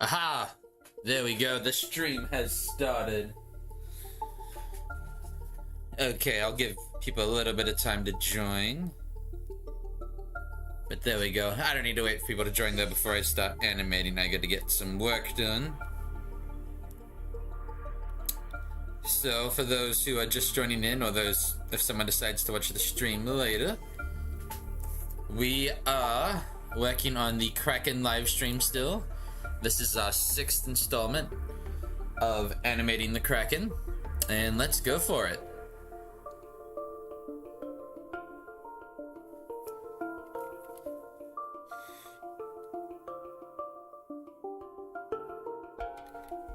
Aha! There we go, the stream has started. Okay, I'll give people a little bit of time to join. But there we go. I don't need to wait for people to join though before I start animating. I got to get some work done. So, for those who are just joining in, or those, if someone decides to watch the stream later, we are working on the Kraken live stream still. This is our 6th installment of animating the Kraken, and let's go for it.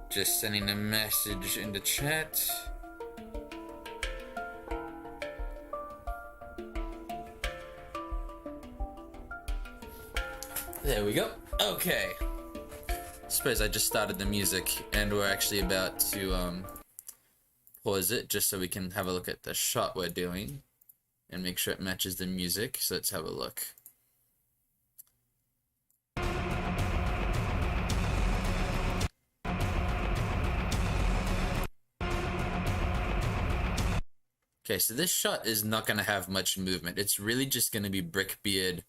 Just sending a message into chat. There we go. Okay. Suppose I just started the music and we're actually about to pause it just so we can have a look at the shot we're doing and make sure it matches the music. So let's have a look. Okay, so this shot is not going to have much movement. It's really just going to be Brickbeard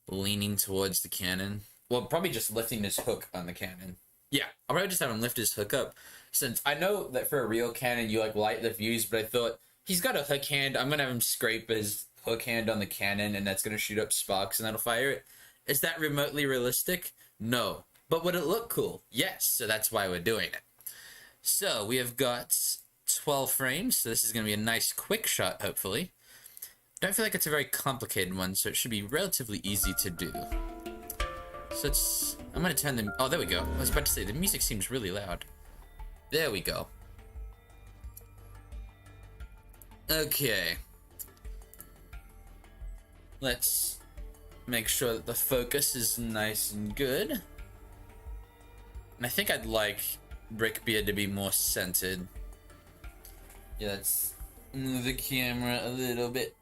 leaning towards the cannon. Well, probably just lifting his hook on the cannon. Yeah, I'll probably just have him lift his hook up. Since I know that for a real cannon, you like light the fuse, but I thought he's got a hook hand. I'm going to have him scrape his hook hand on the cannon, and that's going to shoot up sparks, and that'll fire it. Is that remotely realistic? No. But would it look cool? Yes, so that's why we're doing it. So, we have got 12 frames, so this is going to be a nice quick shot, hopefully. Don't feel like it's a very complicated one, so it should be relatively easy to do. So I'm going to turn the... Oh, there we go. I was about to say, the music seems really loud. There we go. Okay. Let's make sure that the focus is nice and good. And I think I'd like Brickbeard to be more centered. Yeah, let's move the camera a little bit.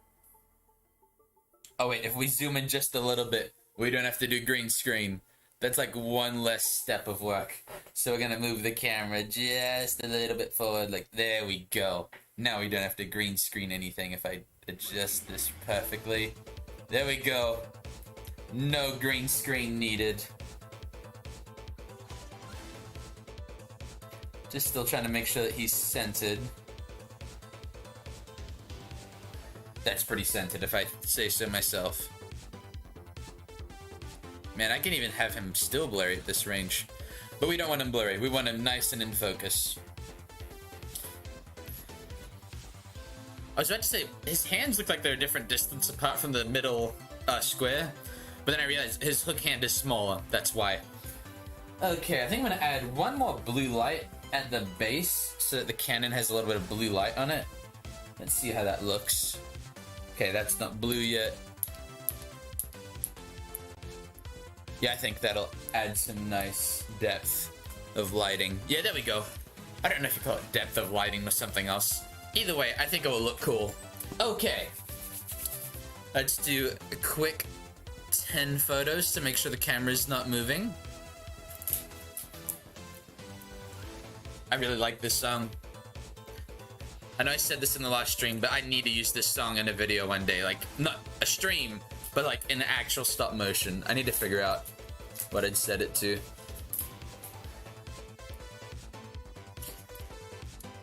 Oh wait, if we zoom in just a little bit, we don't have to do green screen. That's like one less step of work. So we're gonna move the camera just a little bit forward, like there we go. Now we don't have to green screen anything if I adjust this perfectly. There we go. No green screen needed. Just still trying to make sure that he's centered. That's pretty centered if I say so myself. Man, I can even have him still blurry at this range. But we don't want him blurry. We want him nice and in focus. I was about to say, his hands look like they're a different distance apart from the middle square. But then I realized his hook hand is smaller. That's why. Okay, I think I'm going to add one more blue light at the base so that the cannon has a little bit of blue light on it. Let's see how that looks. Okay, that's not blue yet. Yeah, I think that'll add some nice depth of lighting. Yeah, there we go. I don't know if you call it depth of lighting or something else. Either way, I think it will look cool. Okay. Let's do a quick 10 photos to make sure the camera's not moving. I really like this song. I know I said this in the last stream, but I need to use this song in a video one day. Like, not a stream, but like in actual stop motion. I need to figure out what I'd set it to.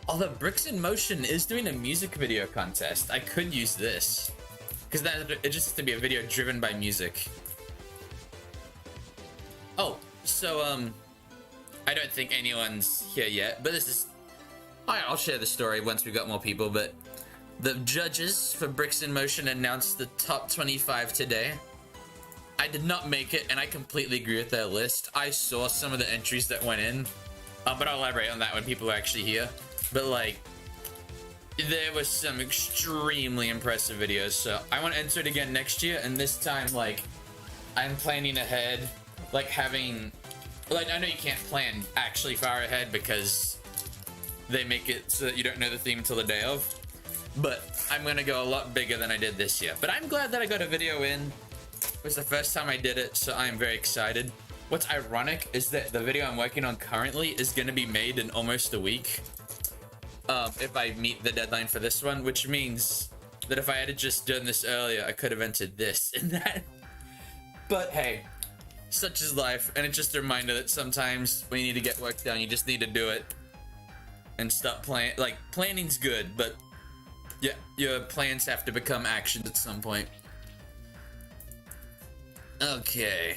Although Bricks in Motion is doing a music video contest, I could use this. Because it just has to be a video driven by music. Oh, so, I don't think anyone's here yet, but this is... I'll share the story once we've got more people, but the judges for Bricks in Motion announced the top 25 today. I did not make it, and I completely agree with their list. I saw some of the entries that went in, but I'll elaborate on that when people are actually here. But, like, there was some extremely impressive videos, so I want to enter it again next year, and this time, like, I'm planning ahead, like, having... Like, I know you can't plan actually far ahead because they make it so that you don't know the theme until the day of. But I'm gonna go a lot bigger than I did this year. But I'm glad that I got a video in. It was the first time I did it, so I'm very excited. What's ironic is that the video I'm working on currently is going to be made in almost a week. If I meet the deadline for this one, which means that if I had just done this earlier, I could have entered this and that. But hey, such is life, and it's just a reminder that sometimes when you need to get work done, you just need to do it and stop playing. Like, planning's good, but yeah, your plans have to become actions at some point. Okay.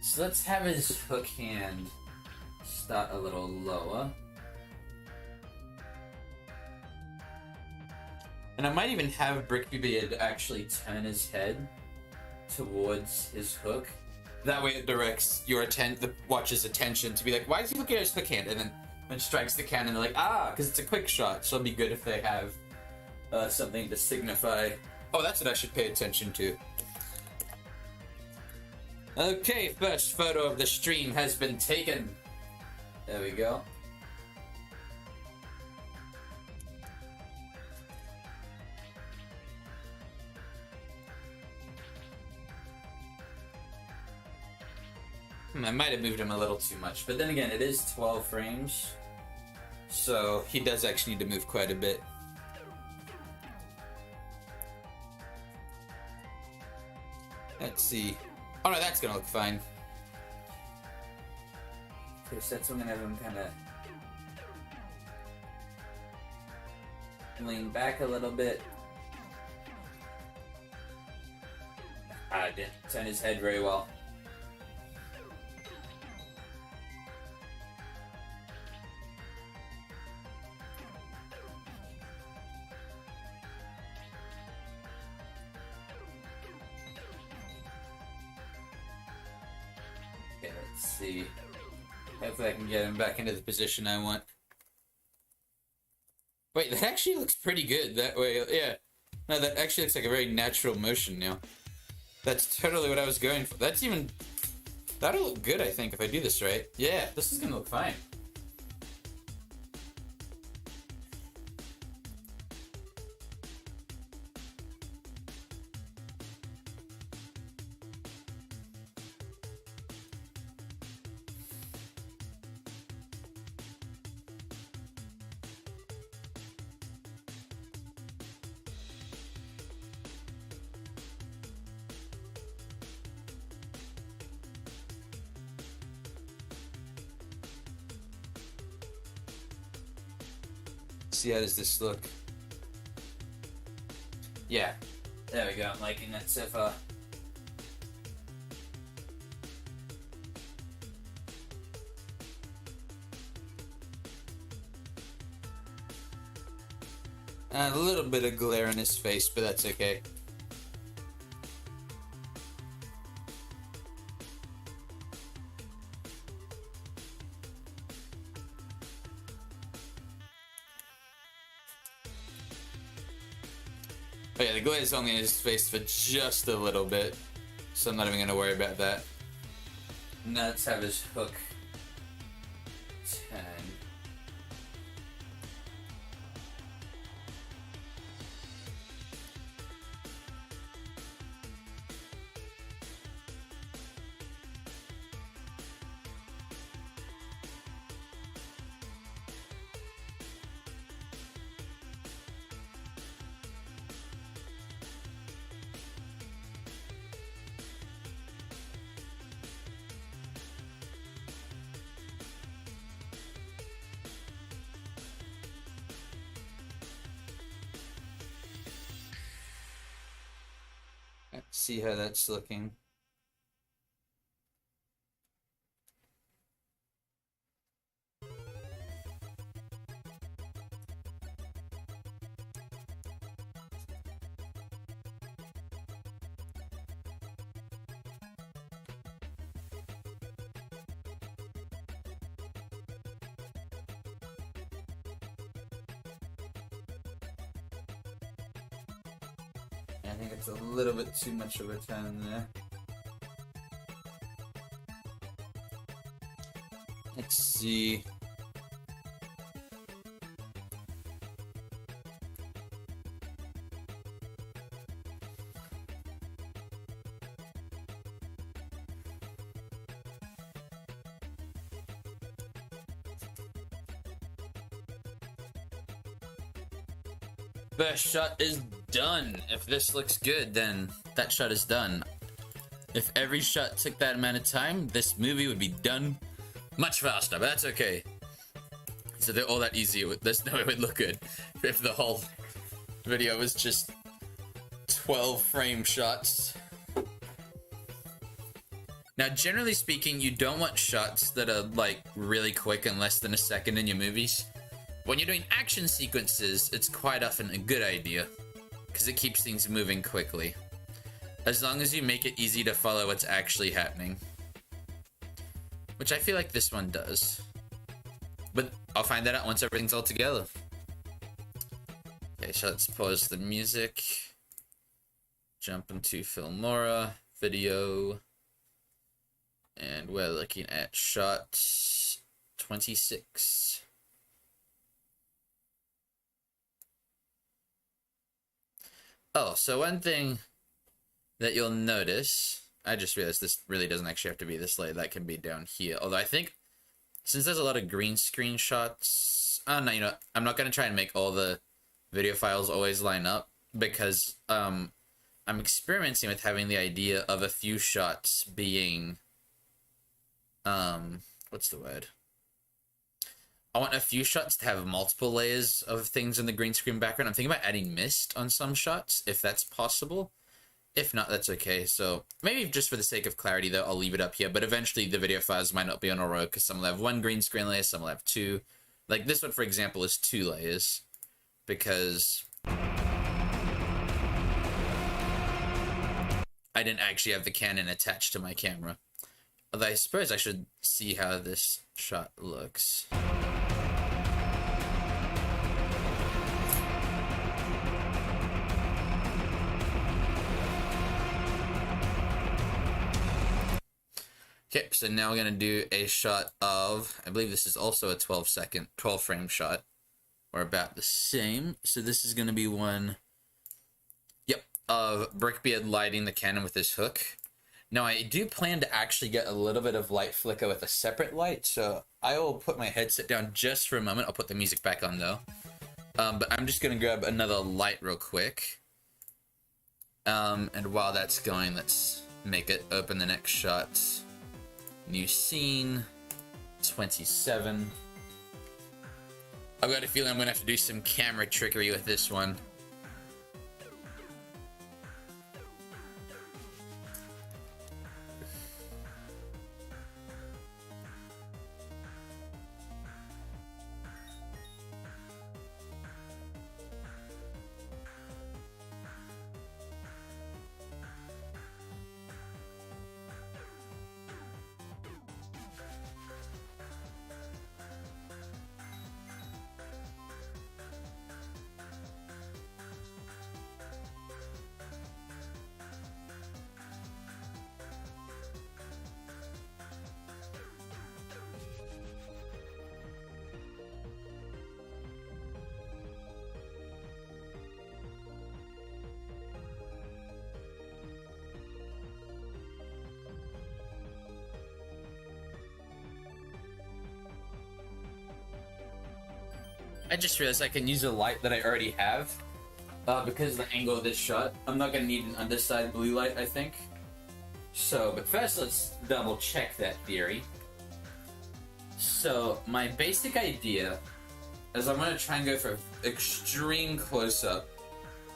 So let's have his hook hand start a little lower. And I might even have Brickbeard actually turn his head towards his hook. That way it directs the watcher's attention to be like, why is he looking at his hook hand? And then when it strikes the cannon, they're like, ah, because it's a quick shot. So it'll be good if they have something to signify. Oh, that's what I should pay attention to. Okay, first photo of the stream has been taken. There we go. I might have moved him a little too much, but then again, it is 12 frames, so he does actually need to move quite a bit. Let's see. Oh no, that's gonna look fine. Okay, so that's what I'm gonna have him kind of lean back a little bit. I didn't turn his head very well. Okay, let's see. Hopefully I can get him back into the position I want. Wait, that actually looks pretty good that way. Yeah. No, that actually looks like a very natural motion now. That's totally what I was going for. That's even... That'll look good, I think, if I do this right. Yeah, this is gonna look fine. See, how does this look? Yeah. There we go. I'm liking that so far. A little bit of glare on his face, but that's okay. Oh yeah, the glare is only in his face for just a little bit, so I'm not even going to worry about that. Now let's have his hook 10. Let's see how that's looking. I think it's a little bit too much of a tone there. Let's see. First shot is done. If this looks good, then that shot is done. If every shot took that amount of time, this movie would be done much faster, but that's okay. So they're all that easy. There's no way it would look good if the whole video was just 12 frame shots. Now, generally speaking, you don't want shots that are like really quick in less than a second in your movies. When you're doing action sequences, it's quite often a good idea because it keeps things moving quickly. As long as you make it easy to follow what's actually happening. Which I feel like this one does. But I'll find that out once everything's all together. Okay, so let's pause the music. Jump into Filmora, video. And we're looking at shot 26. Oh, so one thing that you'll notice, I just realized this really doesn't actually have to be this late, that can be down here. Although I think, since there's a lot of green screen shots, oh no, you know, I'm not going to try and make all the video files always line up, because I'm experimenting with having the idea of a few shots being, what's the word? I want a few shots to have multiple layers of things in the green screen background. I'm thinking about adding mist on some shots, if that's possible. If not, that's okay. So maybe just for the sake of clarity, though, I'll leave it up here. But eventually, the video files might not be on a row, because some will have one green screen layer, some will have two. Like this one, for example, is 2 layers, because I didn't actually have the Canon attached to my camera. Although I suppose I should see how this shot looks. Okay, so now we're going to do a shot of, I believe this is also a 12 frame shot, or about the same. So this is going to be one, yep, of Brickbeard lighting the cannon with his hook. Now I do plan to actually get a little bit of light flicker with a separate light, so I will put my headset down just for a moment. I'll put the music back on though. But I'm just going to grab another light real quick. And while that's going, let's make it open the next shot. New scene, 27. I've got a feeling I'm going to have to do some camera trickery with this one. I just realized I can use a light that I already have, because of the angle of this shot. I'm not going to need an underside blue light, I think. So, but first let's double check that theory. So, my basic idea is I'm going to try and go for extreme close-up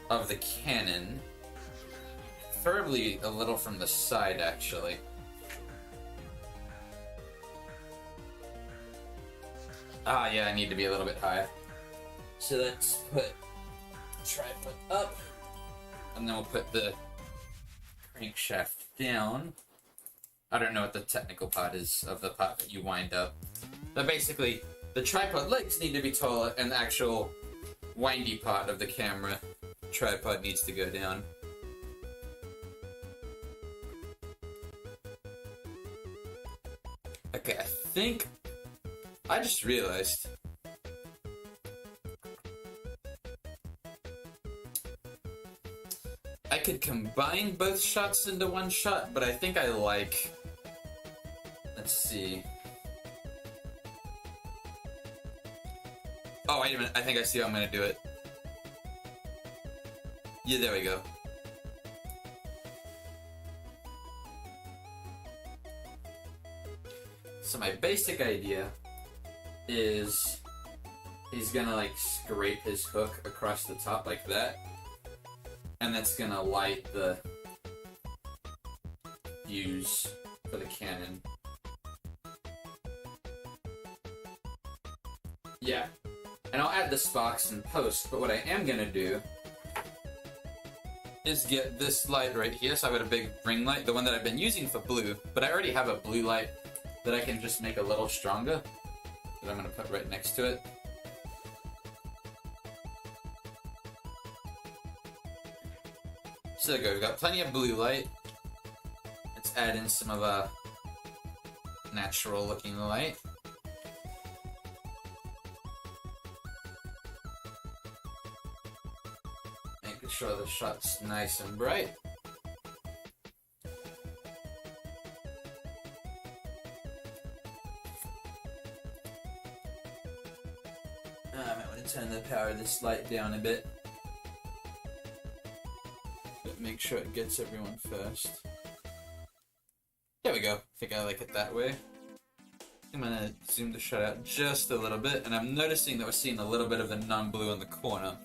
of the cannon. Preferably a little from the side, actually. Ah, yeah, I need to be a little bit higher. So let's put tripod up, and then we'll put the crankshaft down. I don't know what the technical part is of the part that you wind up. But basically, the tripod legs need to be taller, and the actual windy part of the camera tripod needs to go down. Okay, I think I just realized I could combine both shots into one shot, but I think I like, let's see. Oh, wait a minute, I think I see how I'm gonna do it. Yeah, there we go. So my basic idea is he's gonna like scrape his hook across the top like that, and that's gonna light the fuse for the cannon. Yeah, and I'll add the sparks in post, but what I am gonna do is get this light right here. So I've got a big ring light, the one that I've been using for blue, but I already have a blue light that I can just make a little stronger, that I'm gonna put right next to it. So there we go, we've got plenty of blue light. Let's add in some of a natural looking light. Making sure the shot's nice and bright. I might want to turn the power of this light down a bit. But make sure it gets everyone first. There we go. I think I like it that way. I'm gonna zoom the shot out just a little bit, and I'm noticing that we're seeing a little bit of the non-blue in the corner,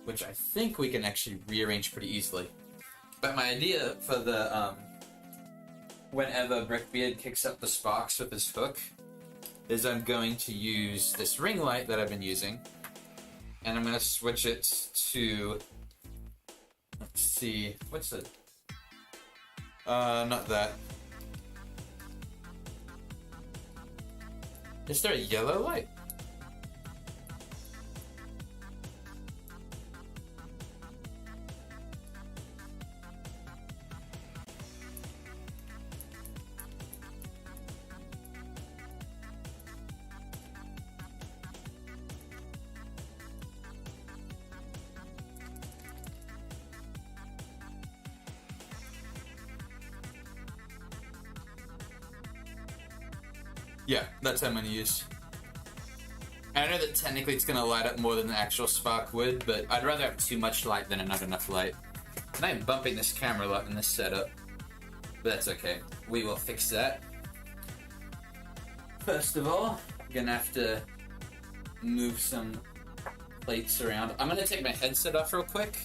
which I think we can actually rearrange pretty easily. But my idea for the, whenever Brickbeard kicks up the sparks with his hook, is I'm going to use this ring light that I've been using, and I'm going to switch it to, let's see, what's it? Not that. Is there a yellow light? Yeah, that's what I'm going to use. I know that technically it's going to light up more than the actual spark would, but I'd rather have too much light than not enough light. And I'm bumping this camera a lot in this setup, but that's okay. We will fix that. First of all, I'm going to have to move some plates around. I'm going to take my headset off real quick,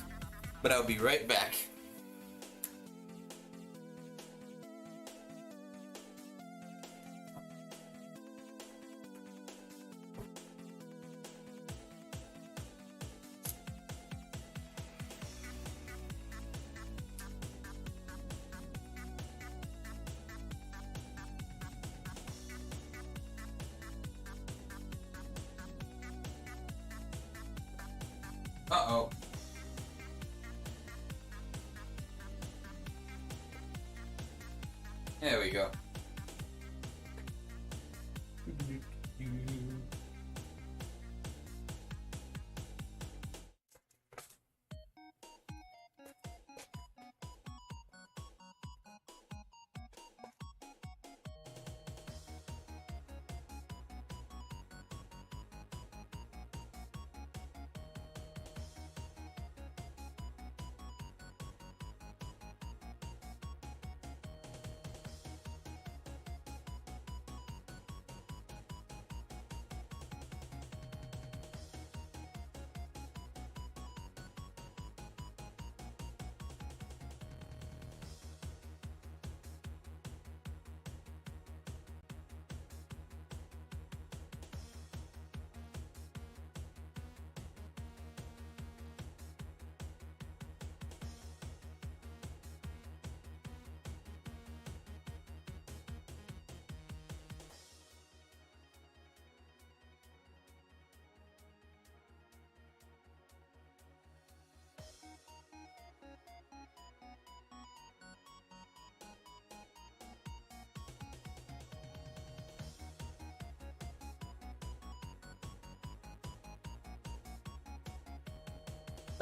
but I'll be right back. Uh-oh. There we go.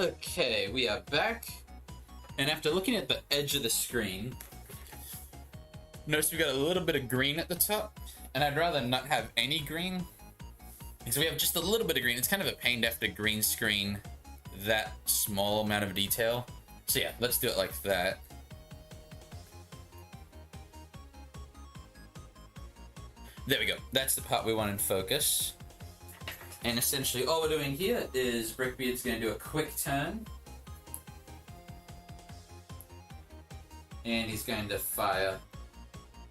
Okay, we are back, and after looking at the edge of the screen, notice we got a little bit of green at the top, and I'd rather not have any green, because we have just a little bit of green. It's kind of a pain to have to green screen that small amount of detail. So yeah, let's do it like that. There we go. That's the part we want in focus. And essentially all we're doing here is Brickbeard's going to do a quick turn. And he's going to fire.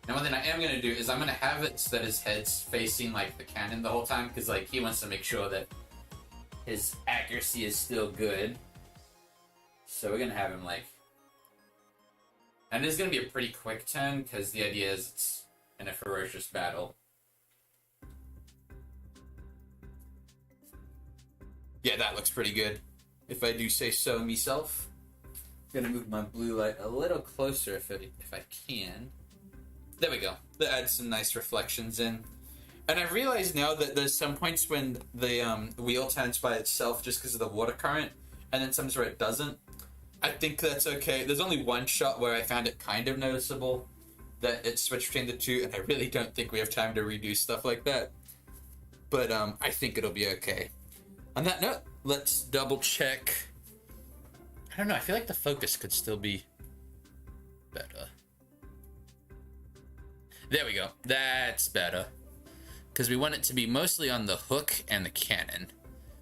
Now one thing I am going to do is I'm going to have it so that his head's facing like the cannon the whole time, because like he wants to make sure that his accuracy is still good. So we're going to have him like... And it's going to be a pretty quick turn, because the idea is it's in a ferocious battle. Yeah, that looks pretty good, if I do say so myself. I'm gonna move my blue light a little closer if I can. There we go. That adds some nice reflections in. And I realize now that there's some points when the wheel turns by itself just because of the water current, and then sometimes where it doesn't. I think that's okay. There's only one shot where I found it kind of noticeable that it switched between the two, and I really don't think we have time to redo stuff like that. But I think it'll be okay. On that note, let's double check. I don't know, I feel like the focus could still be better. There we go. That's better. Because we want it to be mostly on the hook and the cannon.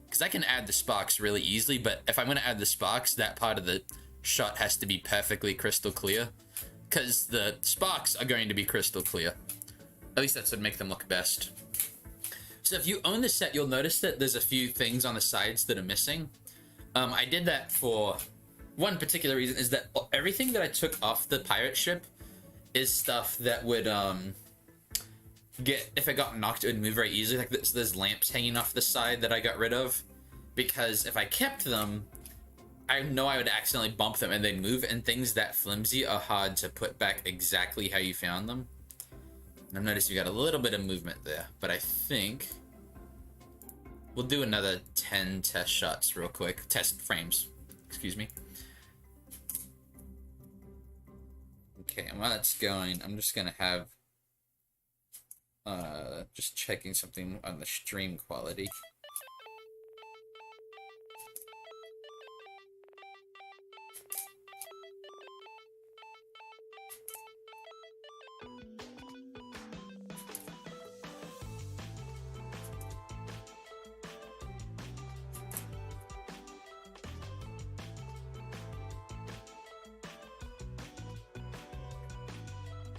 Because I can add the sparks really easily, but if I'm going to add the sparks, that part of the shot has to be perfectly crystal clear. Because the sparks are going to be crystal clear. At least that's what would make them look best. So if you own the set, you'll notice that there's a few things on the sides that are missing. I did that for one particular reason, is that everything that I took off the pirate ship is stuff that would if it got knocked, it would move very easily. Like there's lamps hanging off the side that I got rid of, because if I kept them, I know I would accidentally bump them and they'd move, and things that flimsy are hard to put back exactly how you found them. I've noticed you got a little bit of movement there, but I think we'll do another 10 test shots real quick. Test frames, excuse me. Okay, and while that's going, I'm just gonna have just checking something on the stream quality.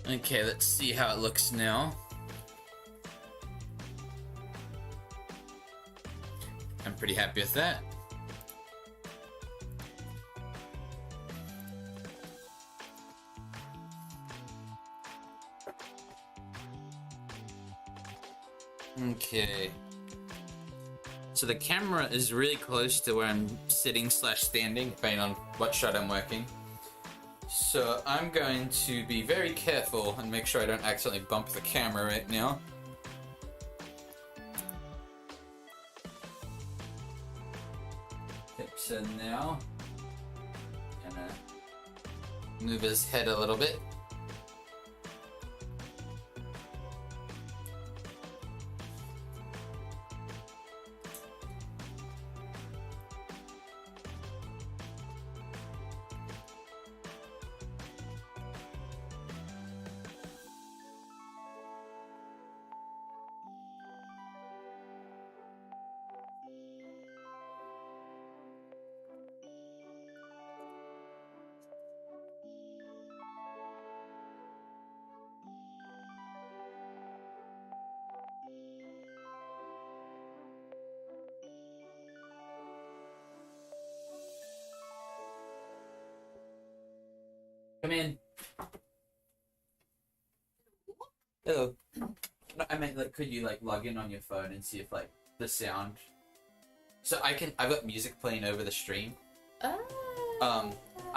Okay, let's see how it looks now. I'm pretty happy with that. Okay. So the camera is really close to where I'm sitting / standing, depending on what shot I'm working. So I'm going to be very careful and make sure I don't accidentally bump the camera right now. Hips in now. Gonna move his head a little bit. Come in. Hello. No, I meant, like, could you, like, log in on your phone and see if, like, the sound... So I've got music playing over the stream. I was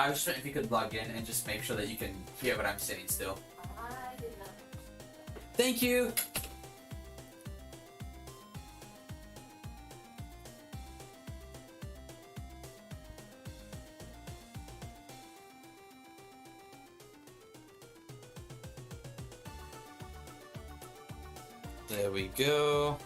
just wondering if you could log in and just make sure that you can hear what I'm saying still. I did not. Thank you! There we go.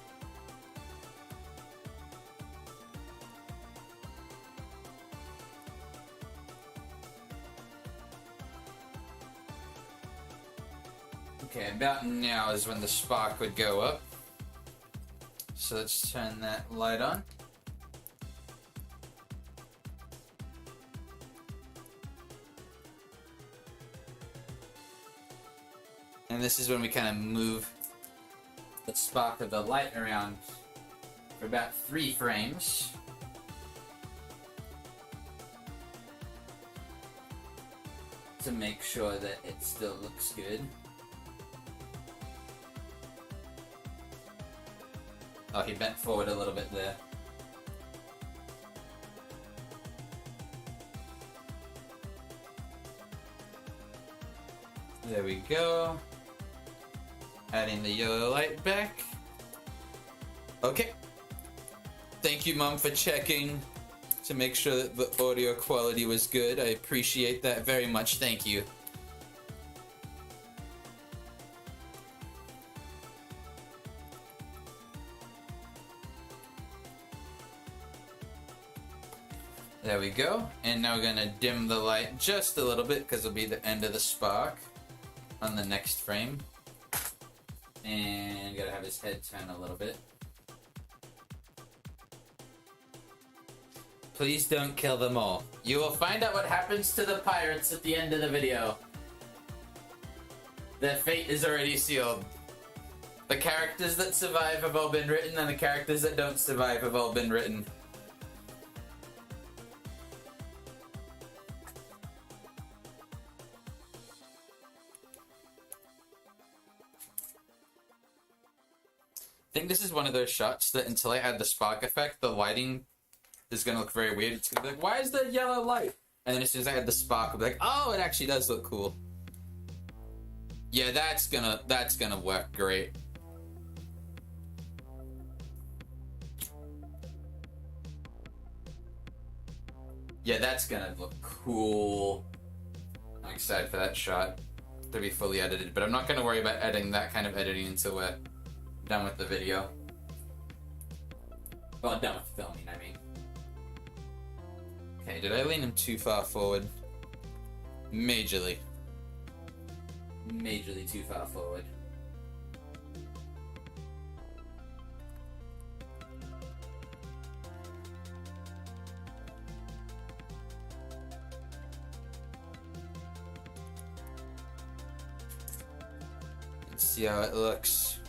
Okay, about now is when the spark would go up. So let's turn that light on. And this is when we kind of move the spark of the light around for about 3 frames. To make sure that it still looks good. Oh, he bent forward a little bit there. There we go. Adding the yellow light back. Okay. Thank you, Mom, for checking to make sure that the audio quality was good. I appreciate that very much. Thank you. There we go. And now we're gonna dim the light just a little bit because it'll be the end of the spark on the next frame. And gotta have his head turn a little bit. Please don't kill them all. You will find out what happens to the pirates at the end of the video. Their fate is already sealed. The characters that survive have all been written, and the characters that don't survive have all been written. I think this is one of those shots that until I add the spark effect, the lighting is going to look very weird. It's going to be like, why is there yellow light? And then as soon as I add the spark, I'll be like, oh, it actually does look cool. Yeah, that's gonna work great. Yeah, that's gonna look cool. I'm excited for that shot to be fully edited, but I'm not gonna worry about editing that kind of editing until we're done with the video. Well, done with filming, I mean. Okay, did I lean him too far forward? Majorly. Majorly too far forward. Let's see how it looks.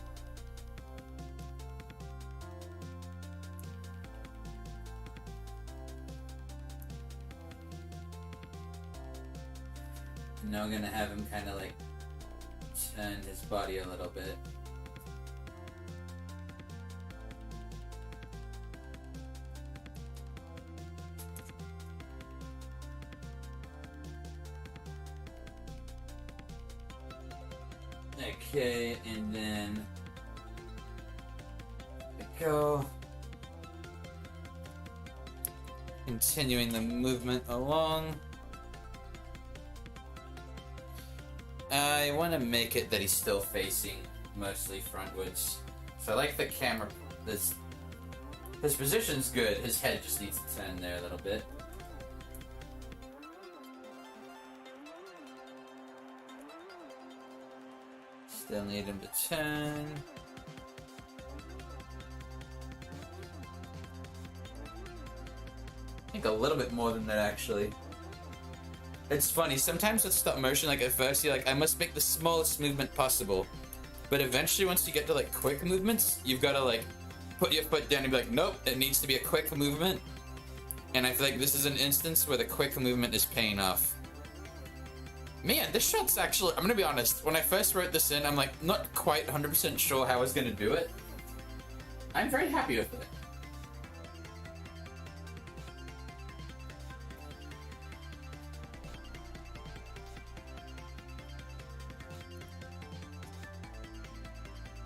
Now I'm gonna have him kind of like turn his body a little bit. Okay, and then there we go. Continuing the movement along. I want to make it that he's still facing mostly frontwards. So I like the camera. His position's good. His head just needs to turn there a little bit. Still need him to turn. I think a little bit more than that, actually. It's funny, sometimes with stop motion, like at first you're like, I must make the smallest movement possible. But eventually once you get to like quick movements, you've got to like put your foot down and be like, nope, it needs to be a quick movement. And I feel like this is an instance where the quick movement is paying off. Man, this shot's actually, I'm gonna be honest, when I first wrote this in, I'm like not quite 100% sure how I was gonna do it. I'm very happy with it.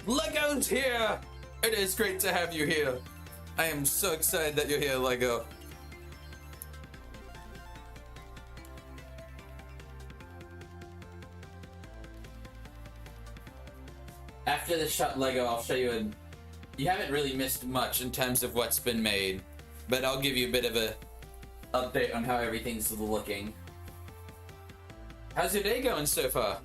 Lego's here! It is great to have you here. I am so excited that you're here, Lego. After the shot Lego, I'll show you you haven't really missed much in terms of what's been made, but I'll give you a bit of a update on how everything's looking. How's your day going so far?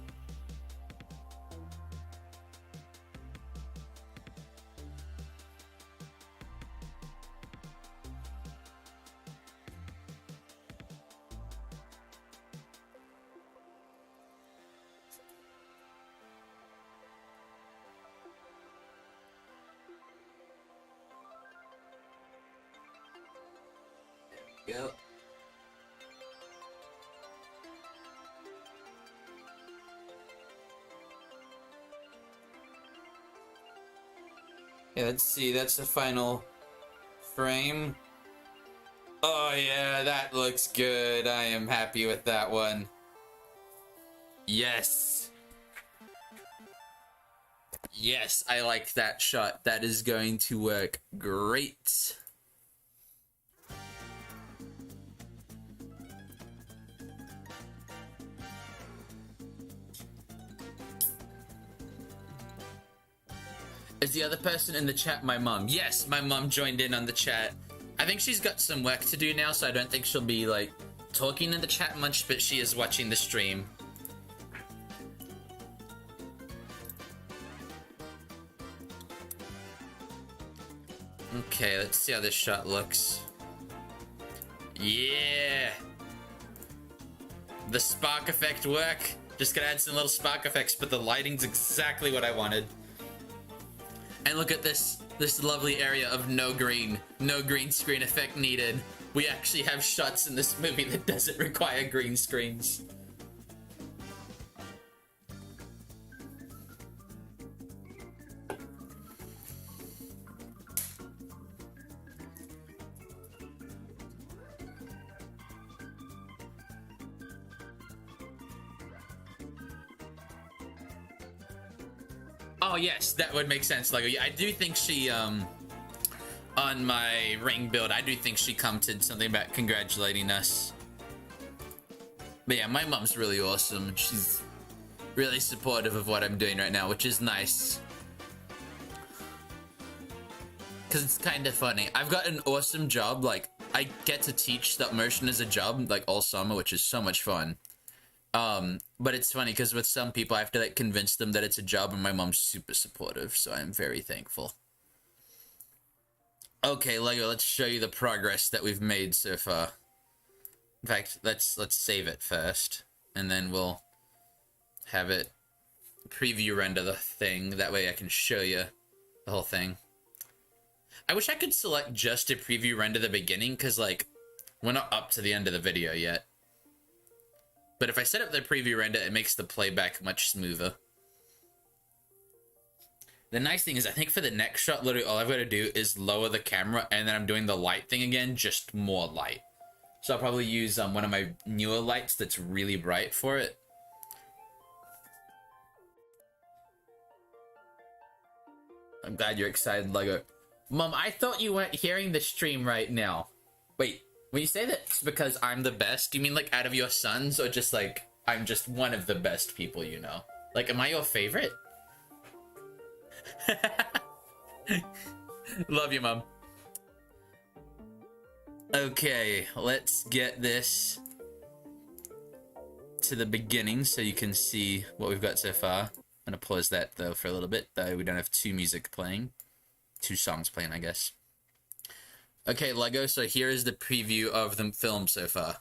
Go. Yeah, let's see. That's the final frame. Oh yeah, that looks good. I am happy with that one. Yes. Yes, I like that shot. That is going to work great. Is the other person in the chat my mom? Yes, my mom joined in on the chat. I think she's got some work to do now, so I don't think she'll be, like, talking in the chat much, but she is watching the stream. Okay, let's see how this shot looks. Yeah! The spark effect work. Just gonna add some little spark effects, but the lighting's exactly what I wanted. And look at this lovely area of no green screen effect needed. We actually have shots in this movie that doesn't require green screens. Oh yes, that would make sense. Like, I do think she, on my ring build, I do think she commented something about congratulating us. But yeah, my mom's really awesome. She's really supportive of what I'm doing right now, which is nice. Because it's kind of funny. I've got an awesome job. Like, I get to teach stop motion as a job, like, all summer, which is so much fun. But it's funny because with some people I have to like convince them that it's a job, and my mom's super supportive, so I'm very thankful. Okay, Lego, let's show you the progress that we've made so far. In fact, let's save it first, and then we'll have it preview render the thing. That way I can show you the whole thing. I wish I could select just to preview render the beginning, because like we're not up to the end of the video yet. But if I set up the preview render, it makes the playback much smoother. The nice thing is, I think for the next shot, literally all I've got to do is lower the camera, and then I'm doing the light thing again, just more light. So I'll probably use one of my newer lights that's really bright for it. I'm glad you're excited, Lego. Mom, I thought you weren't hearing the stream right now. Wait. When you say that it's because I'm the best, do you mean like out of your sons, or just like I'm just one of the best people you know? Like, am I your favorite? Love you, Mom. Okay, let's get this to the beginning so you can see what we've got so far. I'm gonna pause that though for a little bit, though we don't have two songs playing, I guess. Okay, Lego, so here is the preview of the film so far.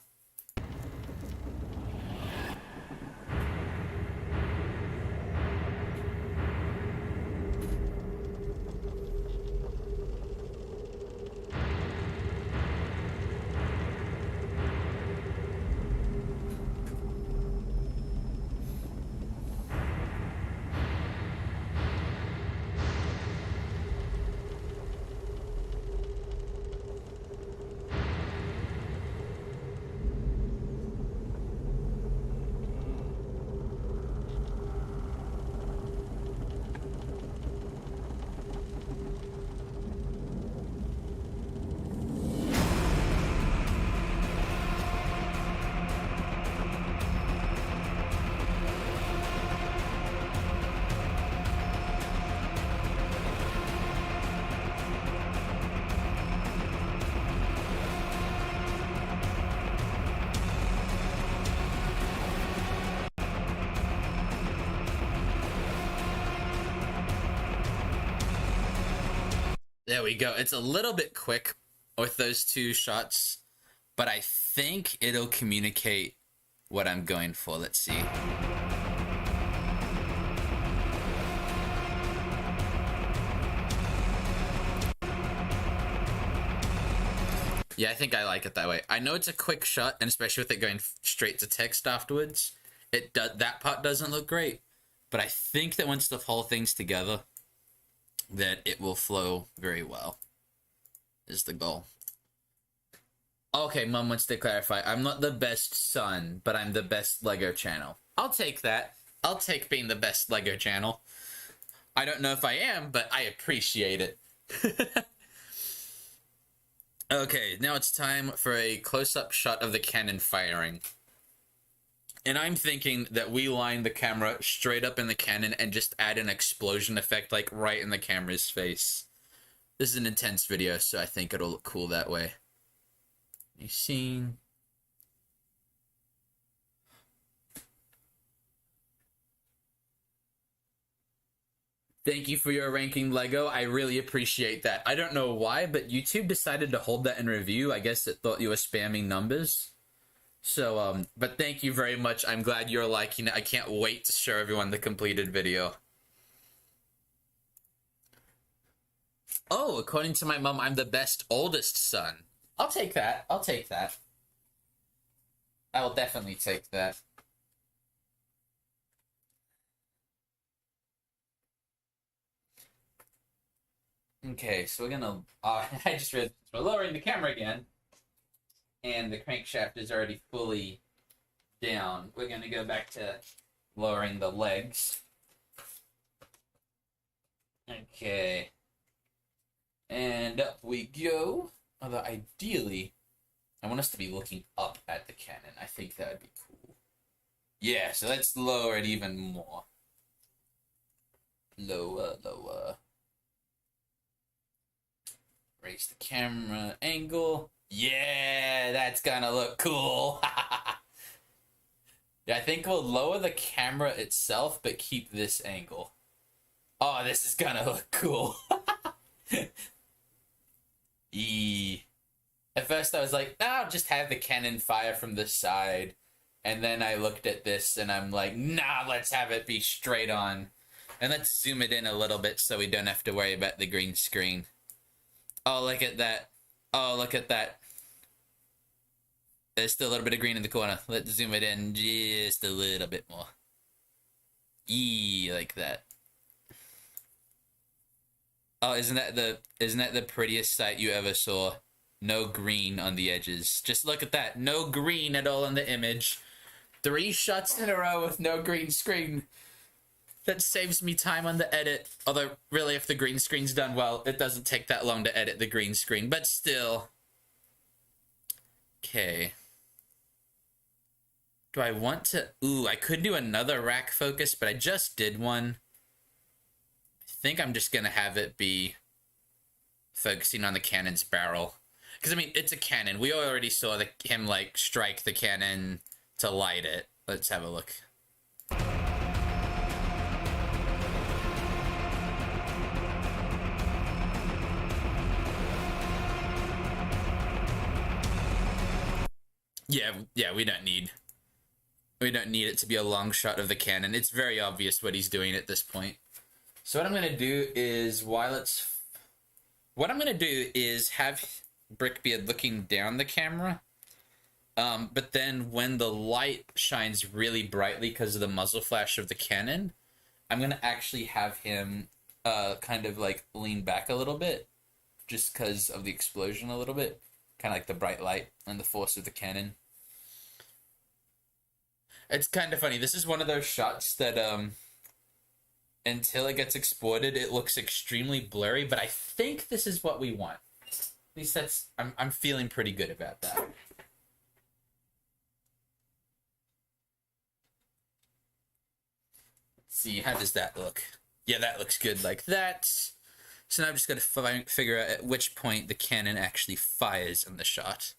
There we go. It's a little bit quick with those two shots, but I think it'll communicate what I'm going for. Let's see. Yeah, I think I like it that way. I know it's a quick shot, and especially with it going straight to text afterwards, that part doesn't look great. But I think that once the whole thing's together, that it will flow very well. Is the goal. Okay, Mom wants to clarify. I'm not the best son, but I'm the best Lego channel. I'll take that. I'll take being the best Lego channel. I don't know if I am, but I appreciate it. Okay, now it's time for a close-up shot of the cannon firing. And I'm thinking that we line the camera straight up in the cannon and just add an explosion effect, like, right in the camera's face. This is an intense video, so I think it'll look cool that way. You seen? Thank you for your ranking, Lego. I really appreciate that. I don't know why, but YouTube decided to hold that in review. I guess it thought you were spamming numbers. So, but thank you very much. I'm glad you're liking it. I can't wait to show everyone the completed video. Oh, according to my mom, I'm the best oldest son. I'll take that. I'll take that. I will definitely take that. Okay, so we're gonna... I just realized we're lowering the camera again. And the crankshaft is already fully down. We're gonna go back to lowering the legs. Okay. And up we go. Although ideally, I want us to be looking up at the cannon. I think that would be cool. Yeah, so let's lower it even more. Lower, lower. Raise the camera angle. Yeah, that's gonna look cool. Yeah, I think we'll lower the camera itself, but keep this angle. Oh, this is gonna look cool. At first I was like, no, I'll just have the cannon fire from the side. And then I looked at this and I'm like, nah, let's have it be straight on. And let's zoom it in a little bit so we don't have to worry about the green screen. Oh, look at that. Oh, look at that. There's still a little bit of green in the corner. Let's zoom it in just a little bit more. Like that. Oh, isn't that the prettiest sight you ever saw? No green on the edges. Just look at that. No green at all in the image. 3 shots in a row with no green screen. That saves me time on the edit. Although, really, if the green screen's done well, it doesn't take that long to edit the green screen. But still. Okay. Do I want to... Ooh, I could do another rack focus, but I just did one. I think I'm just going to have it be focusing on the cannon's barrel. Because, I mean, it's a cannon. We already saw him, like, strike the cannon to light it. Let's have a look. Yeah, we don't need it to be a long shot of the cannon. It's very obvious what he's doing at this point. So what I'm going to do is, have Brickbeard looking down the camera. But then when the light shines really brightly because of the muzzle flash of the cannon, I'm going to actually have him kind of like lean back a little bit just because of the explosion a little bit. Kind of like the bright light and the force of the cannon. It's kind of funny. This is one of those shots that, until it gets exported, it looks extremely blurry, but I think this is what we want. At least I'm feeling pretty good about that. Let's see, how does that look? Yeah, that looks good like that. So now I'm just going to figure out at which point the cannon actually fires in the shot.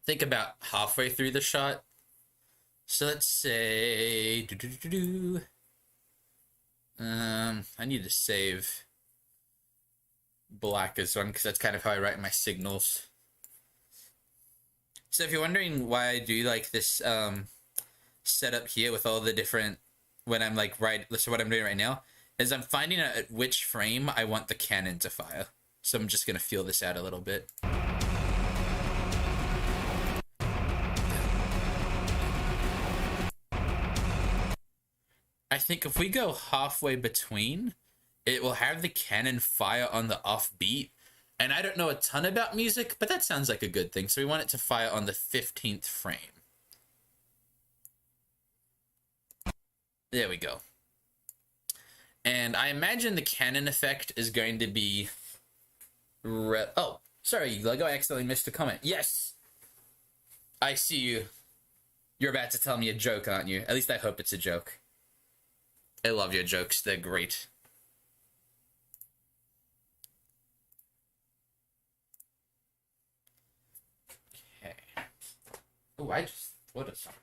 I think about halfway through the shot. So let's say... I need to save black as one because that's kind of how I write my signals. So if you're wondering why I do like this setup here with all the different... So what I'm doing right now is I'm finding out at which frame I want the cannon to fire. So I'm just going to feel this out a little bit. I think if we go halfway between, it will have the cannon fire on the offbeat. And I don't know a ton about music, but that sounds like a good thing. So we want it to fire on the 15th frame. There we go. And I imagine the cannon effect is going to be... Oh, sorry, Lego, I accidentally missed a comment. Yes! I see you. You're about to tell me a joke, aren't you? At least I hope it's a joke. I love your jokes. They're great. Okay. Oh, I just thought of something.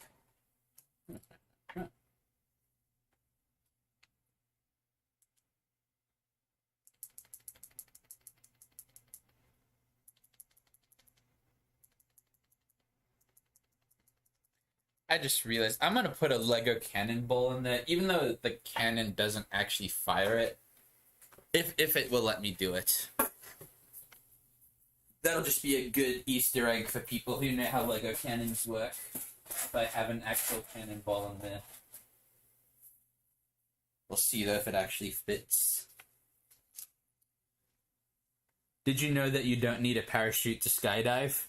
I just realized I'm gonna put a Lego cannonball in there, even though the cannon doesn't actually fire it. If it will let me do it. That'll just be a good Easter egg for people who know how Lego cannons work. If I have an actual cannonball in there. We'll see though if it actually fits. Did you know that you don't need a parachute to skydive?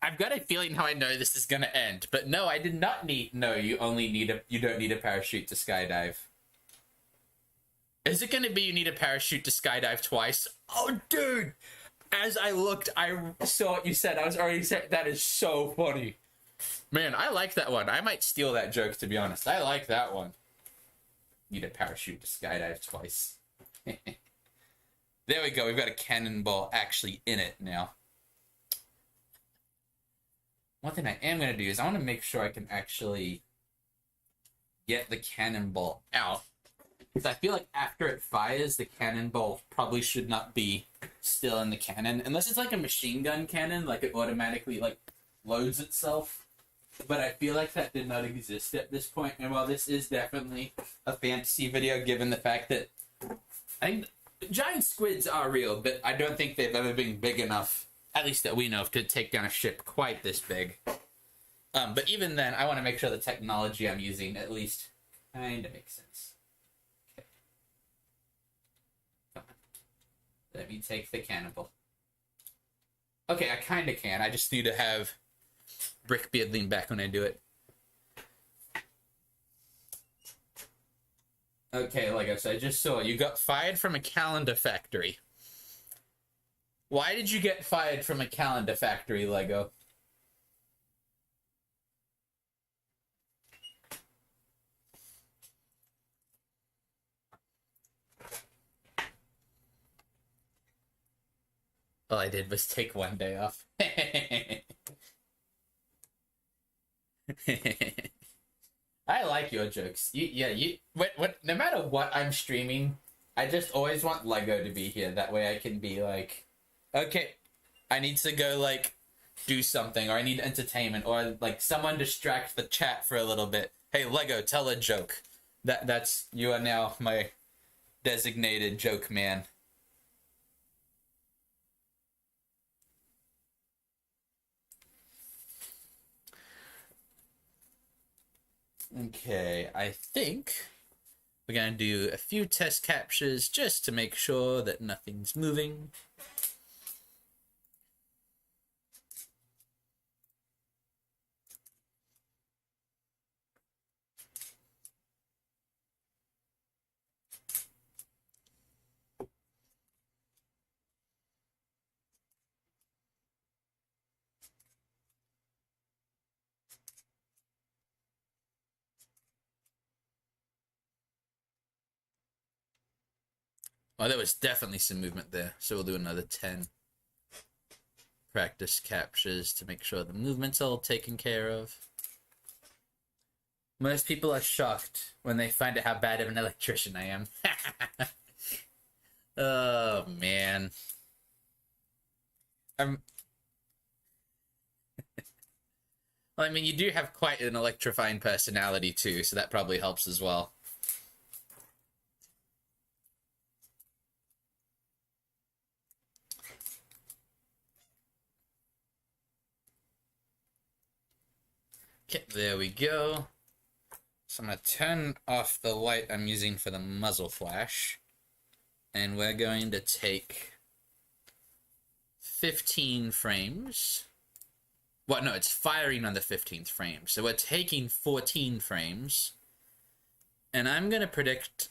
I've got a feeling how I know this is gonna end, but no, I did not need. No, you don't need a parachute to skydive. Is it gonna be you need a parachute to skydive twice? Oh, dude! As I looked, I saw what you said. I was already saying that is so funny. Man, I like that one. I might steal that joke, to be honest. I like that one. Need a parachute to skydive twice. There we go. We've got a cannonball actually in it now. One thing I am going to do is I want to make sure I can actually get the cannonball out. Because I feel like after it fires, the cannonball probably should not be still in the cannon. Unless it's like a machine gun cannon, like it automatically like loads itself. But I feel like that did not exist at this point. And while this is definitely a fantasy video, given the fact that I think giant squids are real, but I don't think they've ever been big enough, at least that we know of, to take down a ship quite this big. But even then, I want to make sure the technology I'm using at least kind of makes sense. Okay. Come on. Let me take the cannonball. Okay, I kind of can. I just need to have Brickbeard lean back when I do it. Okay, like I said, I just saw you got fired from a calendar factory. Why did you get fired from a calendar factory, Lego? All I did was take one day off. I like your jokes. No matter what I'm streaming, I just always want Lego to be here. That way I can be like, okay, I need to go, like, do something, or I need entertainment, or, like, someone distract the chat for a little bit. Hey, Lego, tell a joke. You are now my designated joke man. Okay, I think we're gonna do a few test captures just to make sure that nothing's moving. Oh, there was definitely some movement there, so we'll do another 10 practice captures to make sure the movement's all taken care of. Most people are shocked when they find out how bad of an electrician I am. Oh, man. Well, I mean, you do have quite an electrifying personality, too, so that probably helps as well. Okay, there we go. So I'm going to turn off the light I'm using for the muzzle flash. And we're going to take 15 frames. Well, no, it's firing on the 15th frame. So we're taking 14 frames. And I'm going to predict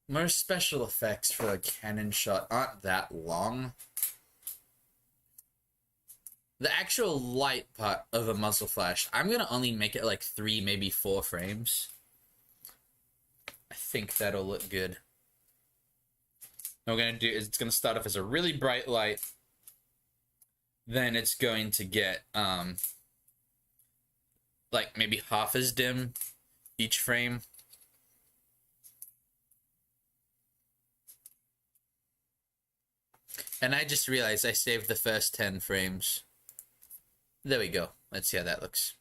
most special effects for a cannon shot aren't that long. The actual light part of a muzzle flash, I'm going to only make it like 3, maybe 4 frames. I think that'll look good. What we're going to do is it's going to start off as a really bright light. Then it's going to get, like maybe half as dim each frame. And I just realized I saved the first 10 frames. There we go. Let's see how that looks.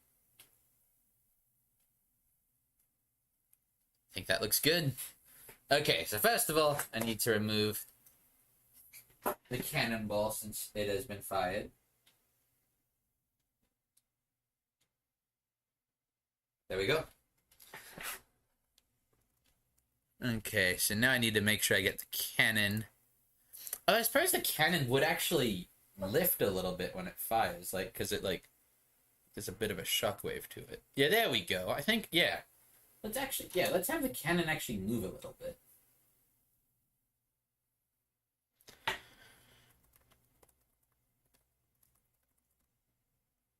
I think that looks good. Okay, so first of all, I need to remove the cannonball since it has been fired. There we go. Okay, so now I need to make sure I get the cannon. Oh, I suppose the cannon would actually lift a little bit when it fires, like, because it, like, there's a bit of a shockwave to it. Yeah, there we go. I think, yeah. Let's actually, yeah, let's have the cannon actually move a little bit.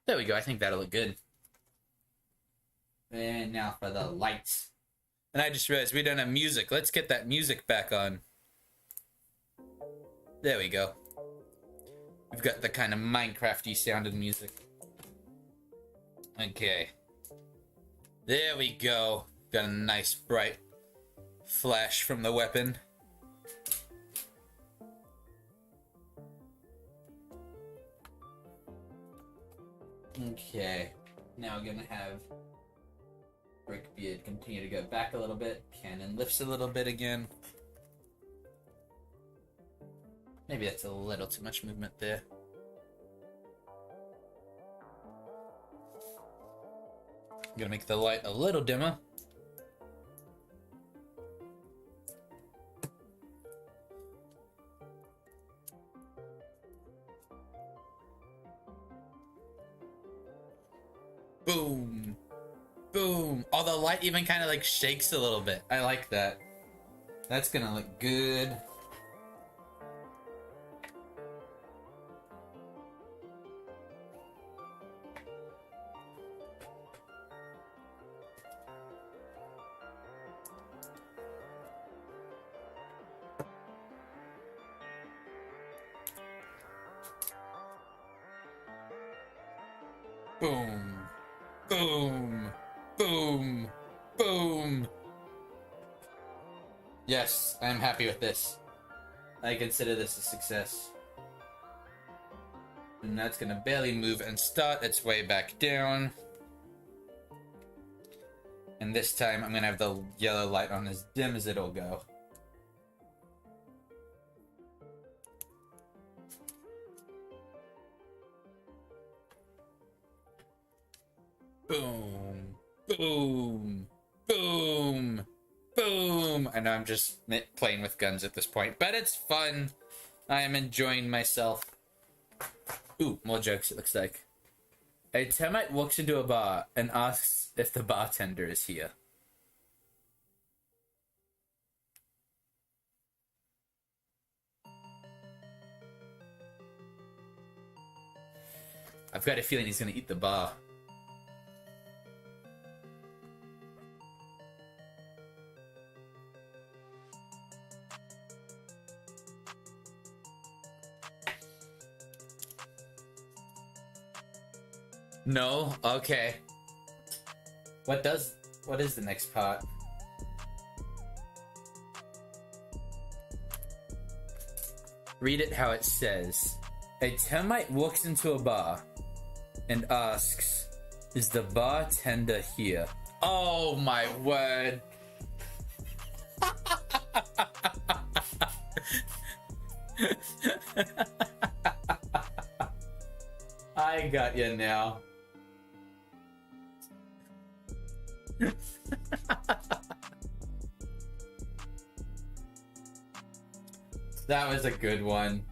There we go. I think that'll look good. And now for the lights. And I just realized we don't have music. Let's get that music back on. There we go. We've got the kind of Minecraft-y sounding music. Okay. There we go. Got a nice bright flash from the weapon. Okay. Now we're gonna have Brickbeard continue to go back a little bit. Cannon lifts a little bit again. Maybe that's a little too much movement there. I'm gonna make the light a little dimmer. Boom. Boom. Oh, the light even kind of like shakes a little bit. I like that. That's gonna look good. Boom. Boom. Boom. Boom. Yes, I'm happy with this. I consider this a success. And that's gonna barely move and start its way back down. And this time I'm gonna have the yellow light on as dim as it'll go. Boom, boom, boom, boom. I know I'm just playing with guns at this point, but it's fun. I am enjoying myself. Ooh, more jokes, it looks like. A termite walks into a bar and asks if the bartender is here. I've got a feeling he's gonna eat the bar. No? Okay. What is the next part? Read it how it says. A termite walks into a bar and asks, is the bartender here? Oh my word. I got you now. That was a good one.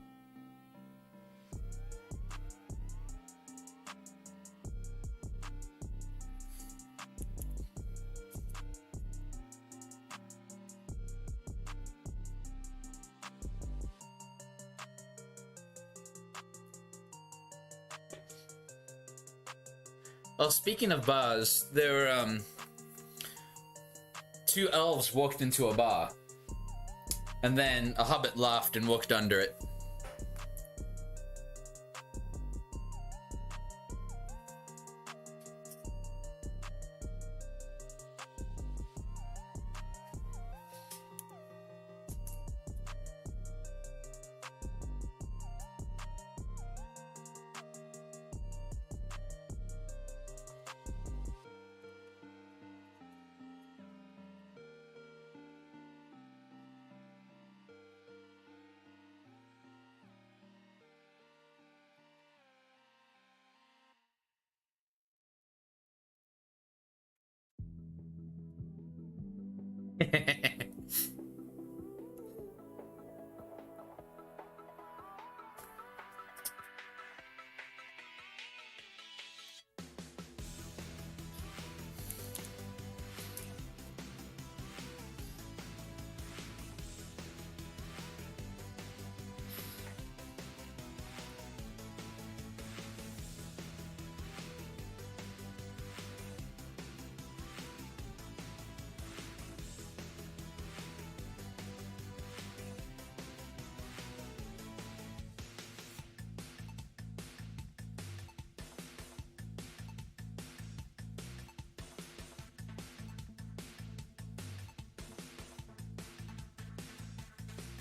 Well, speaking of bars, there were, two elves walked into a bar. And then a hobbit laughed and walked under it.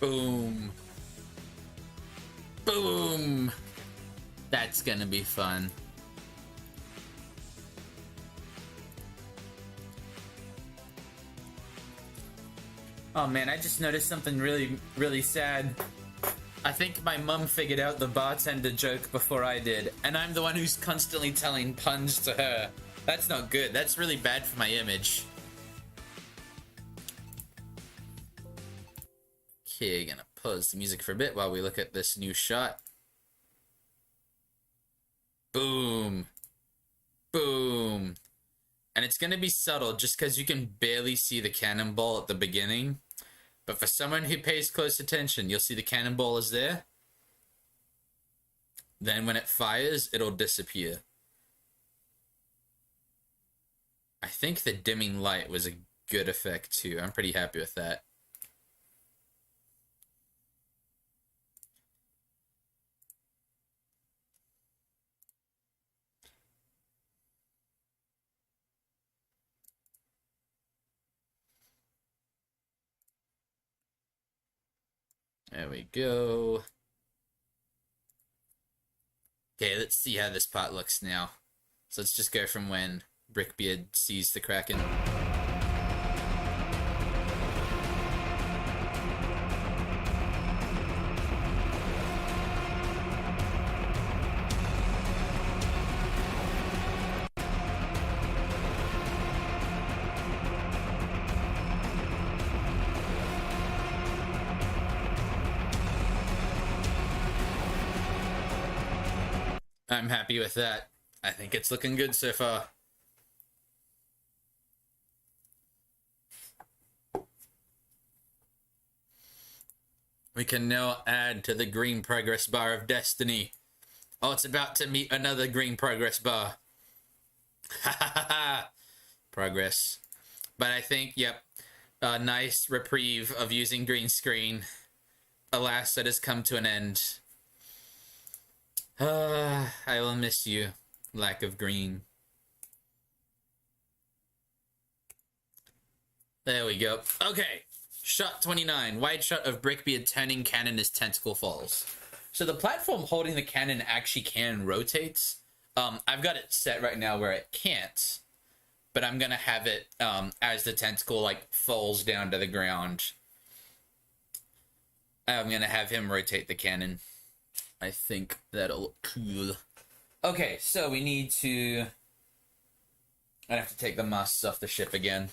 Boom. Boom. That's gonna be fun. Oh man, I just noticed something really sad. I think my mum figured out the bartender joke before I did, and I'm the one who's constantly telling puns to her. That's not good. That's really bad for my image. Okay, gonna pause the music for a bit while we look at this new shot. Boom. Boom. And it's gonna be subtle just because you can barely see the cannonball at the beginning. But for someone who pays close attention, you'll see the cannonball is there. Then when it fires, it'll disappear. I think the dimming light was a good effect too. I'm pretty happy with that. There we go. Okay, let's see how this part looks now. So let's just go from when Brickbeard sees the Kraken. I'm happy with that. I think it's looking good so far. We can now add to the green progress bar of destiny. Oh, it's about to meet another green progress bar. Ha ha ha ha! Progress. But I think, yep, a nice reprieve of using green screen. Alas, it has come to an end. I will miss you, lack of green. There we go. Okay, shot 29. Wide shot of Brickbeard turning cannon as tentacle falls. So the platform holding the cannon actually can rotate. I've got it set right now where it can't. But I'm gonna have it as the tentacle like falls down to the ground. I'm gonna have him rotate the cannon. I think that'll look cool. Okay, so we need to I'd have to take the masts off the ship again.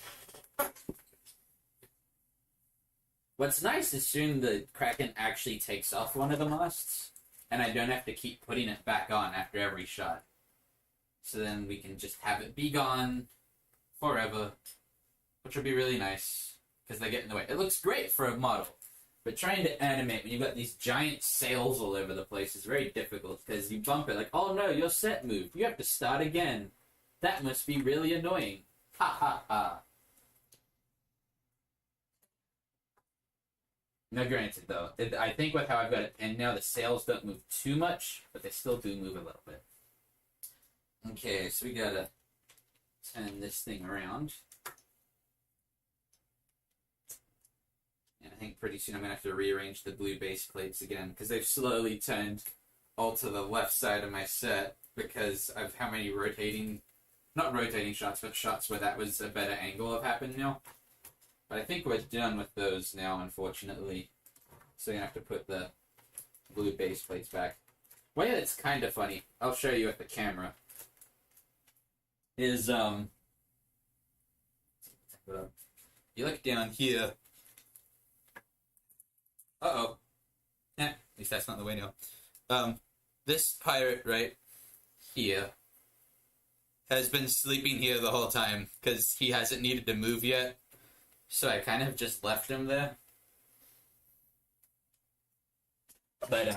What's nice is soon the Kraken actually takes off one of the masts, and I don't have to keep putting it back on after every shot. So then we can just have it be gone forever, which would be really nice, because they get in the way. It looks great for a model, but trying to animate when you've got these giant sails all over the place is very difficult, because you bump it like, oh no, your set moved. You have to start again. That must be really annoying. Ha ha ha. No, granted, though, I think with how I've got it pinned now, the sails don't move too much, but they still do move a little bit. Okay, so we gotta turn this thing around. And I think pretty soon I'm gonna have to rearrange the blue base plates again, because they've slowly turned all to the left side of my set, because of how many not rotating shots, but shots where that was a better angle have happened now. But I think we're done with those now, unfortunately. So you're going to have to put the blue base plates back. Well, yeah, it's kind of funny. I'll show you with the camera. You look down here. Uh-oh. At least that's not the way now. This pirate right here has been sleeping here the whole time, because he hasn't needed to move yet. So I kind of just left him there. But,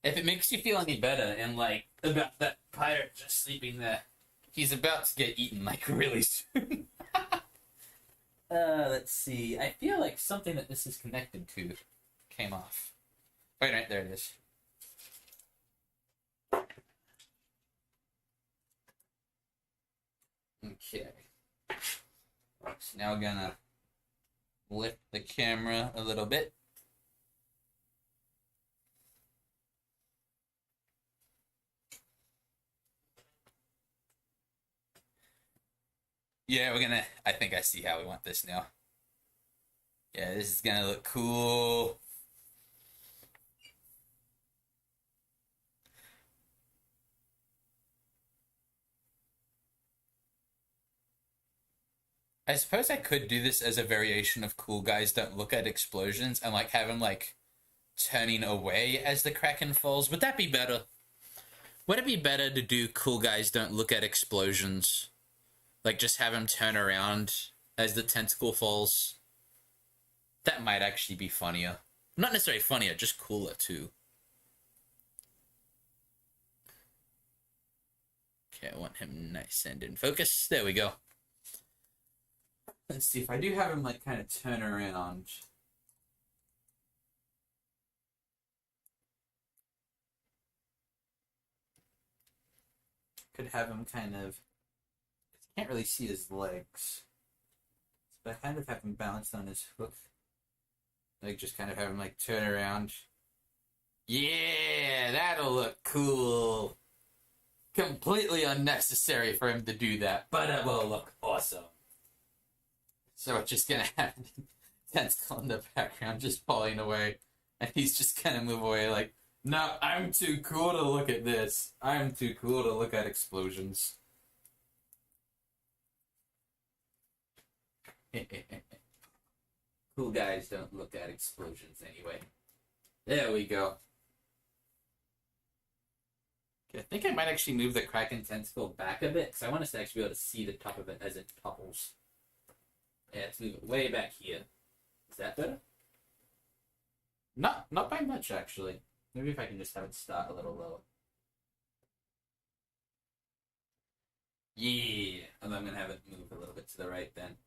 if it makes you feel any better, and, like, about that pirate just sleeping there, he's about to get eaten, like, really soon. Let's see. I feel like something that this is connected to came off. Right, there it is. Okay. So now we're gonna lift the camera a little bit. Yeah, I think I see how we want this now. Yeah, this is gonna look cool. I suppose I could do this as a variation of Cool Guys Don't Look at Explosions and, like, have him, like, turning away as the Kraken falls. Would that be better? Would it be better to do Cool Guys Don't Look at Explosions? Like, just have him turn around as the tentacle falls? That might actually be funnier. Not necessarily funnier, just cooler, too. Okay, I want him nice and in focus. There we go. Let's see, if I do have him, like, kind of turn around. Could have him kind of... I can't really see his legs. But I kind of have him balanced on his hook. Like, just kind of have him, like, turn around. Yeah, that'll look cool. Completely unnecessary for him to do that, but it will look awesome. So we're just gonna have tentacle in the background just falling away, and he's just gonna move away like, no, I'm too cool to look at this. I'm too cool to look at explosions. Cool guys don't look at explosions anyway. There we go. Okay, I think I might actually move the Kraken tentacle back a bit, because I want us to actually be able to see the top of it as it topples. Yeah, let's move it way back here. Is that better? Not by much, actually. Maybe if I can just have it start a little lower. Yeah! And I'm going to have it move a little bit to the right then.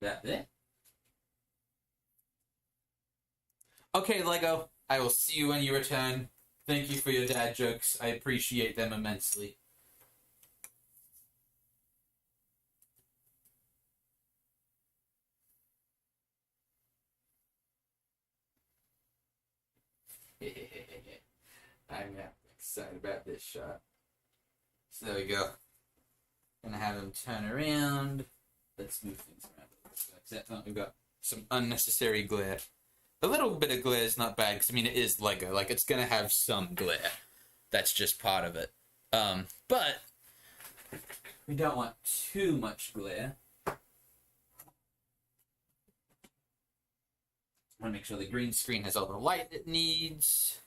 That there? Okay, Lego. I will see you when you return. Thank you for your dad jokes. I appreciate them immensely. I'm excited about this shot. So there we go. Gonna have him turn around. Let's move things around a little bit. We've got some unnecessary glare. A little bit of glare is not bad, because, I mean, it is Lego. Like, it's gonna have some glare. That's just part of it. But we don't want too much glare. I want to make sure the green screen has all the light it needs.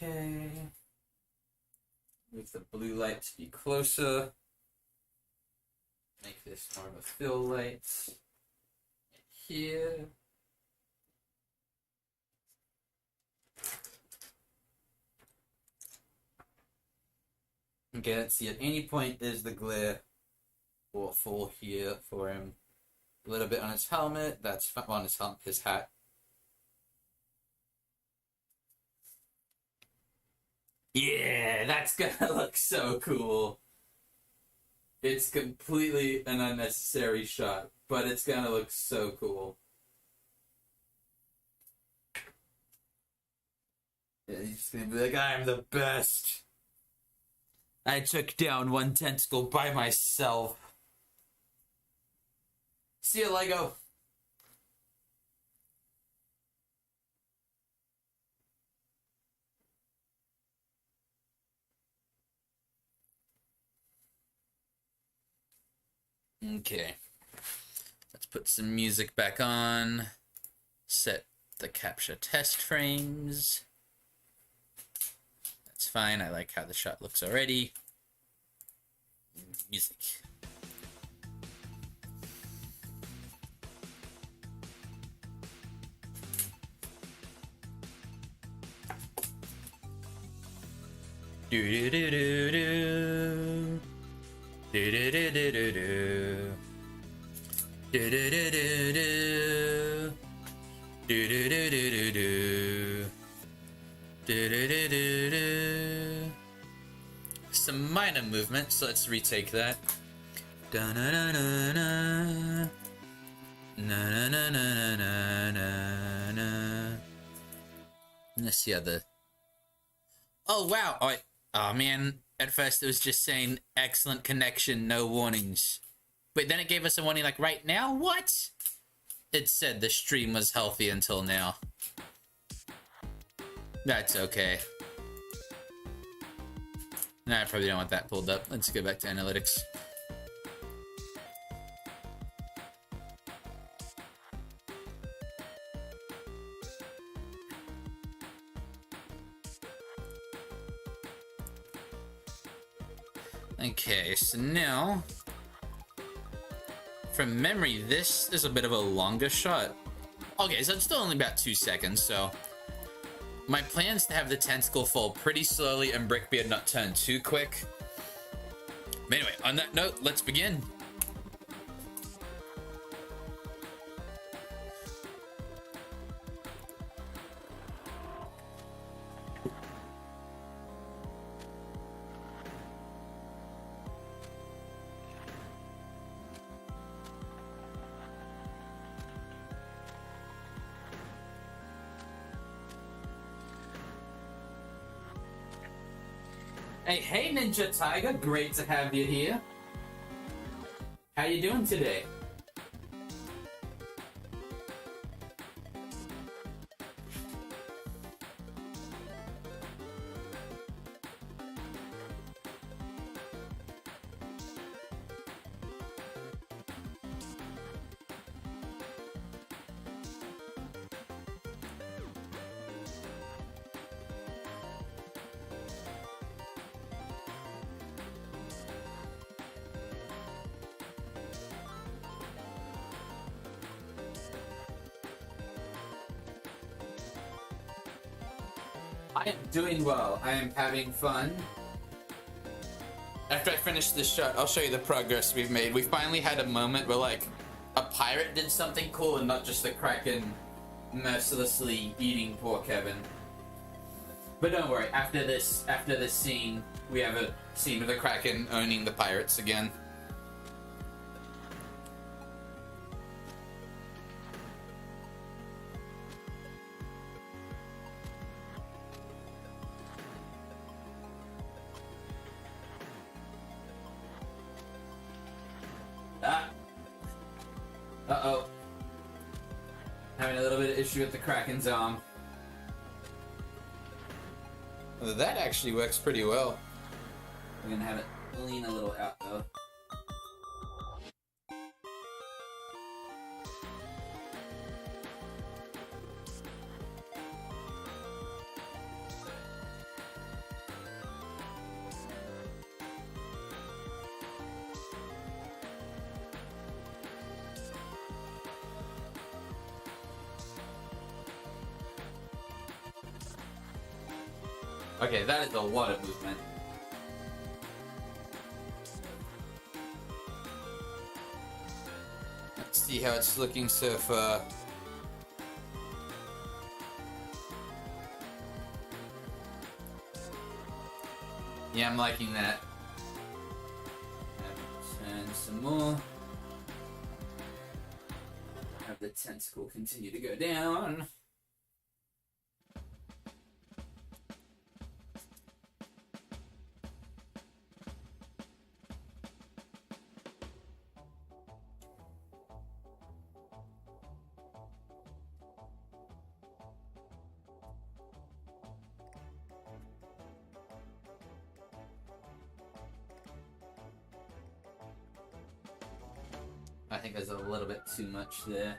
Okay. Move the blue light to be closer. Make this more of a fill light. Here. Okay, let's see. At any point is the glare will fall here for him. A little bit on his helmet. That's on his hat. Yeah, that's gonna look so cool. It's completely an unnecessary shot, but it's gonna look so cool. Yeah, he's just gonna be like, I'm the best. I took down one tentacle by myself. See you, Lego. Okay. Let's put some music back on. Set the capture test frames. That's fine. I like how the shot looks already. Music. Do do do do do. Do do do do do do. Do do do do do. Do do do do do do. Do do do do do. Some minor movement, so let's retake that. Da na na na na. Na na na na na na na. Let's see other. Oh wow! Oh man! At first it was just saying excellent connection, no warnings. But then it gave us a warning like right now? What? It said the stream was healthy until now. That's okay. Nah, I probably don't want that pulled up. Let's go back to analytics. Okay, so now, from memory, this is a bit of a longer shot. Okay, so it's still only about 2 seconds, so my plan is to have the tentacle fall pretty slowly and Brickbeard not turn too quick. But anyway, on that note, let's begin. Hey Ninja Tiger, great to have you here. How you doing today? I am doing well. I am having fun. After I finish this shot, I'll show you the progress we've made. We finally had a moment where, like, a pirate did something cool and not just the Kraken mercilessly eating poor Kevin. But don't worry, after this scene, we have a scene with the Kraken owning the pirates again. Uh-oh. Having a little bit of issue with the Kraken's arm. Well, that actually works pretty well. We're gonna have it lean a little out though. Okay, that is a lot of movement. Let's see how it's looking so far. Yeah, I'm liking that. And some more. Have the tentacle continue to go down. I think there's a little bit too much there.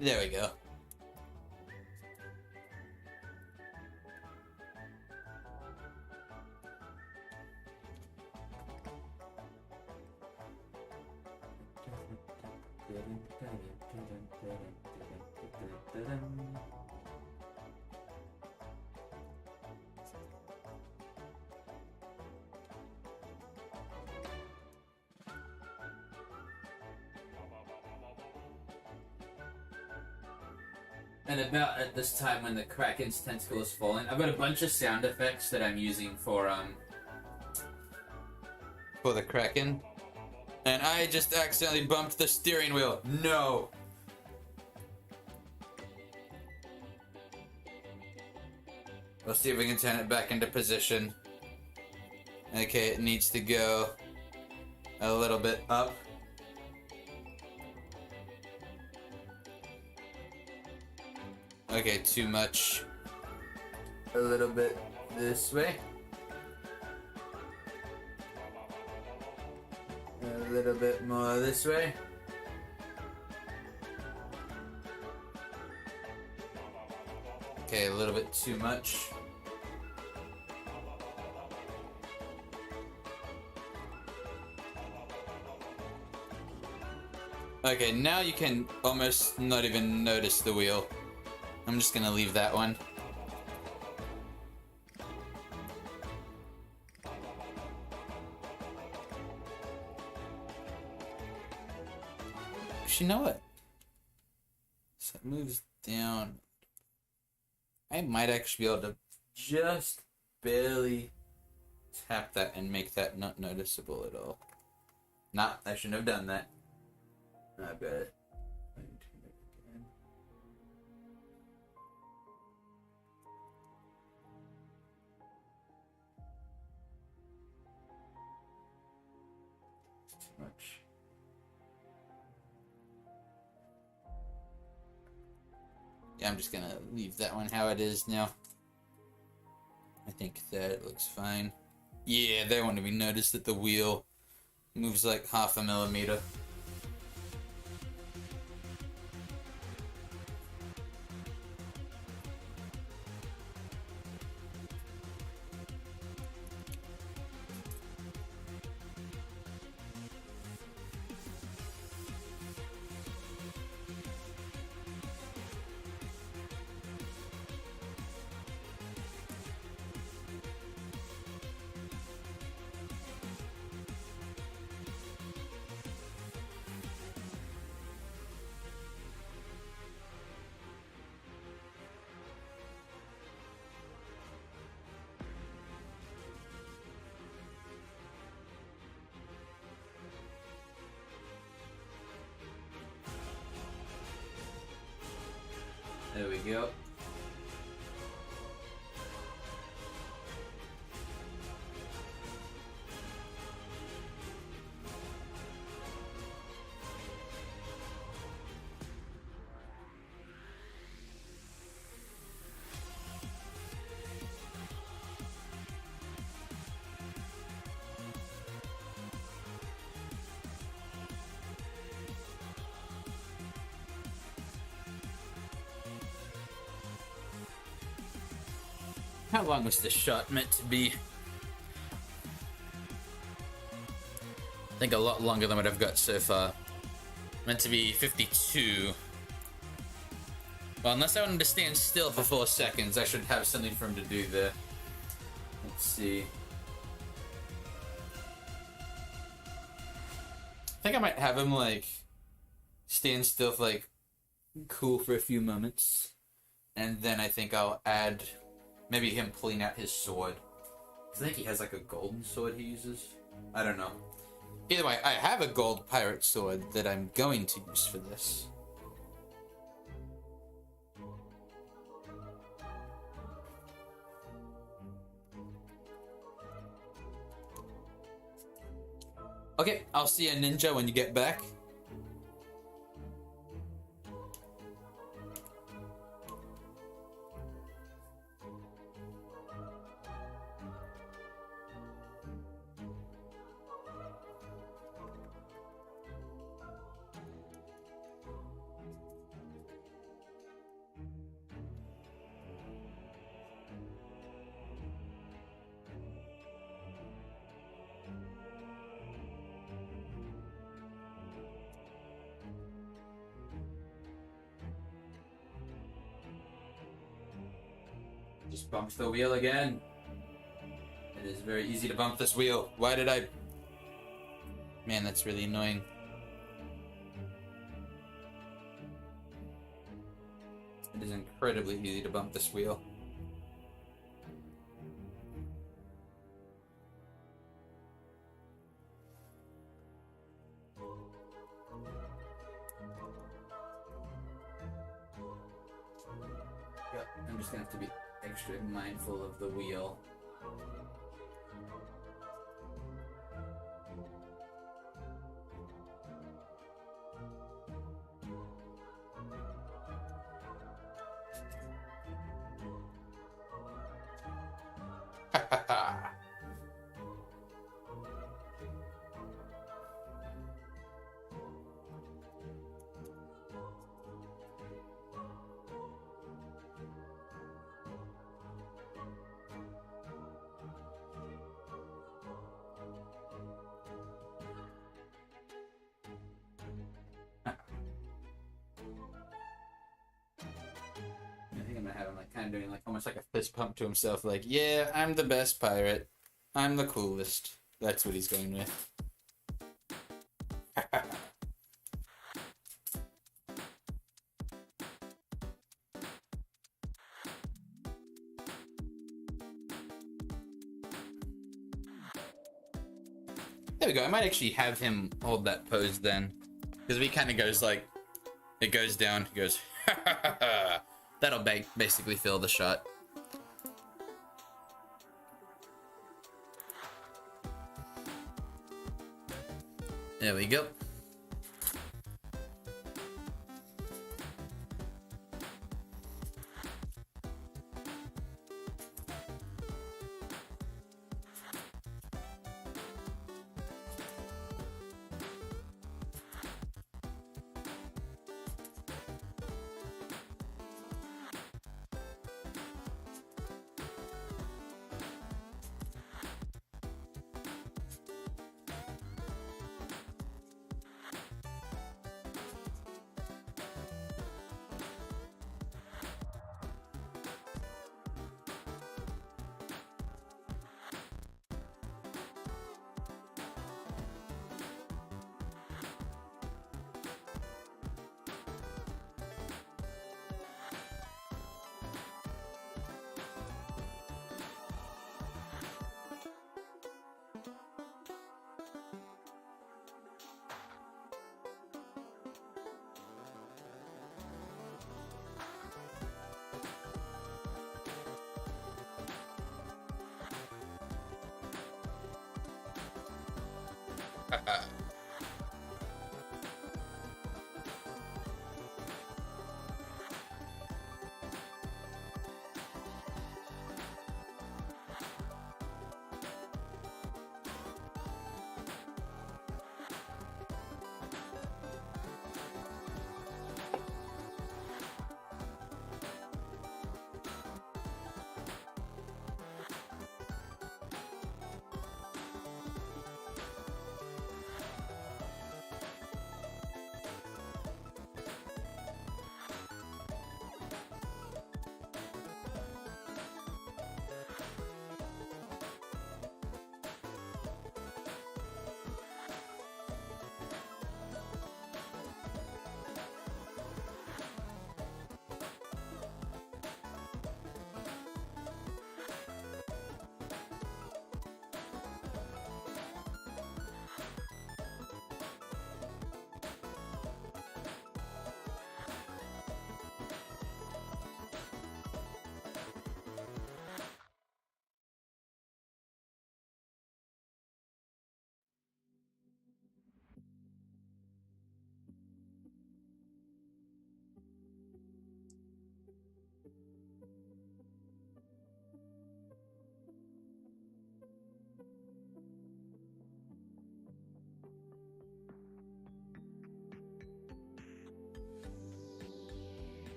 There we go. And about at this time when the Kraken's tentacle is falling, I've got a bunch of sound effects that I'm using for the Kraken. And I just accidentally bumped the steering wheel. No! Let's see if we can turn it back into position. Okay, it needs to go a little bit up. Okay, too much. A little bit this way. A little bit more this way. Okay, a little bit too much. Okay, now you can almost not even notice the wheel. I'm just gonna leave that one. You know what? So it moves down. I might actually be able to just barely tap that and make that not noticeable at all. Nah, I shouldn't have done that. I bet. Too much. Yeah, I'm just gonna leave that one how it is now. I think that looks fine. Yeah, they want to be noticed that the wheel moves like 0.5 millimeter. There we go. How long was this shot meant to be? I think a lot longer than what I've got so far. Meant to be 52. Well, unless I wanted to stand still for 4 seconds, I should have something for him to do there. Let's see. I think I might have him, like, stand still for, like, cool for a few moments. And then I think I'll add maybe him pulling out his sword. I think he has, like, a golden sword he uses. I don't know. Either way, I have a gold pirate sword that I'm going to use for this. Okay, I'll see you, ninja, when you get back. Just bumped the wheel again. It is very easy to bump this wheel. Why did I... Man, that's really annoying. It is incredibly easy to bump this wheel. Yep, I'm just gonna have to be extra mindful of the wheel. Have him like kind of doing like almost like a fist pump to himself, like, yeah, I'm the best pirate, I'm the coolest. That's what he's going with. There we go. I might actually have him hold that pose then, because if he kind of goes like, it goes down, he goes that'll basically fill the shot. There we go.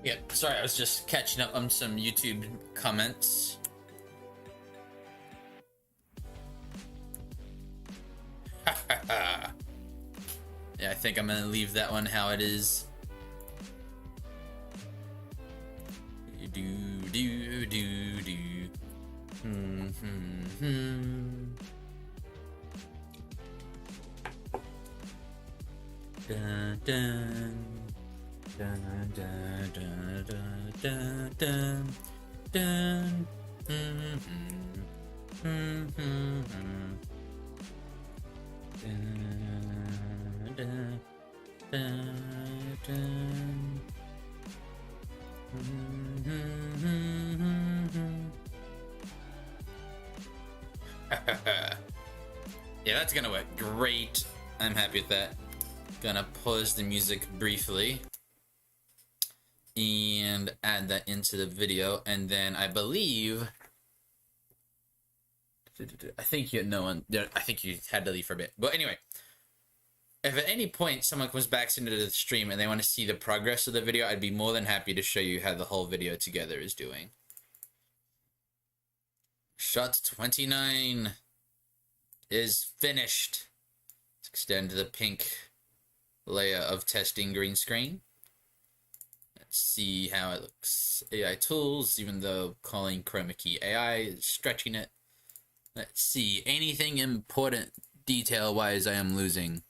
Yeah, sorry, I was just catching up on some YouTube comments. Yeah, I think I'm gonna leave that one how it is. Do. Dun, dun. Dun, dun, dun, dun, dun, dun, dun. Dun, dun, dun, dun. Yeah, that's gonna work great. I'm happy with that. Gonna pause the music briefly and add that into the video, and then I believe I think you I think you had to leave for a bit. But anyway, if at any point someone comes back into the stream and they want to see the progress of the video, I'd be more than happy to show you how the whole video together is doing. Shot 29 is finished. Let's extend the pink layer of testing green screen. Let's see how it looks. AI tools, even though calling chroma key AI is stretching it. Let's see, anything important detail-wise I am losing.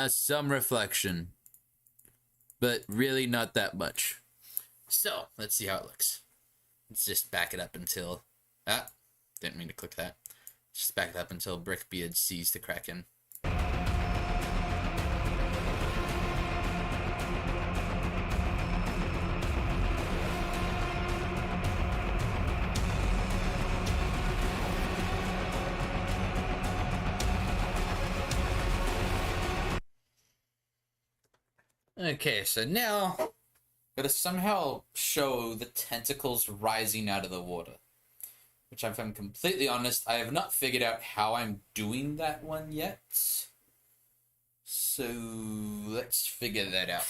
Some reflection, but really not that much. So, let's see how it looks. Let's just back it up until... didn't mean to click that. Just back it up until Brickbeard sees the Kraken. Okay, so now gotta somehow show the tentacles rising out of the water. Which, if I'm completely honest, I have not figured out how I'm doing that one yet. So let's figure that out.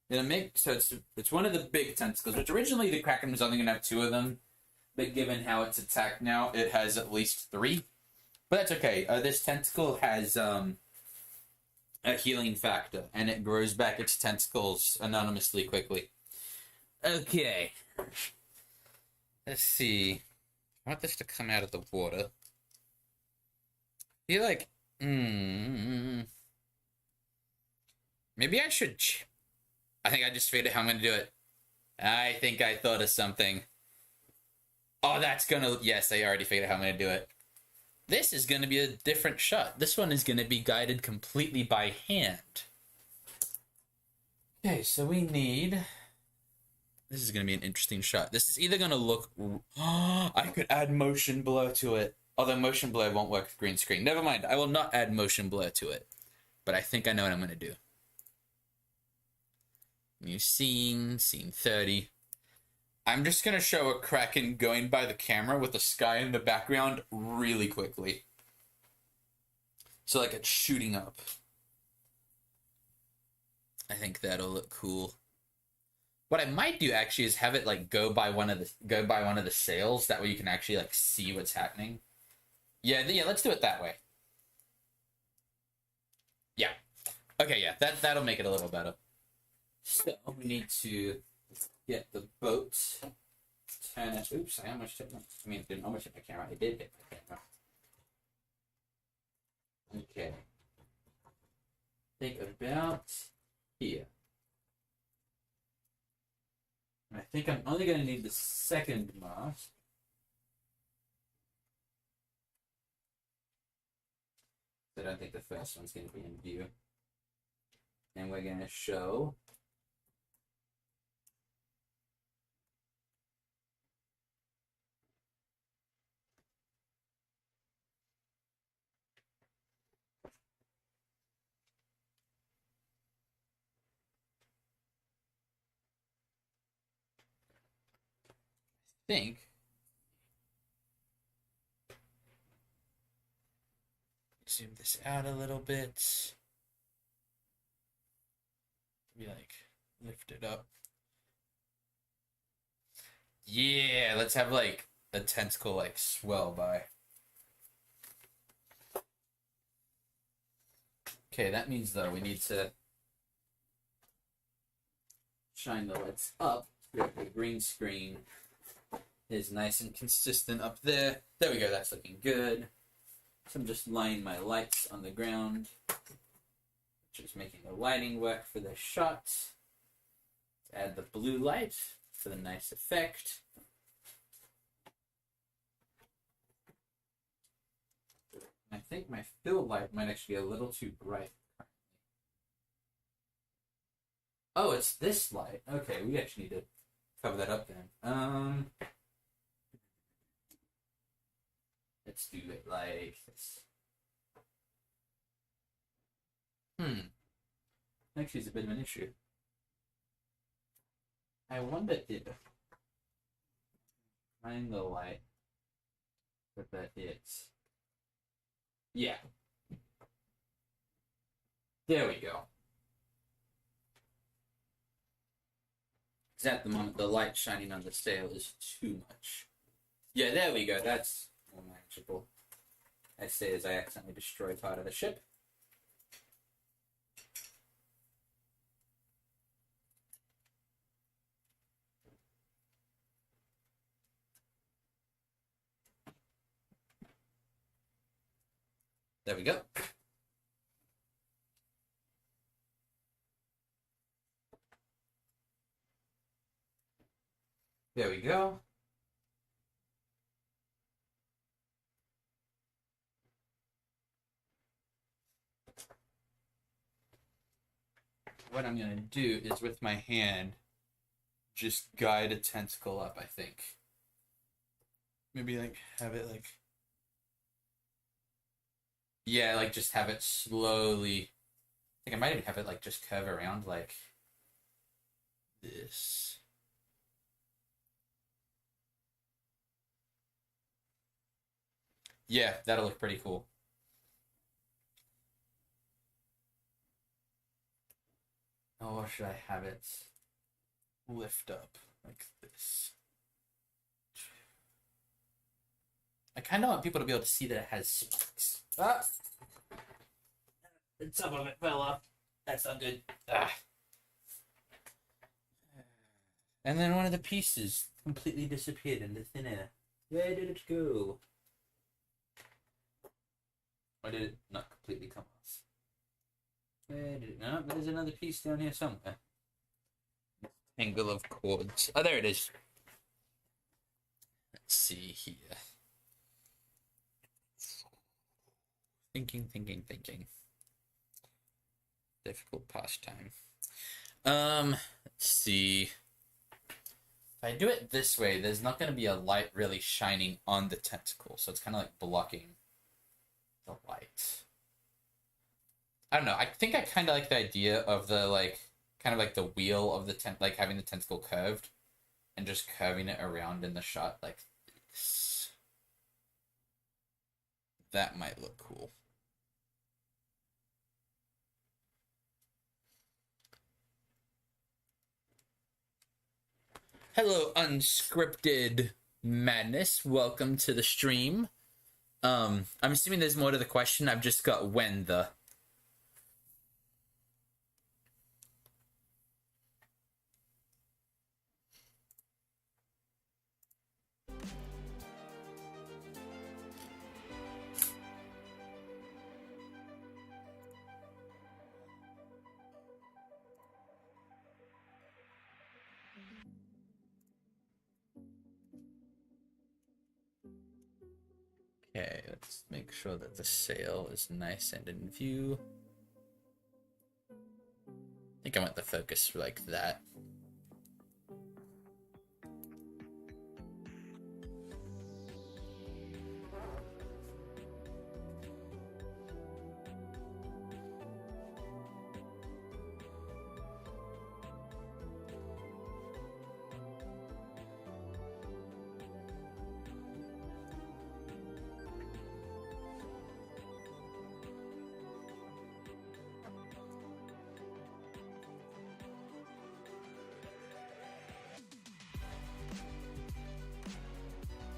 It's one of the big tentacles, which originally the Kraken was only gonna have 2 of them, but given how it's attacked now, it has at least 3. But that's okay. This tentacle has a healing factor, and it grows back its tentacles anonymously quickly. Okay. Let's see. I want this to come out of the water. I feel like... Maybe I should... I think I just figured out how I'm going to do it. I think I thought of something. Oh, that's going to... Yes, I already figured out how I'm going to do it. This is going to be a different shot. This one is going to be guided completely by hand. Okay, so we need... This is going to be an interesting shot. This is either going to look... I could add motion blur to it. Although motion blur won't work with green screen. Never mind. I will not add motion blur to it. But I think I know what I'm going to do. New scene. Scene 30. I'm just going to show a Kraken going by the camera with the sky in the background really quickly. So like it's shooting up. I think that'll look cool. What I might do actually is have it like go by one of the sails. That way you can actually like see what's happening. Yeah, let's do it that way. Yeah. Okay, yeah, that'll make it a little better. So we need to get the boat. Turn it. Oops, I almost hit my... I mean, I didn't almost hit my camera. I did hit my camera. Okay. Think about here. I think I'm only going to need the second mast. I don't think the first one's going to be in view. And we're going to show... think zoom this out a little bit. Be like, lift it up. Yeah, let's have like a tentacle like swell by. Okay, that means though we need to shine the lights up. The green screen is nice and consistent up there. There we go, that's looking good. So I'm just laying my lights on the ground, which is making the lighting work for the shot. Add the blue light for the nice effect. I think my fill light might actually be a little too bright. Oh, it's this light. Okay, we actually need to cover that up then. Let's do it like this. Actually, it's a bit of an issue. I wonder if find the light that is. Yeah. There we go. Because at the moment, the light shining on the sail is too much. Yeah, there we go. That's more manageable. I say as I accidentally destroy part of the ship. There we go. There we go. What I'm going to do is with my hand, just guide a tentacle up, I think. Maybe like have it like... Yeah, like just have it slowly... I think I might even have it like just curve around like this. Yeah, that'll look pretty cool. Oh, or should I have it lift up like this? I kind of want people to be able to see that it has spikes. Ah! Some of it fell off. That's not good. Ah. And then one of the pieces completely disappeared into thin air. Where did it go? Or did it not completely come off? Where did it? No, there's another piece down here somewhere. Angle of cords. Oh, there it is. Let's see here. Thinking. Difficult pastime. Let's see. If I do it this way, there's not going to be a light really shining on the tentacle, so it's kind of like blocking the light. I don't know. I think I kind of like the idea of the like kind of like the wheel of the like having the tentacle curved and just curving it around in the shot like this. That might look cool. Hello, unscripted madness. Welcome to the stream. I'm assuming there's more to the question. I've just got when the. Okay, let's make sure that the sail is nice and in view. I think I want the focus like that.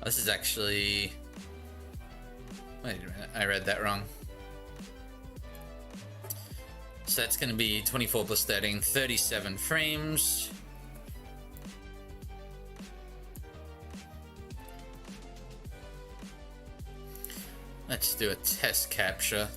This is actually... Wait a minute, I read that wrong. So that's going to be 24 plus 13, 37 frames. Let's do a test capture.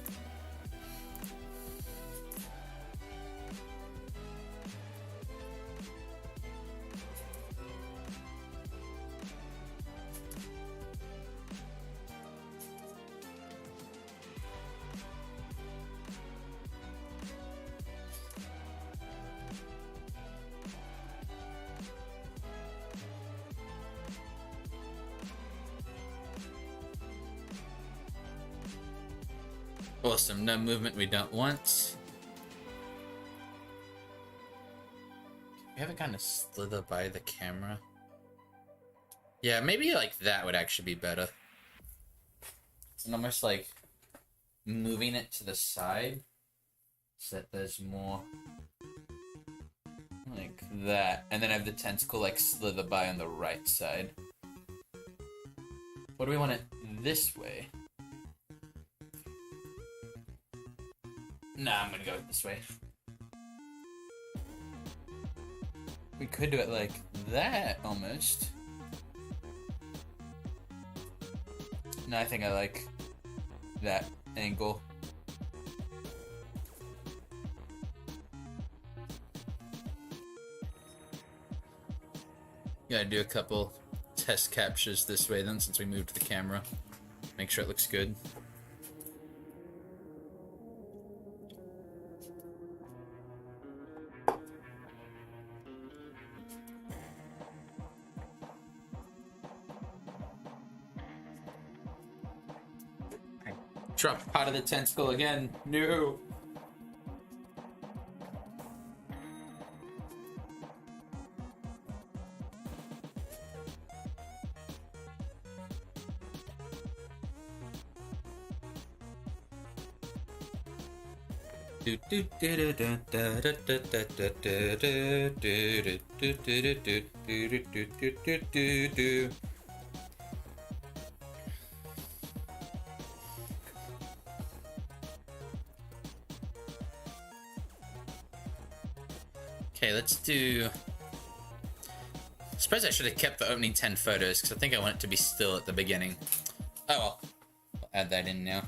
Awesome, no movement we don't want. We have it kind of slither by the camera. Yeah, maybe like that would actually be better. It's almost like moving it to the side so that there's more like that. And then I have the tentacle like slither by on the right side. What do we want it this way? Nah, I'm gonna go this way. We could do it like that, almost. No, I think I like that angle. Gotta do a couple test captures this way then, since we moved the camera. Make sure it looks good. Drop part of the tentacle again. No. Okay, let's do... I suppose I should have kept the opening 10 photos, because I think I want it to be still at the beginning. Oh well. I'll add that in now.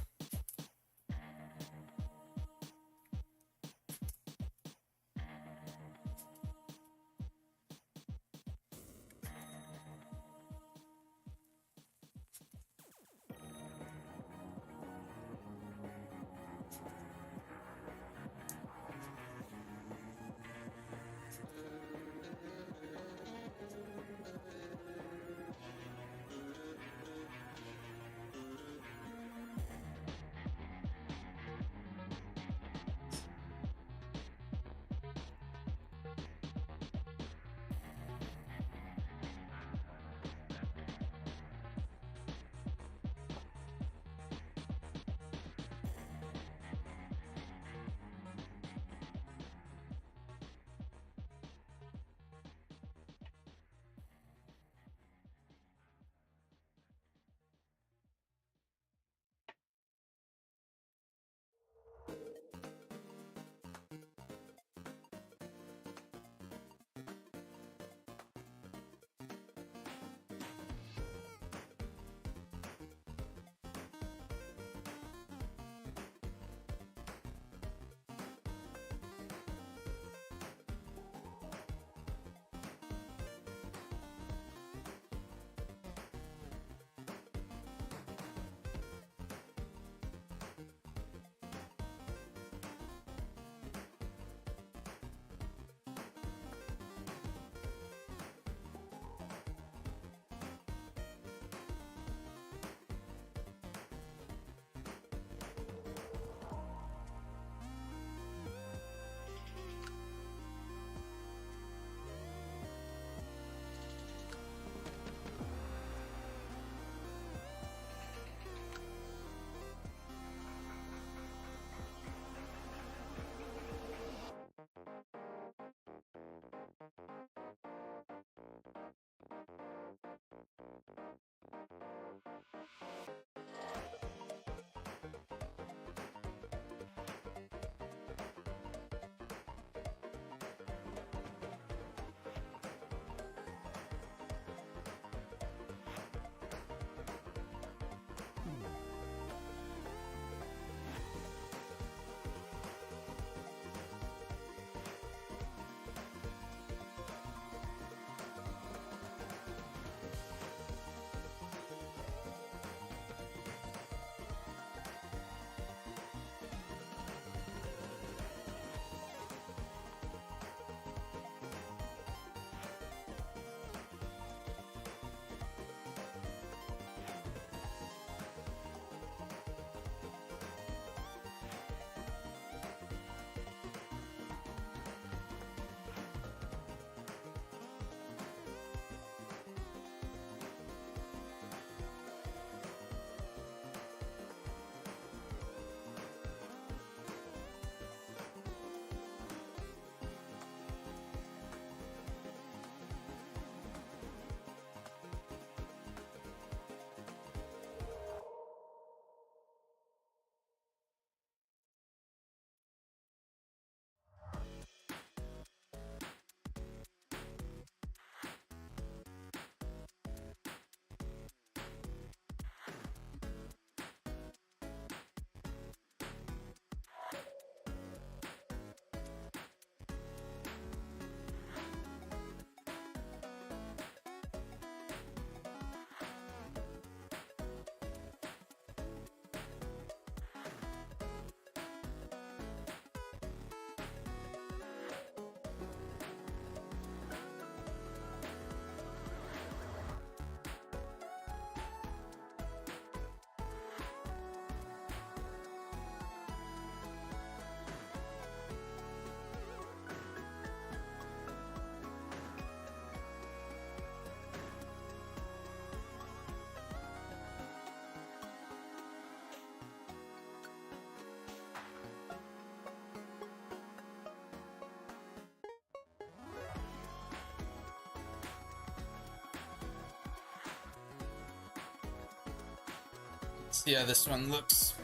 See how this one looks.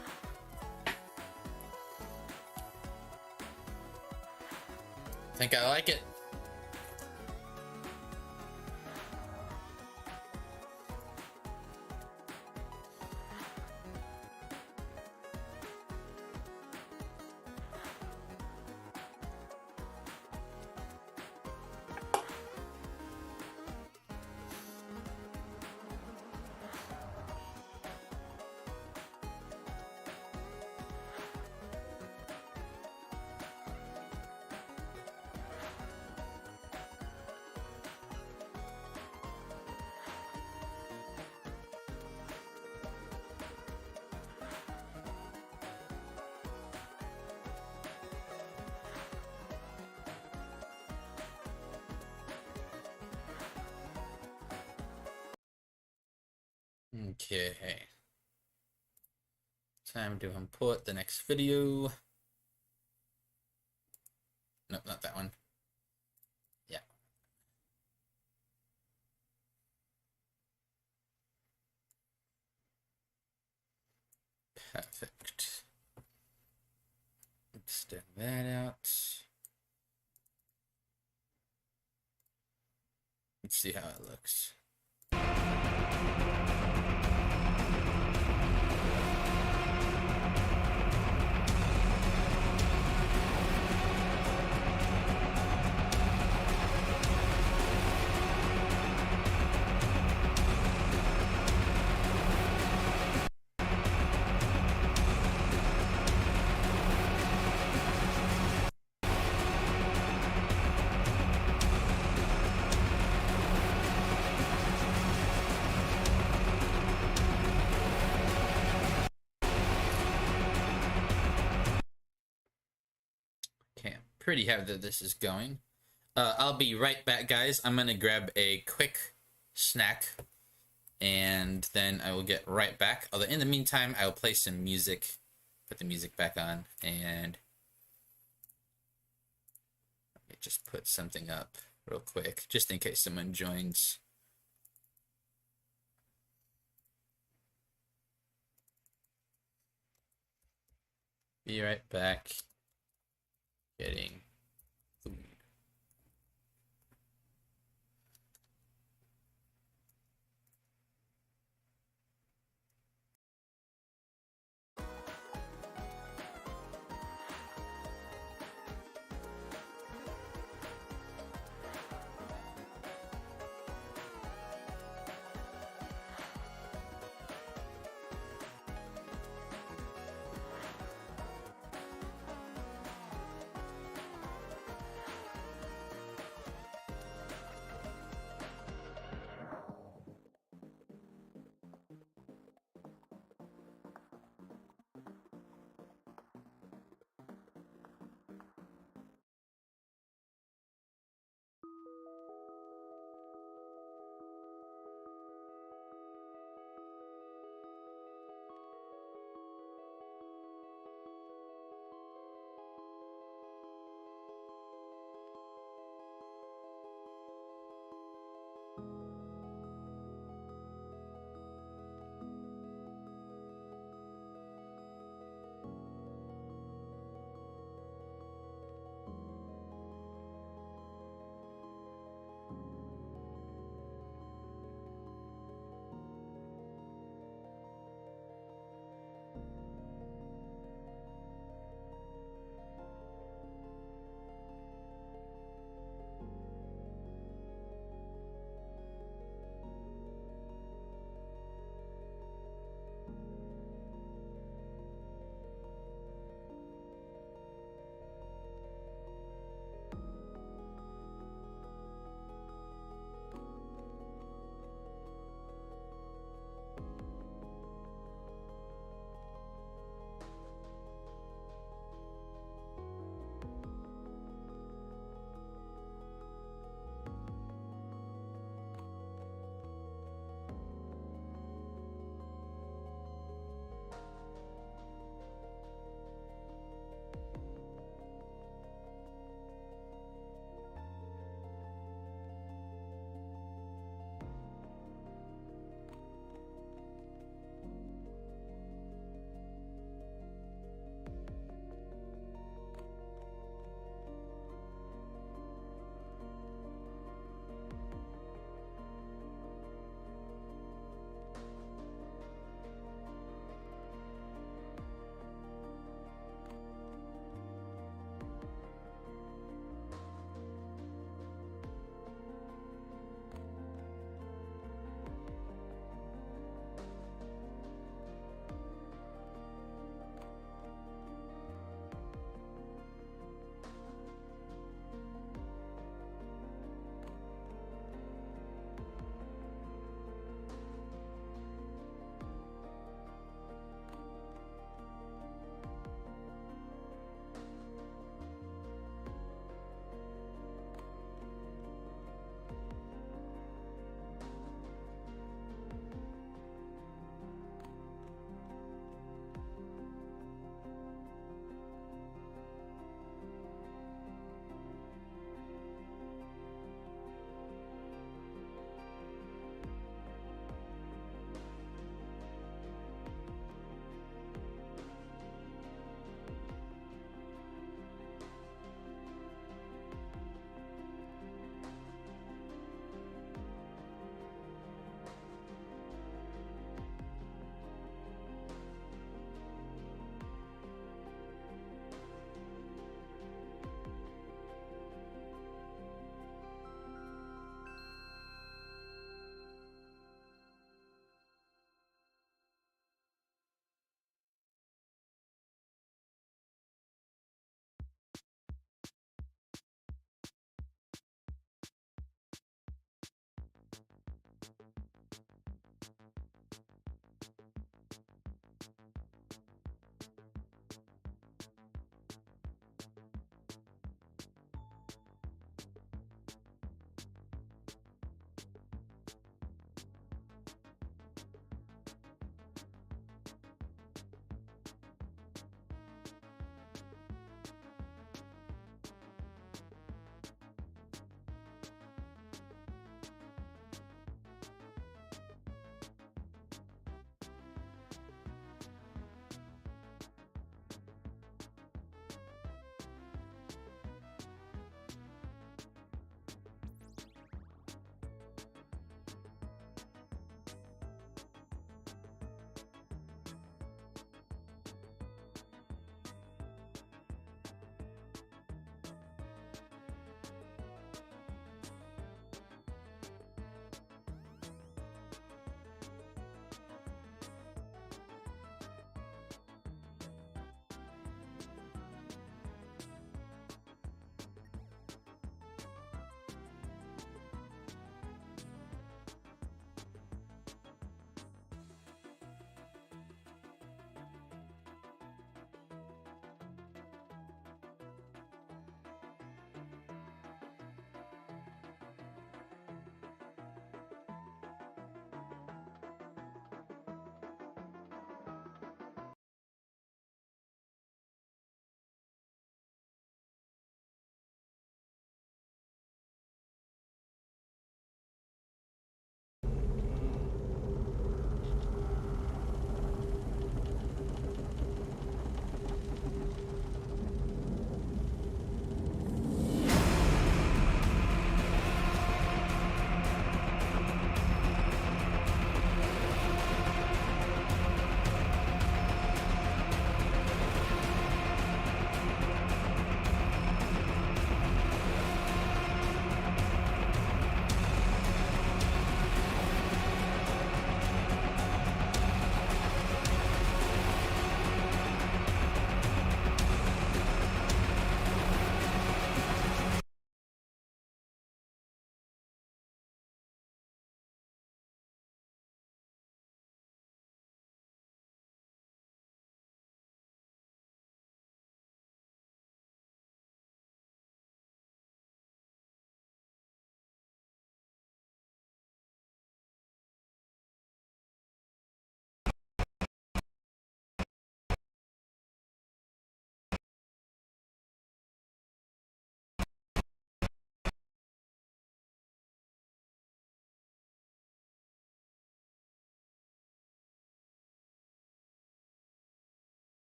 Think I like it. Okay. Time to import the next video. Nope, not that one. Yeah. Perfect. Extend that out. Let's see how it looks. Okay, I'm pretty happy that this is going. I'll be right back, guys. I'm gonna grab a quick snack, and then I will get right back. Although in the meantime, I'll play some music, put the music back on, and let me just put something up real quick, just in case someone joins. Be right back. Getting food.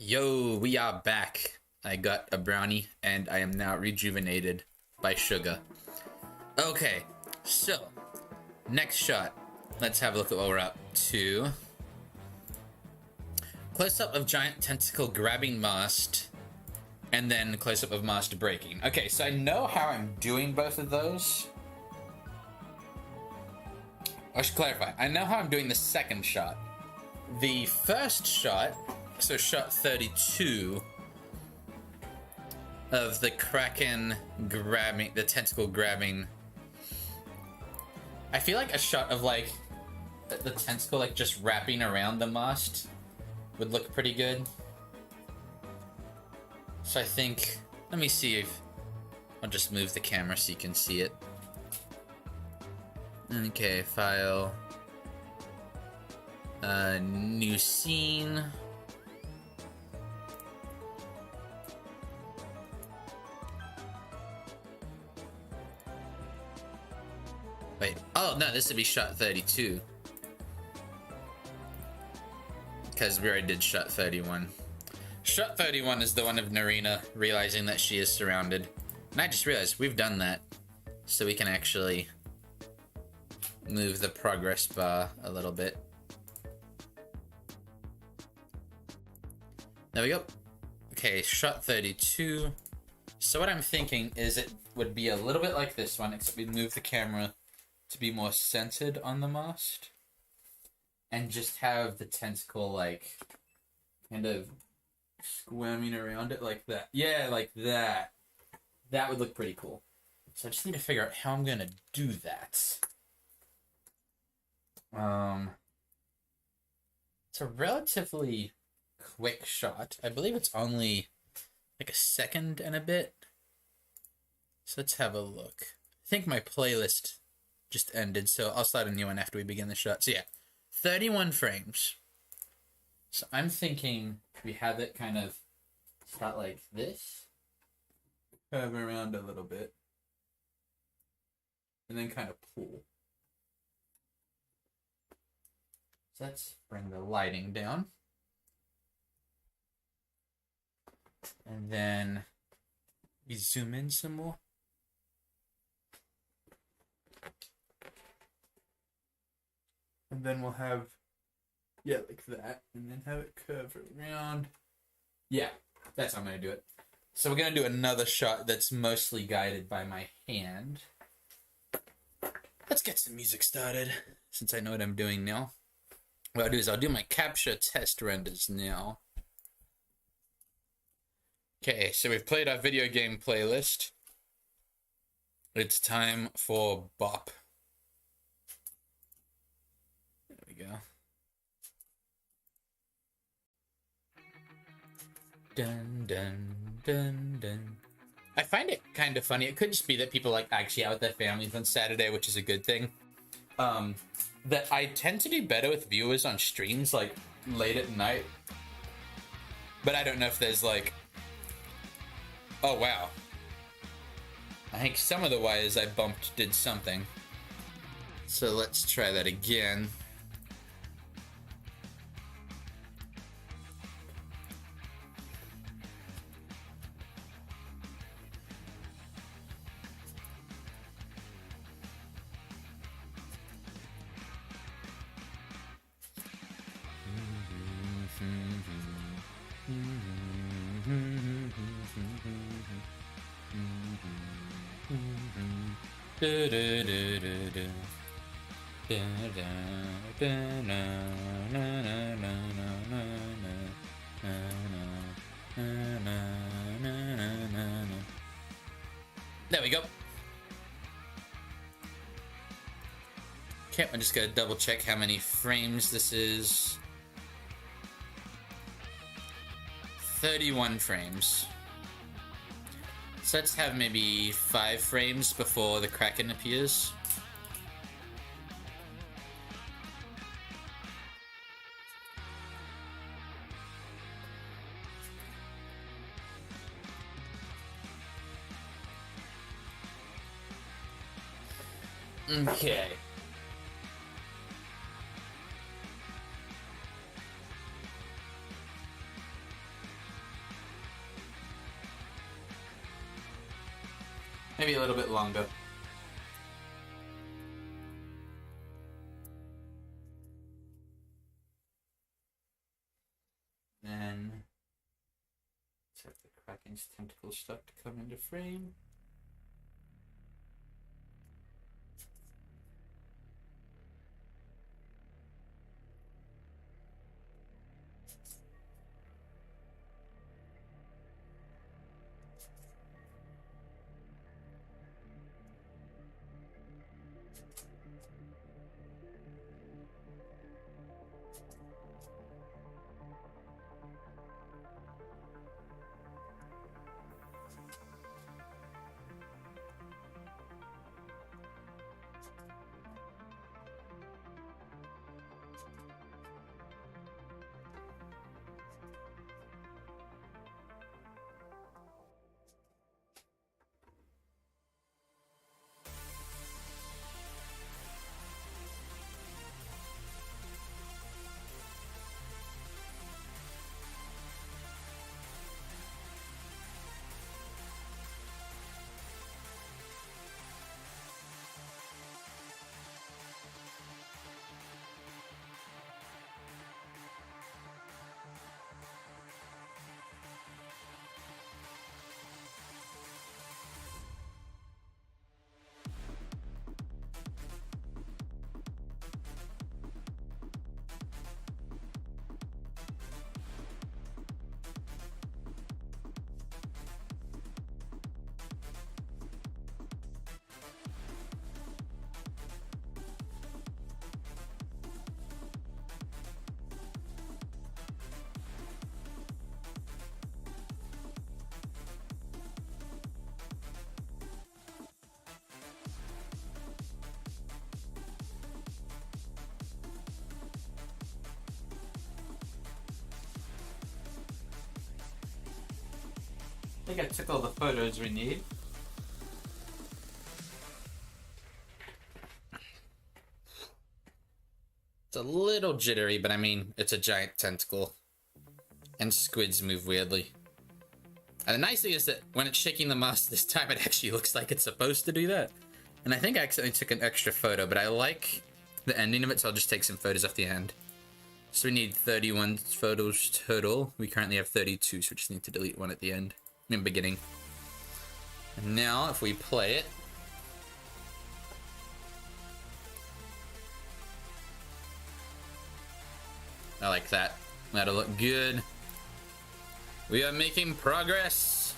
Yo, we are back. I got a brownie and I am now rejuvenated by sugar. Okay, so next shot. Let's have a look at what we're up to. Close-up of giant tentacle grabbing mast, and then close-up of mast breaking. Okay, so I know how I'm doing both of those. I should clarify. I know how I'm doing the second shot. The first shot, so shot 32 of the Kraken grabbing, the tentacle grabbing. I feel like a shot of like the tentacle like just wrapping around the mast would look pretty good. So I think, let me see if I'll just move the camera so you can see it. Okay, file. New scene. Wait, oh no, this would be shot 32. Because we already did shot 31. Shot 31 is the one of Narina realizing that she is surrounded. And I just realized we've done that. So we can actually move the progress bar a little bit. There we go. Okay, shot 32. So what I'm thinking is it would be a little bit like this one, except we move the camera to be more centered on the mast. And just have the tentacle, like, kind of squirming around it like that. Yeah, like that. That would look pretty cool. So I just need to figure out how I'm gonna do that. It's a relatively quick shot. I believe it's only like a second and a bit. So let's have a look. I think my playlist just ended, so I'll start a new one after we begin the shot. So yeah, 31 frames. So I'm thinking we have it kind of start like this, curve around a little bit, and then kind of pull. So let's bring the lighting down. And then we zoom in some more. And then we'll have, yeah, like that. And then have it curve around. Yeah, that's how I'm going to do it. So we're going to do another shot that's mostly guided by my hand. Let's get some music started, since I know what I'm doing now. What I'll do is I'll do my capture test renders now. Okay, so we've played our video game playlist. It's time for Bop. There we go. Dun, dun, dun, dun. I find it kind of funny. It could just be that people like actually out with their families on Saturday, which is a good thing. That I tend to do better with viewers on streams like late at night. But I don't know if there's like, oh wow. I think some of the wires I bumped did something. So let's try that again. There we go. Okay, I'm just gonna double check how many frames this is. 31 frames. So let's have maybe 5 frames before the Kraken appears. Okay. Maybe a little bit longer. Then let's have the Kraken's tentacle start to come into frame. I think I took all the photos we need. It's a little jittery, but I mean, it's a giant tentacle. And squids move weirdly. And the nice thing is that when it's shaking the mouse this time, it actually looks like it's supposed to do that. And I think I accidentally took an extra photo, but I like the ending of it, so I'll just take some photos off the end. So we need 31 photos total. We currently have 32, so we just need to delete one at the end. In beginning. And now if we play it, I like that. That'll look good. We are making progress.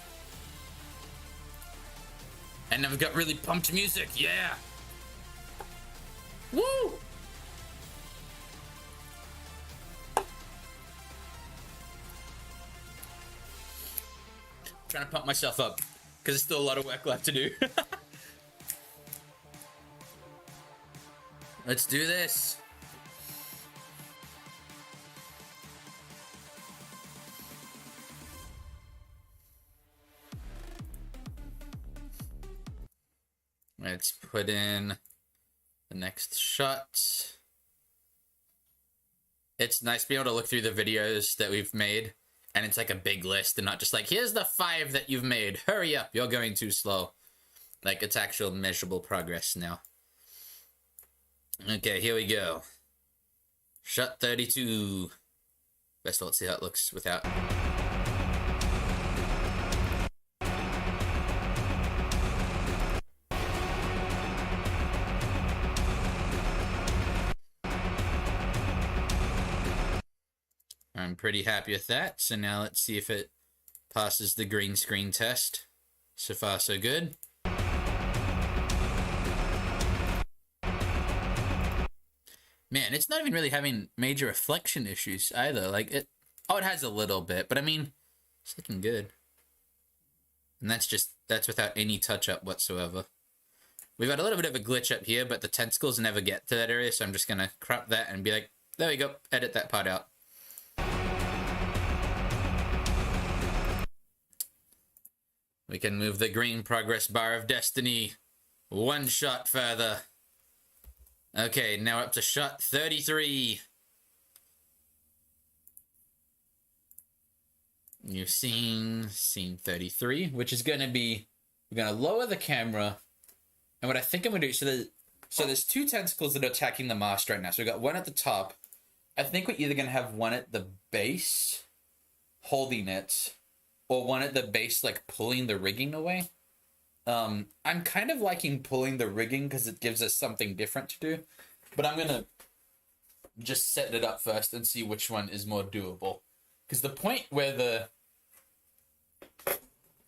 And I've got really pumped music. Yeah. Woo! Trying to pump myself up because there's still a lot of work left to do. Let's do this. Let's put in the next shot. It's nice being able to look through the videos that we've made. And it's like a big list and not just like, here's the 5 that you've made. Hurry up, you're going too slow. Like, it's actual measurable progress now. Okay, here we go. Shot 32. Best let's see how it looks without. I'm pretty happy with that. So now let's see if it passes the green screen test. So far, so good. Man, it's not even really having major reflection issues either. Like it, oh, it has a little bit, but I mean, it's looking good. And that's without any touch up whatsoever. We've got a little bit of a glitch up here, but the tentacles never get to that area, so I'm just gonna crop that and be like, there we go, edit that part out. We can move the green progress bar of destiny one shot further. Okay, now up to shot 33. You've seen scene 33, which is going to be We're gonna lower the camera, and what I think I'm gonna do, so there's two tentacles that are attacking the mast right now. So we got one at the top. I think we're either gonna have one at the base, holding it, or one at the base, like pulling the rigging away. I'm kind of liking pulling the rigging because it gives us something different to do. But I'm gonna just set it up first and see which one is more doable. Because the point where the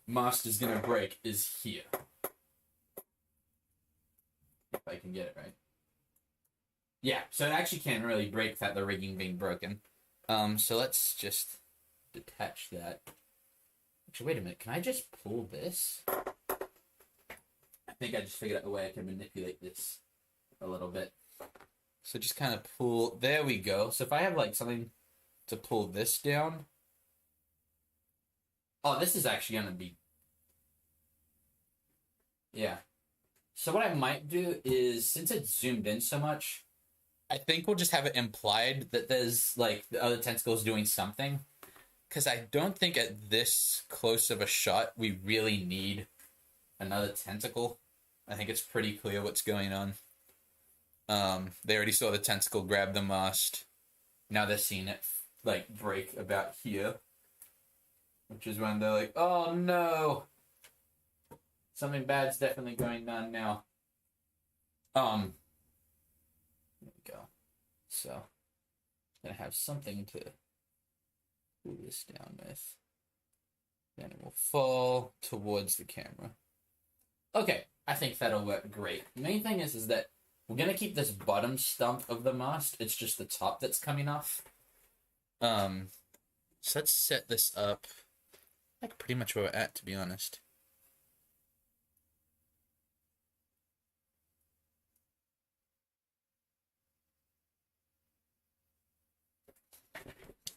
mast is gonna break is here. If I can get it right. Yeah, so it actually can't really break without the rigging being broken. So let's just detach that. Actually, wait a minute. Can I just pull this? I think I just figured out a way I can manipulate this a little bit. So just kind of pull. There we go. So if I have like something to pull this down. Oh, this is actually going to be. Yeah. So what I might do is, since it's zoomed in so much, I think we'll just have it implied that there's like the other tentacles doing something. Because I don't think at this close of a shot we really need another tentacle. I think it's pretty clear what's going on. They already saw the tentacle grab the mast. Now they're seeing it like break about here. Which is when they're like, oh no! Something bad's definitely going on now. There we go. So, I'm gonna have something to pull this down with. Then it will fall towards the camera. Okay, I think that'll work great. The main thing is that we're gonna keep this bottom stump of the mast. It's just the top that's coming off. So let's set this up like pretty much where we're at, to be honest.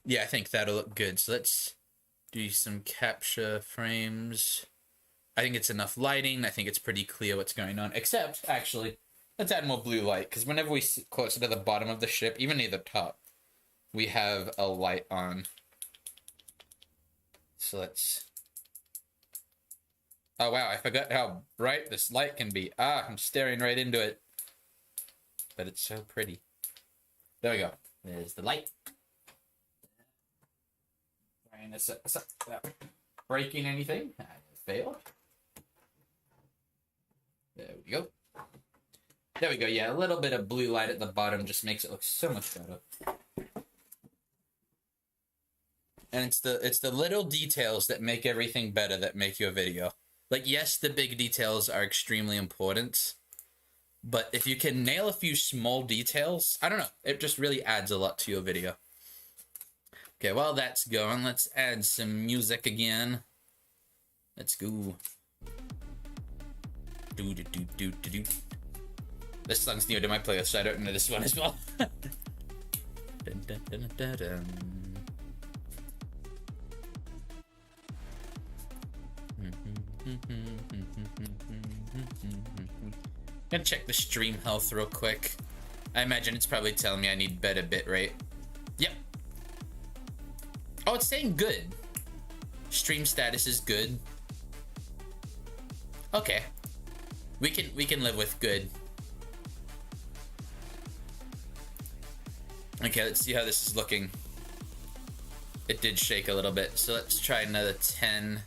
Yeah, I think that'll look good. So let's do some capture frames. I think it's enough lighting. I think it's pretty clear what's going on. Except, actually, let's add more blue light. Because whenever we sit closer to the bottom of the ship, even near the top, we have a light on. So let's... Oh, wow, I forgot how bright this light can be. Ah, I'm staring right into it. But it's so pretty. There we go. There's the light. Breaking anything? I failed. There we go. There we go. Yeah, a little bit of blue light at the bottom just makes it look so much better. And it's the little details that make everything better that make your video. Like, yes, the big details are extremely important, but if you can nail a few small details, I don't know, it just really adds a lot to your video. Okay, while that's going, let's add some music again. Let's go. Do. This song's new to my playlist, so I don't know this one as well. Dun, dun, dun, dun, dun. Gonna check the stream health real quick. I imagine it's probably telling me I need better bitrate. Yep. Oh, it's saying good. Stream status is good. Okay. We can live with good. Okay, let's see how this is looking. It did shake a little bit, so let's try another 10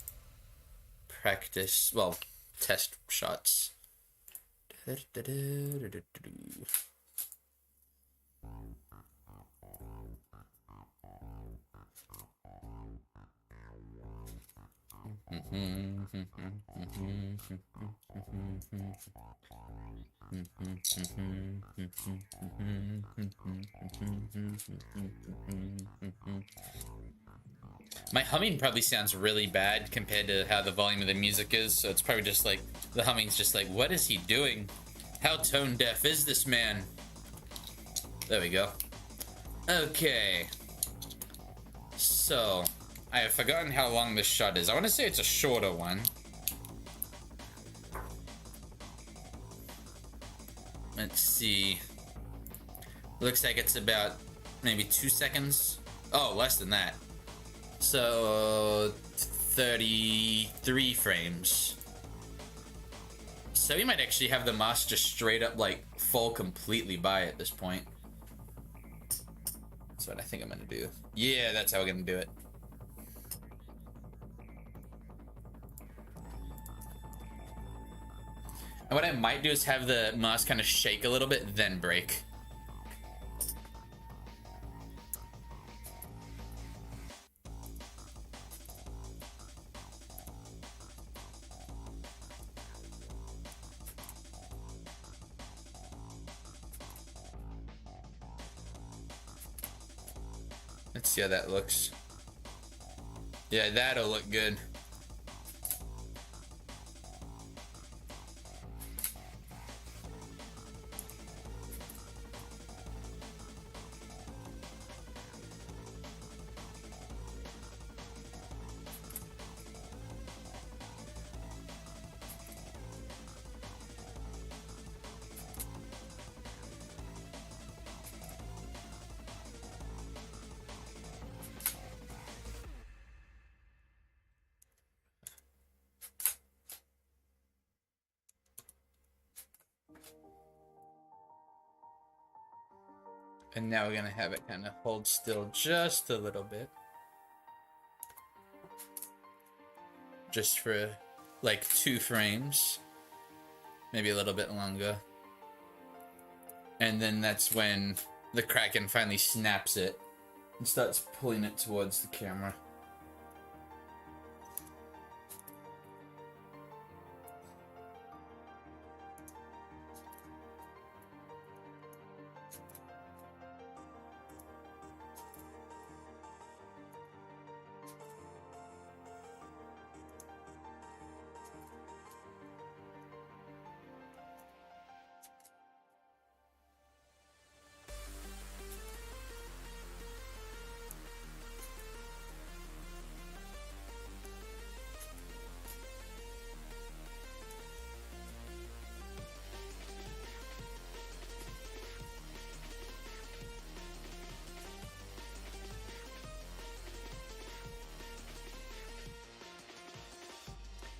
practice, well, test shots. My humming probably sounds really bad compared to how the volume of the music is, so it's probably just like, the humming's just like, what is he doing? How tone deaf is this man? There we go. Okay. So, I have forgotten how long this shot is. I want to say it's a shorter one. Let's see. Looks like it's about maybe 2 seconds. Oh, less than that. So, 33 frames. So we might actually have the mask just straight up, like, fall completely by at this point. That's what I think I'm gonna do. Yeah, that's how we're gonna do it. And what I might do is have the mask kind of shake a little bit, then break. Let's see how that looks. Yeah, that'll look good. And now we're gonna have it kind of hold still just a little bit. Just for like 2 frames. Maybe a little bit longer. And then that's when the Kraken finally snaps it and starts pulling it towards the camera.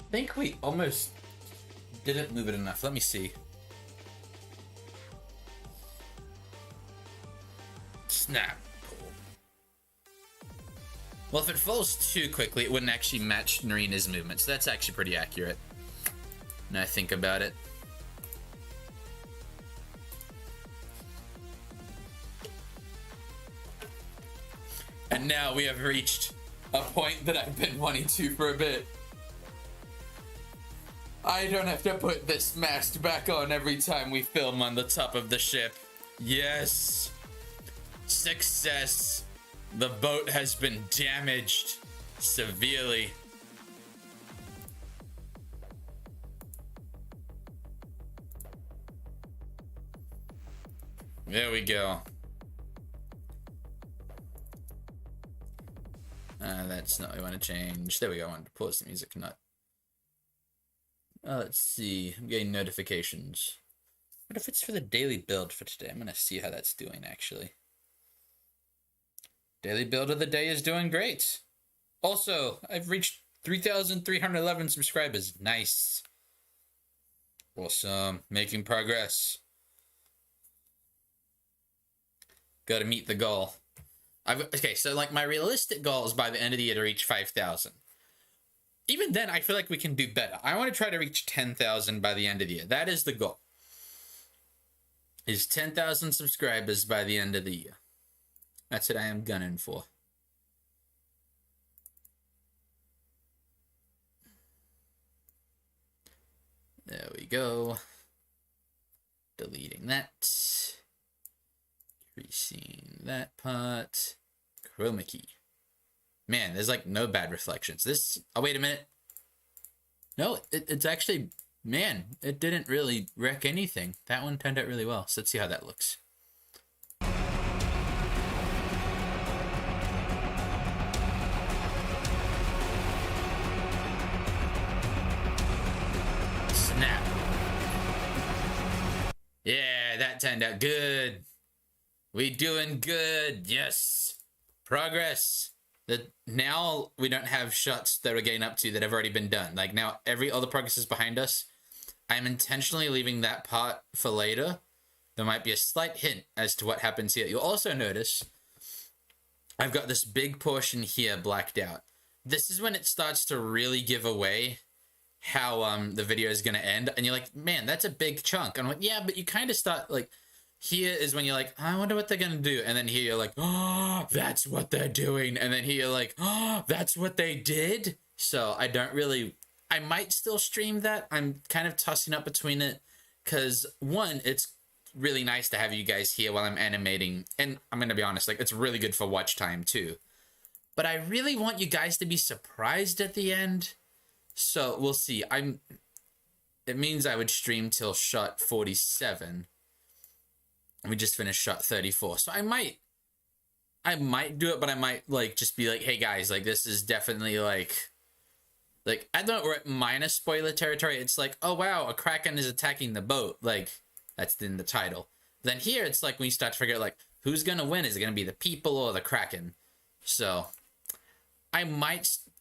I think we almost didn't move it enough. Let me see. Snap. Well, if it falls too quickly, it wouldn't actually match Narina's movements. That's actually pretty accurate. Now I think about it. And now we have reached a point that I've been wanting to for a bit. I don't have to put this mask back on every time we film on the top of the ship. Yes. Success. The boat has been damaged severely. There we go. That's not what I want to change. There we go. I wanted to pause the music, not. Let's see. I'm getting notifications. What if it's for the daily build for today? I'm going to see how that's doing, actually. Daily build of the day is doing great. Also, I've reached 3,311 subscribers. Nice. Awesome. Making progress. Got to meet the goal. Okay, so like my realistic goal is by the end of the year to reach 5,000. Even then, I feel like we can do better. I want to try to reach 10,000 by the end of the year. That is the goal. Is 10,000 subscribers by the end of the year. That's what I am gunning for. There we go. Deleting that. Increasing that part. Chroma key. Man, there's like no bad reflections. This, oh wait a minute. No, it's actually, man, it didn't really wreck anything. That one turned out really well. So let's see how that looks. Snap. Yeah, that turned out good. We doing good. Yes. Progress. That now we don't have shots that we're getting up to that have already been done. Like now all the progress is behind us. I'm intentionally leaving that part for later. There might be a slight hint as to what happens here. You'll also notice I've got this big portion here blacked out. This is when it starts to really give away how the video is going to end. And you're like, man, that's a big chunk. And I'm like, yeah, but you kind of start, like, here is when you're like, I wonder what they're going to do. And then here you're like, oh, that's what they're doing. And then here you're like, oh, that's what they did. So I don't really, I might still stream that. I'm kind of tossing up between it. Because, one, it's really nice to have you guys here while I'm animating. And I'm going to be honest, like, it's really good for watch time, too. But I really want you guys to be surprised at the end. So, we'll see. It means I would stream till shot 47. And we just finished shot 34. So I might do it, but I might, like, just be like, hey, guys, like, this is definitely, like, I don't know, we're at minus spoiler territory. It's like, oh, wow, a Kraken is attacking the boat. Like, that's in the title. Then here, it's like when you start to figure out, like, who's going to win? Is it going to be the people or the Kraken? So,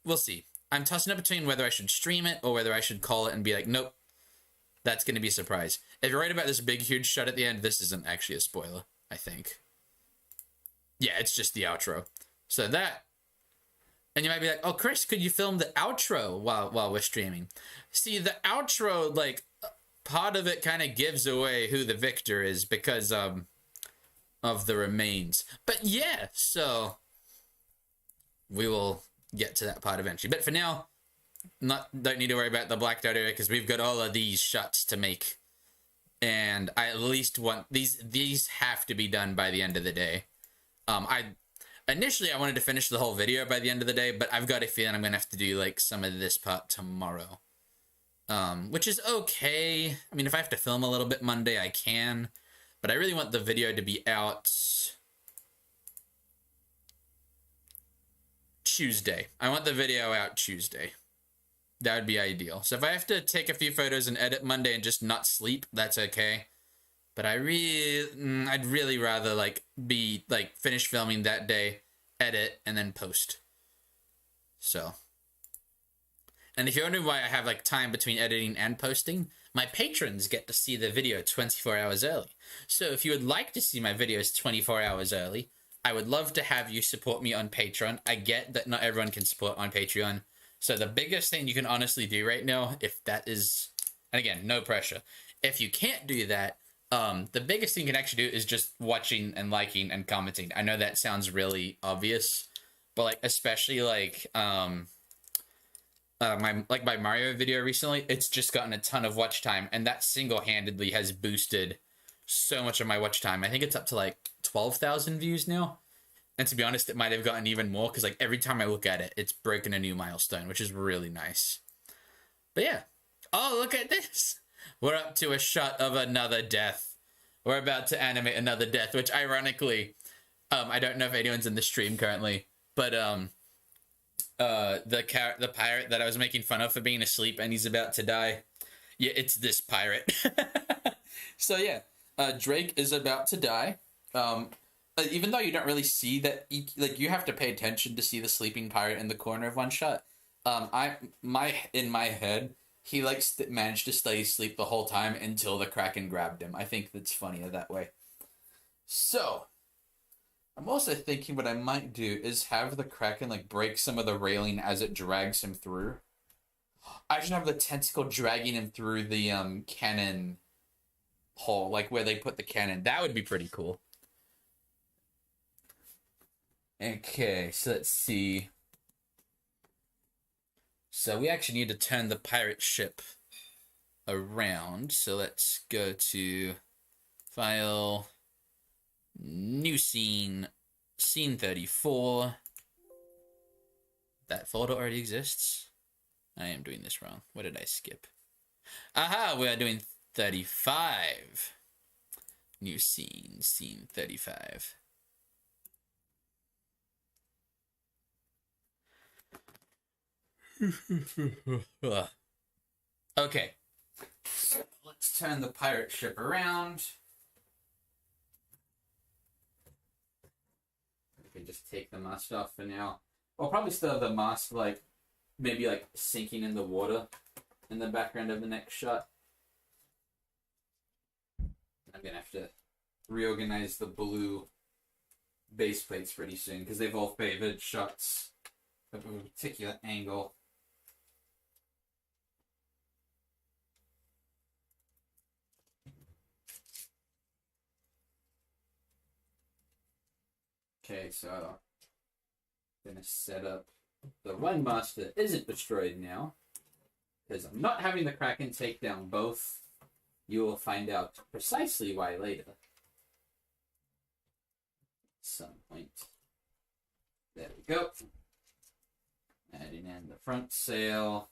we'll see. I'm tossing up between whether I should stream it or whether I should call it and be like, nope, that's going to be a surprise. If you're right about this big, huge shot at the end, this isn't actually a spoiler, I think. Yeah, it's just the outro. So that... And you might be like, oh, Kris, could you film the outro while we're streaming? See, the outro, like, part of it kind of gives away who the victor is because of the remains. But yeah, so we will get to that part eventually. But for now, don't need to worry about the blacked out area because we've got all of these shots to make. And I at least want... These have to be done by the end of the day. Initially, I wanted to finish the whole video by the end of the day, but I've got a feeling I'm going to have to do, like, some of this part tomorrow. Which is okay. I mean, if I have to film a little bit Monday, I can. But I really want the video to be out Tuesday. I want the video out Tuesday. That would be ideal. So if I have to take a few photos and edit Monday and just not sleep, that's okay. But I'd really rather, like, finish filming that day, edit, and then post. So. And if you're wondering why I have, like, time between editing and posting, my patrons get to see the video 24 hours early. So if you would like to see my videos 24 hours early, I would love to have you support me on Patreon. I get that not everyone can support on Patreon. So the biggest thing you can honestly do right now, if that is... And again, no pressure. If you can't do that, the biggest thing you can actually do is just watching and liking and commenting. I know that sounds really obvious, but, like, especially, like, my Mario video recently, it's just gotten a ton of watch time, and that single-handedly has boosted so much of my watch time. I think it's up to, like, 12,000 views now. And to be honest, it might have gotten even more, because, like, every time I look at it, it's broken a new milestone, which is really nice. But yeah. Oh, look at this! We're up to a shot of another death. We're about to animate another death, which ironically, I don't know if anyone's in the stream currently, but the pirate that I was making fun of for being asleep and he's about to die, yeah, it's this pirate. So yeah, Drake is about to die. Even though you don't really see that, you have to pay attention to see the sleeping pirate in the corner of one shot. In my head, he, like, managed to stay asleep the whole time until the Kraken grabbed him. I think that's funnier that way. So, I'm also thinking what I might do is have the Kraken, like, break some of the railing as it drags him through. I should have the tentacle dragging him through the cannon hole, like where they put the cannon. That would be pretty cool. Okay, so let's see. So we actually need to turn the pirate ship around. So let's go to File, New Scene, Scene 34. That folder already exists. I am doing this wrong. What did I skip? Aha, we are doing 35. New Scene, Scene 35. Okay, so let's turn the pirate ship around. We can just take the mast off for now. I'll probably still have the mast, like, maybe, like, sinking in the water in the background of the next shot. I'm gonna have to reorganize the blue base plates pretty soon because they've all favored shots of a particular angle. Okay, so I'm gonna set up the one mast that isn't destroyed now because I'm not having the Kraken take down both. You will find out precisely why later. At some point. There we go. Adding in the front sail.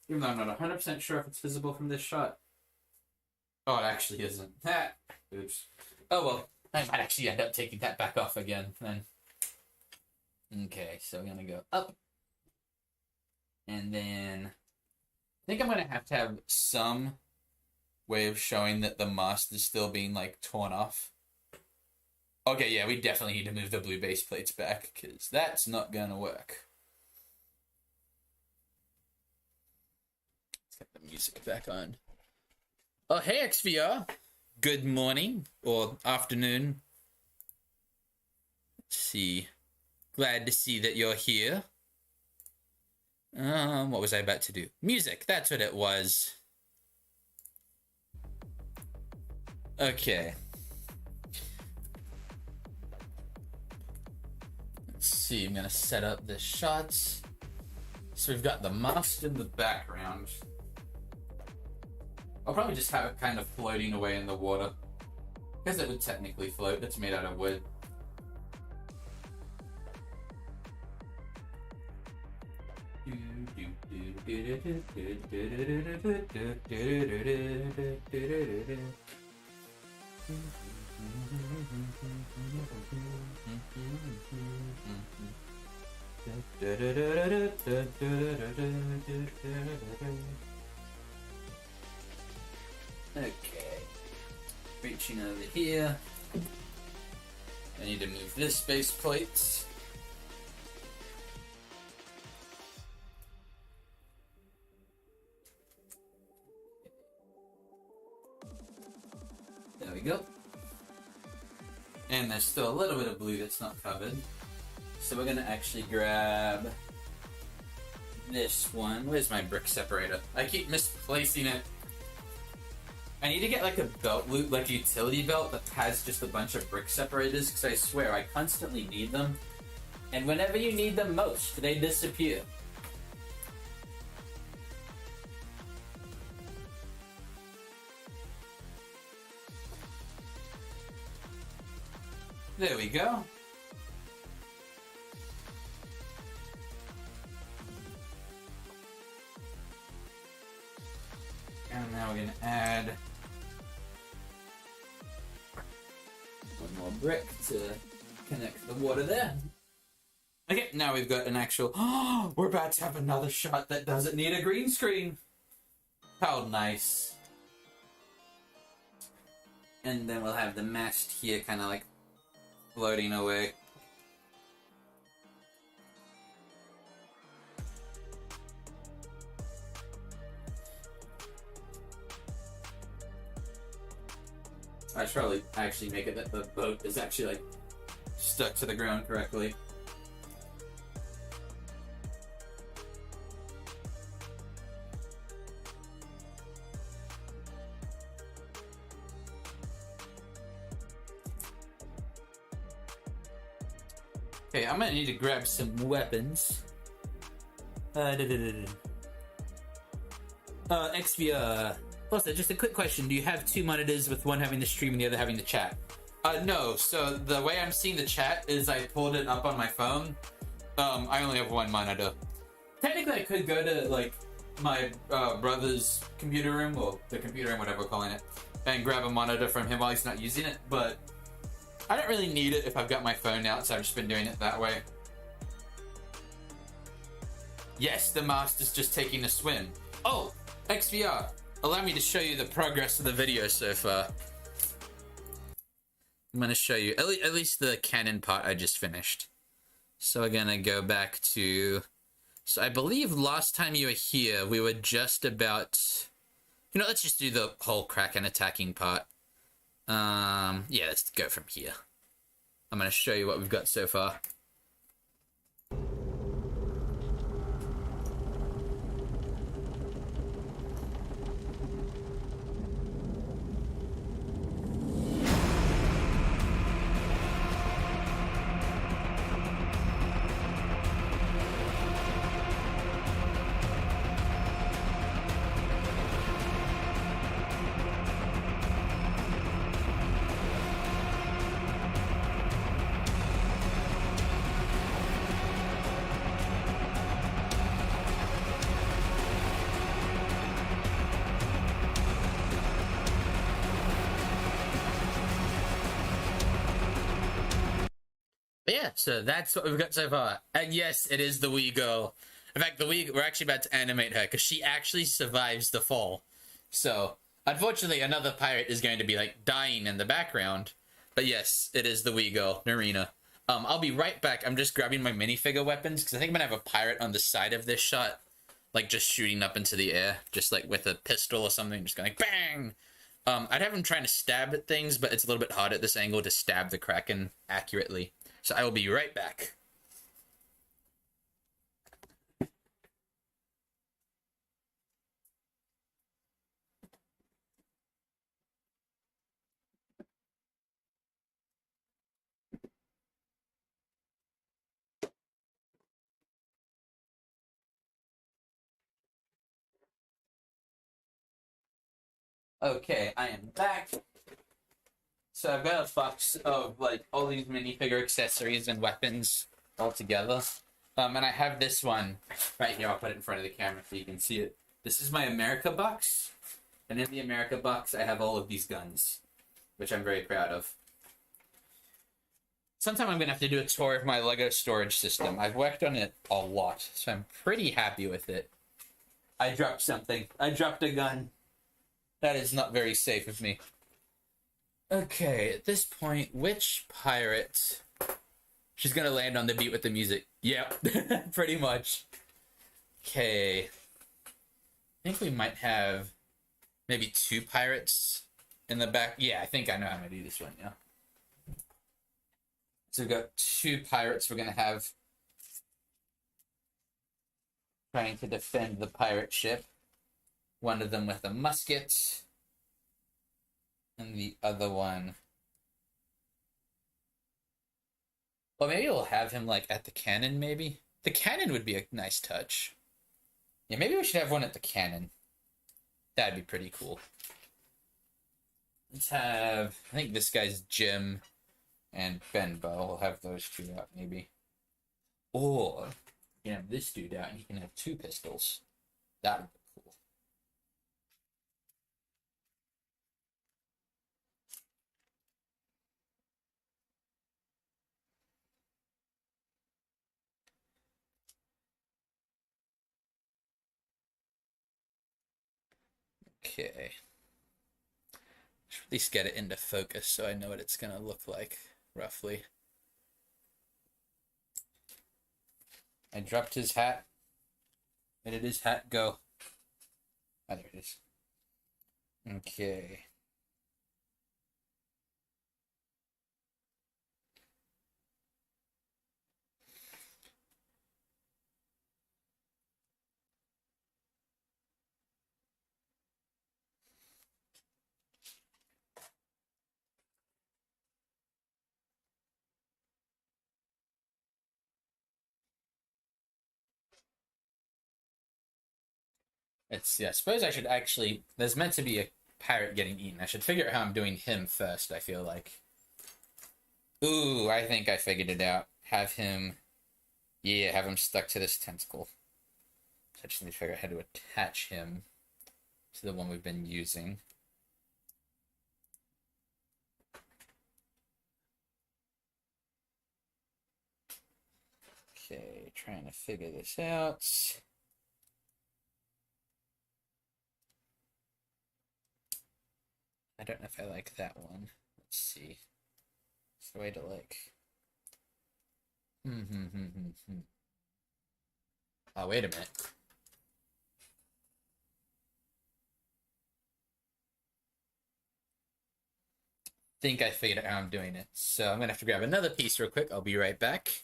Even though I'm not 100% sure if it's visible from this shot. Oh, it actually isn't. Oops. Oh well, I might actually end up taking that back off again then. Okay, so we're gonna go up. And then I think I'm gonna have to have some way of showing that the mast is still being like torn off. Okay, yeah, we definitely need to move the blue base plates back because that's not gonna work. Let's get the music back on. Oh, hey XVR. Good morning or afternoon. Let's see. Glad to see that you're here. What was I about to do? Music, that's what it was. Okay. Let's see, I'm gonna set up the shots. So we've got the mast in the background. I'll probably just have it kind of floating away in the water. Because it would technically float, it's made out of wood. Okay, reaching over here. I need to move this base plate. There we go. And there's still a little bit of blue that's not covered. So we're gonna actually grab this one. Where's my brick separator? I keep misplacing it. I need to get like a belt loop, like a utility belt that has just a bunch of brick separators, because I swear I constantly need them. And whenever you need them most, they disappear. There we go. And now we're going to add one more brick to connect the water there. Okay, now we've got an actual... Oh, we're about to have another shot that doesn't need a green screen. How nice. And then we'll have the mast here kind of like floating away. I should probably actually make it that the boat is actually like stuck to the ground correctly. Okay, I'm gonna need to grab some weapons. XVR. Also, just a quick question. Do you have two monitors with one having the stream and the other having the chat? No. So the way I'm seeing the chat is I pulled it up on my phone. I only have one monitor. Technically, I could go to, like, my brother's computer room, or the computer room, whatever we're calling it, and grab a monitor from him while he's not using it, but I don't really need it if I've got my phone out, so I've just been doing it that way. Yes, the master's just taking a swim. Oh, XVR. Allow me to show you the progress of the video so far. I'm going to show you at least the cannon part I just finished. So we're going to go back to... So I believe last time you were here, we were just about... You know, let's just do the whole Kraken attacking part. Yeah, let's go from here. I'm gonna show you what we've got so far. But yeah, so that's what we've got so far. And yes, it is the wee girl. In fact, we're actually about to animate her because she actually survives the fall. So, unfortunately, another pirate is going to be like dying in the background. But yes, it is the wee girl, Narina. I'll be right back. I'm just grabbing my minifigure weapons because I think I'm gonna have a pirate on the side of this shot, like just shooting up into the air, just like with a pistol or something, just going like bang. I'd have him trying to stab at things, but it's a little bit hard at this angle to stab the Kraken accurately. So I will be right back. Okay, I am back. So I've got a box of like all these minifigure accessories and weapons all together. And I have this one right here. I'll put it in front of the camera so you can see it. This is my America box. And in the America box, I have all of these guns, which I'm very proud of. Sometime I'm going to have to do a tour of my Lego storage system. I've worked on it a lot, so I'm pretty happy with it. I dropped something. I dropped a gun. That is not very safe of me. Okay, at this point, which pirate... She's gonna land on the beat with the music. Yep, pretty much. Okay. I think we might have maybe 2 pirates in the back. Yeah, I think I know how to do this one, yeah. So we've got 2 pirates we're gonna have trying to defend the pirate ship. One of them with a musket. And the other one... Well, maybe we'll have him, like, at the cannon, maybe? The cannon would be a nice touch. Yeah, maybe we should have one at the cannon. That'd be pretty cool. Let's have... I think this guy's Jim and Benbow. We'll have those 2 out, maybe. Or, you can have this dude out, and he can have 2 pistols. That would be cool. Okay. Should at least get it into focus so I know what it's gonna look like, roughly. I dropped his hat. Where did his hat go? Oh, there it is. Okay. Yeah, I suppose I should actually... There's meant to be a pirate getting eaten. I should figure out how I'm doing him first, I feel like. Ooh, I think I figured it out. Have him... Yeah, have him stuck to this tentacle. So I just need to figure out how to attach him to the one we've been using. Okay, trying to figure this out. I don't know if I like that one. Let's see. It's the way to like... Oh, wait a minute. think I figured out how I'm doing it. So I'm gonna have to grab another piece real quick. I'll be right back.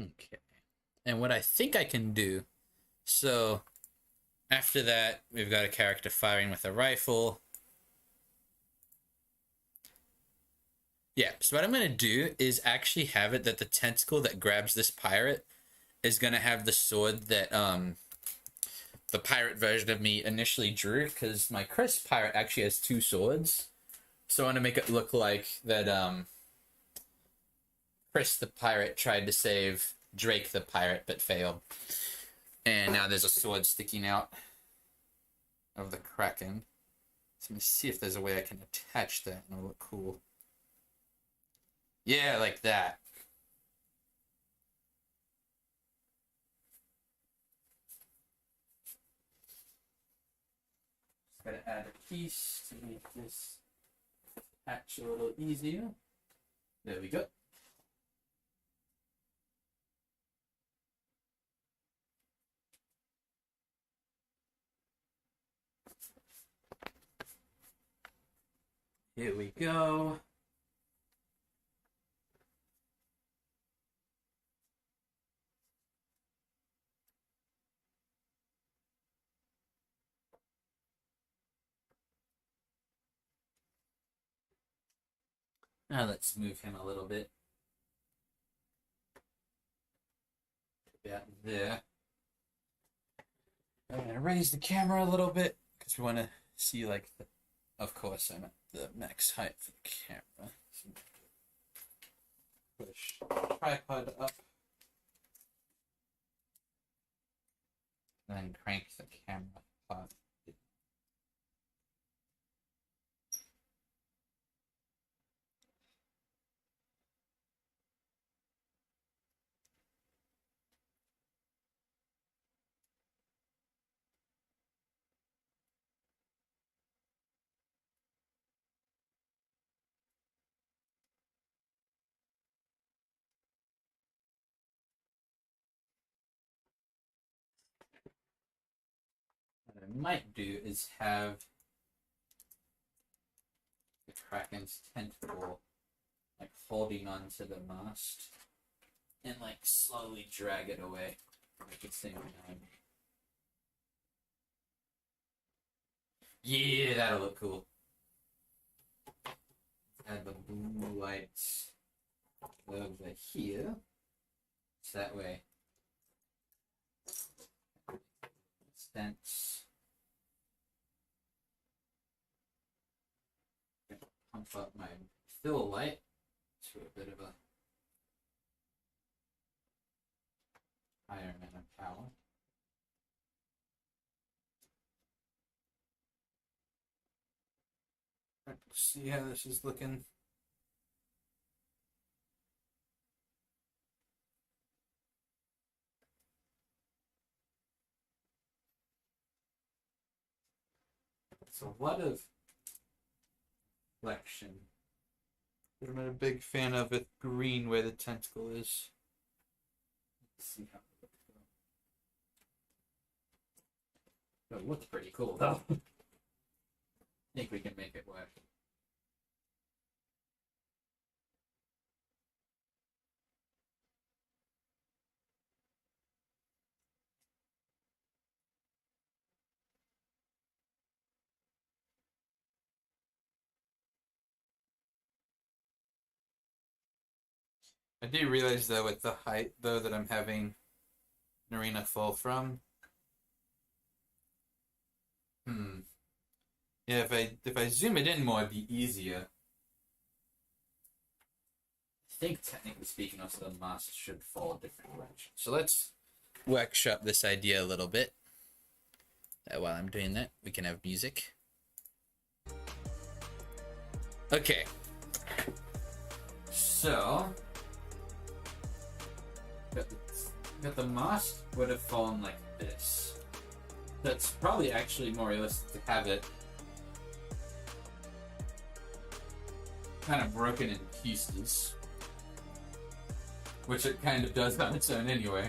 Okay. And what I think I can do, so after that, we've got a character firing with a rifle. Yeah, so what I'm going to do is actually have it that the tentacle that grabs this pirate is going to have the sword that the pirate version of me initially drew, because my Kris pirate actually has two swords. So I want to make it look like that Kris the pirate tried to save Drake the pirate but failed. And now there's a sword sticking out of the Kraken. So let me see if there's a way I can attach that and it'll look cool. Yeah, like that. Just gotta add a piece to make this attach a little easier. There we go. Here we go. Now let's move him a little bit. About there. I'm gonna raise the camera a little bit because we want to see, like, of course I'm at the max height for the camera. So push the tripod up. Then crank the camera up. What I might do is have the Kraken's tentacle like holding onto the mast and like slowly drag it away at the same time. Yeah, that'll look cool. Add the blue lights over here. So that way sense. Pump up my fill light to a bit of a higher amount of power. Let's see how this is looking. So what of reflection? I'm not a big fan of it green where the tentacle is. Let's see how it looks. It looks pretty cool though. I think we can make it work. I do realize though with the height though that I'm having Narina fall from. Yeah, if I zoom it in more, it'd be easier. I think technically speaking, also the mast should fall a different direction. So let's workshop this idea a little bit. While I'm doing that, we can have music. Okay. So, got the mask would have fallen like this. That's probably actually more realistic to have it kind of broken in pieces, which it kind of does on its own anyway.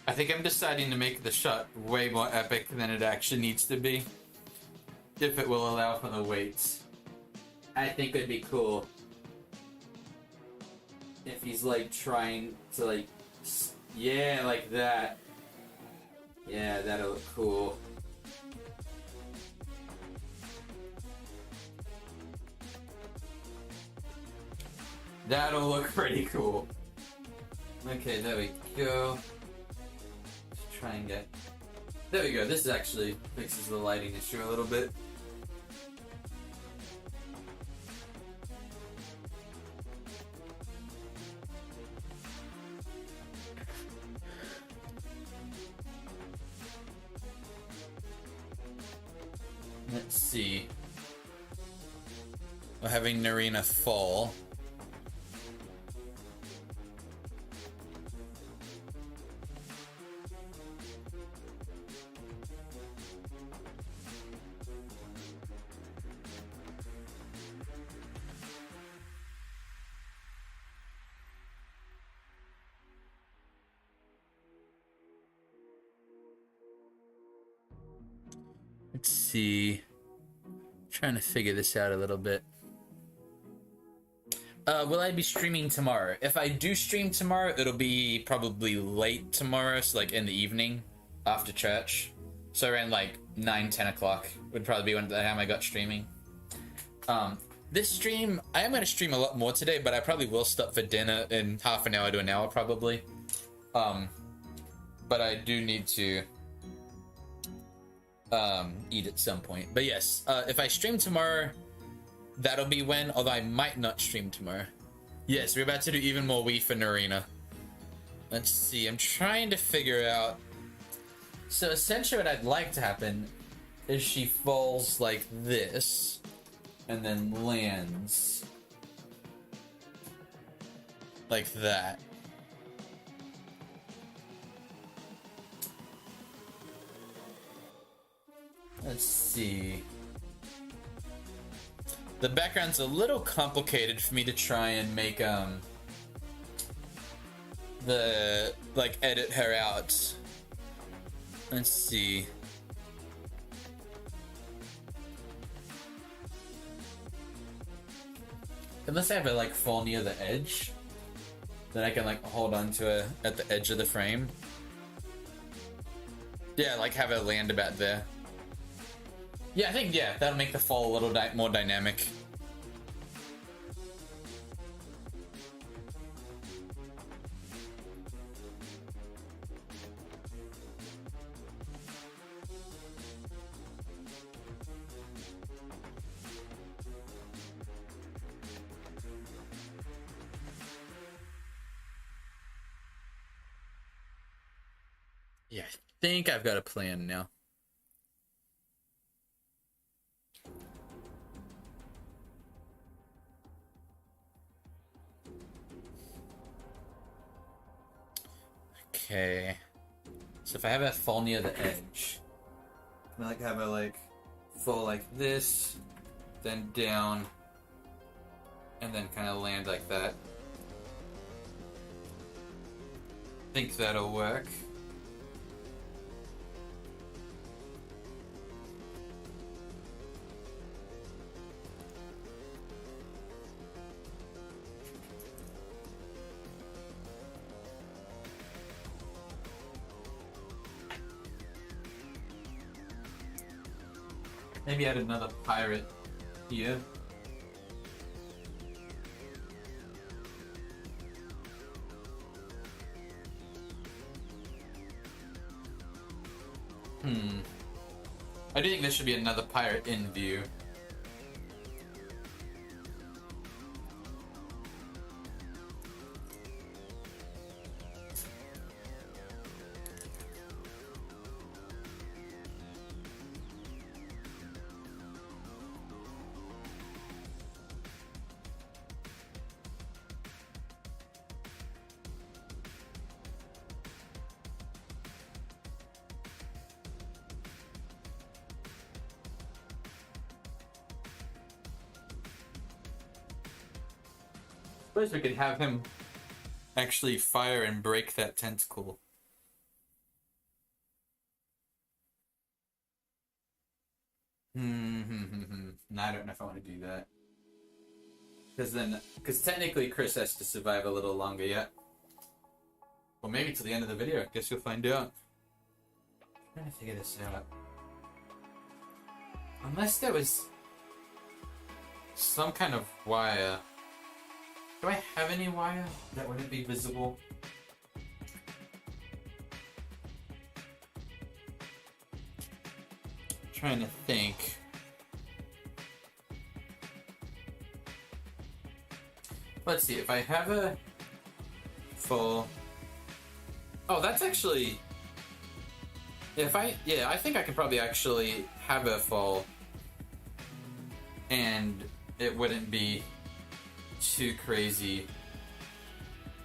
I think I'm deciding to make the shot way more epic than it actually needs to be, if it will allow for the weights. I think it'd be cool if he's like trying to like, yeah, like that. Yeah, that'll look cool. That'll look pretty cool. Okay, there we go. Try and get... There we go. This actually fixes the lighting issue a little bit. Let's see. We're having Narina fall. Let's see. Trying to figure this out a little bit. Will I be streaming tomorrow? If I do stream tomorrow, it'll be probably late tomorrow, so like in the evening after church. So around like 9-10 o'clock would probably be when the time I got streaming. This stream, I am going to stream a lot more today, but I probably will stop for dinner in half an hour to an hour probably. But I do need to eat at some point. But yes, if I stream tomorrow, that'll be when, although I might not stream tomorrow. Yes, we're about to do even more Wii for Narina. Let's see, I'm trying to figure out... So essentially what I'd like to happen is she falls like this, and then lands like that. Let's see. The background's a little complicated for me to try and make edit her out. Let's see. Unless I have her like fall near the edge, then I can like hold on to her at the edge of the frame. Yeah, like have her land about there. Yeah, I think, yeah, that'll make the fall a little more dynamic. Yeah, I think I've got a plan now. Okay. So if I have it fall near the edge, I like have it like fall like this, then down, and then kind of land like that. Think that'll work. Maybe add another pirate here. I do think there should be another pirate in view. Suppose we could have him actually fire and break that tentacle. No, I don't know if I want to do that. Because technically Kris has to survive a little longer yet. Well, maybe till the end of the video. I guess you'll find out. I'm trying to figure this out. Unless there was some kind of wire. Do I have any wire that wouldn't be visible? Trying to think. Let's see, if I have a full... Oh, that's actually... Yeah, I think I could probably actually have a full and it wouldn't be too crazy.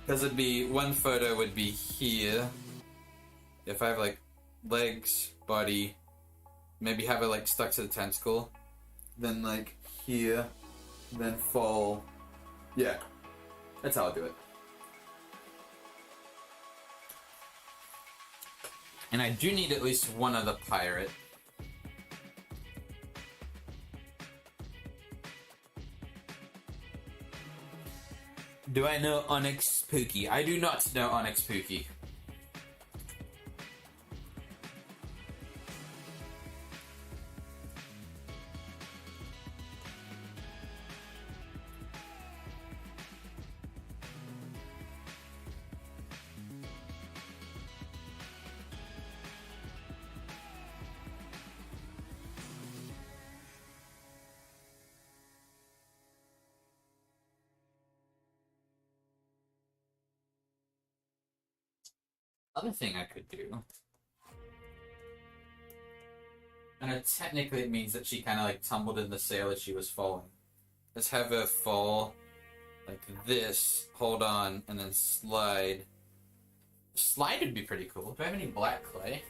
Because it'd be, one photo would be here. If I have like legs, body, maybe have it like stuck to the tentacle. Then like here, then fall. Yeah, that's how I'll do it. And I do need at least one other pirate. Do I know Onyx Spooky? I do not know Onyx Spooky. Other thing I could do, I know technically it means that she kind of like tumbled in the sail as she was falling. Let's have her fall like this, hold on, and then slide. Slide would be pretty cool. Do I have any black clay?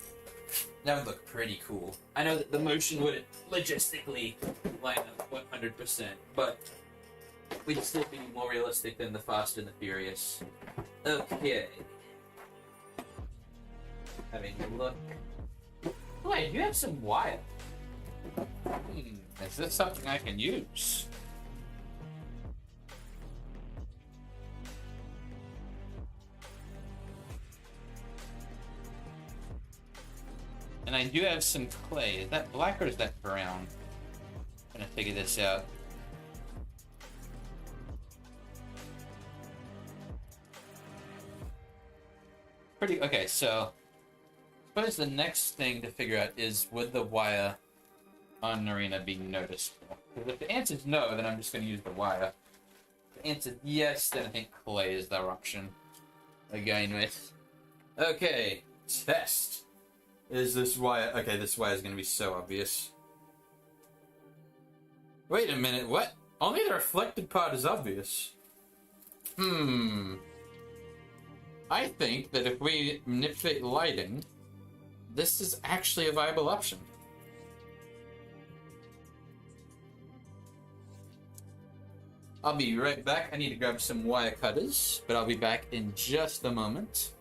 That would look pretty cool. I know that the motion wouldn't logistically line up 100%, but we'd still be more realistic than the Fast and the Furious. Okay. Having a look. Wait, you have some wire. Is this something I can use? And I do have some clay. Is that black or is that brown? I'm gonna figure this out. Pretty okay, so I suppose the next thing to figure out is would the wire on Narina be noticeable? Because if the answer is no, then I'm just going to use the wire. If the answer is yes, then I think clay is the option. Again with. Okay, test. Is this wire... Okay, this wire is going to be so obvious. Wait a minute, what? Only the reflected part is obvious. I think that if we manipulate lighting... this is actually a viable option. I'll be right back. I need to grab some wire cutters, but I'll be back in just a moment.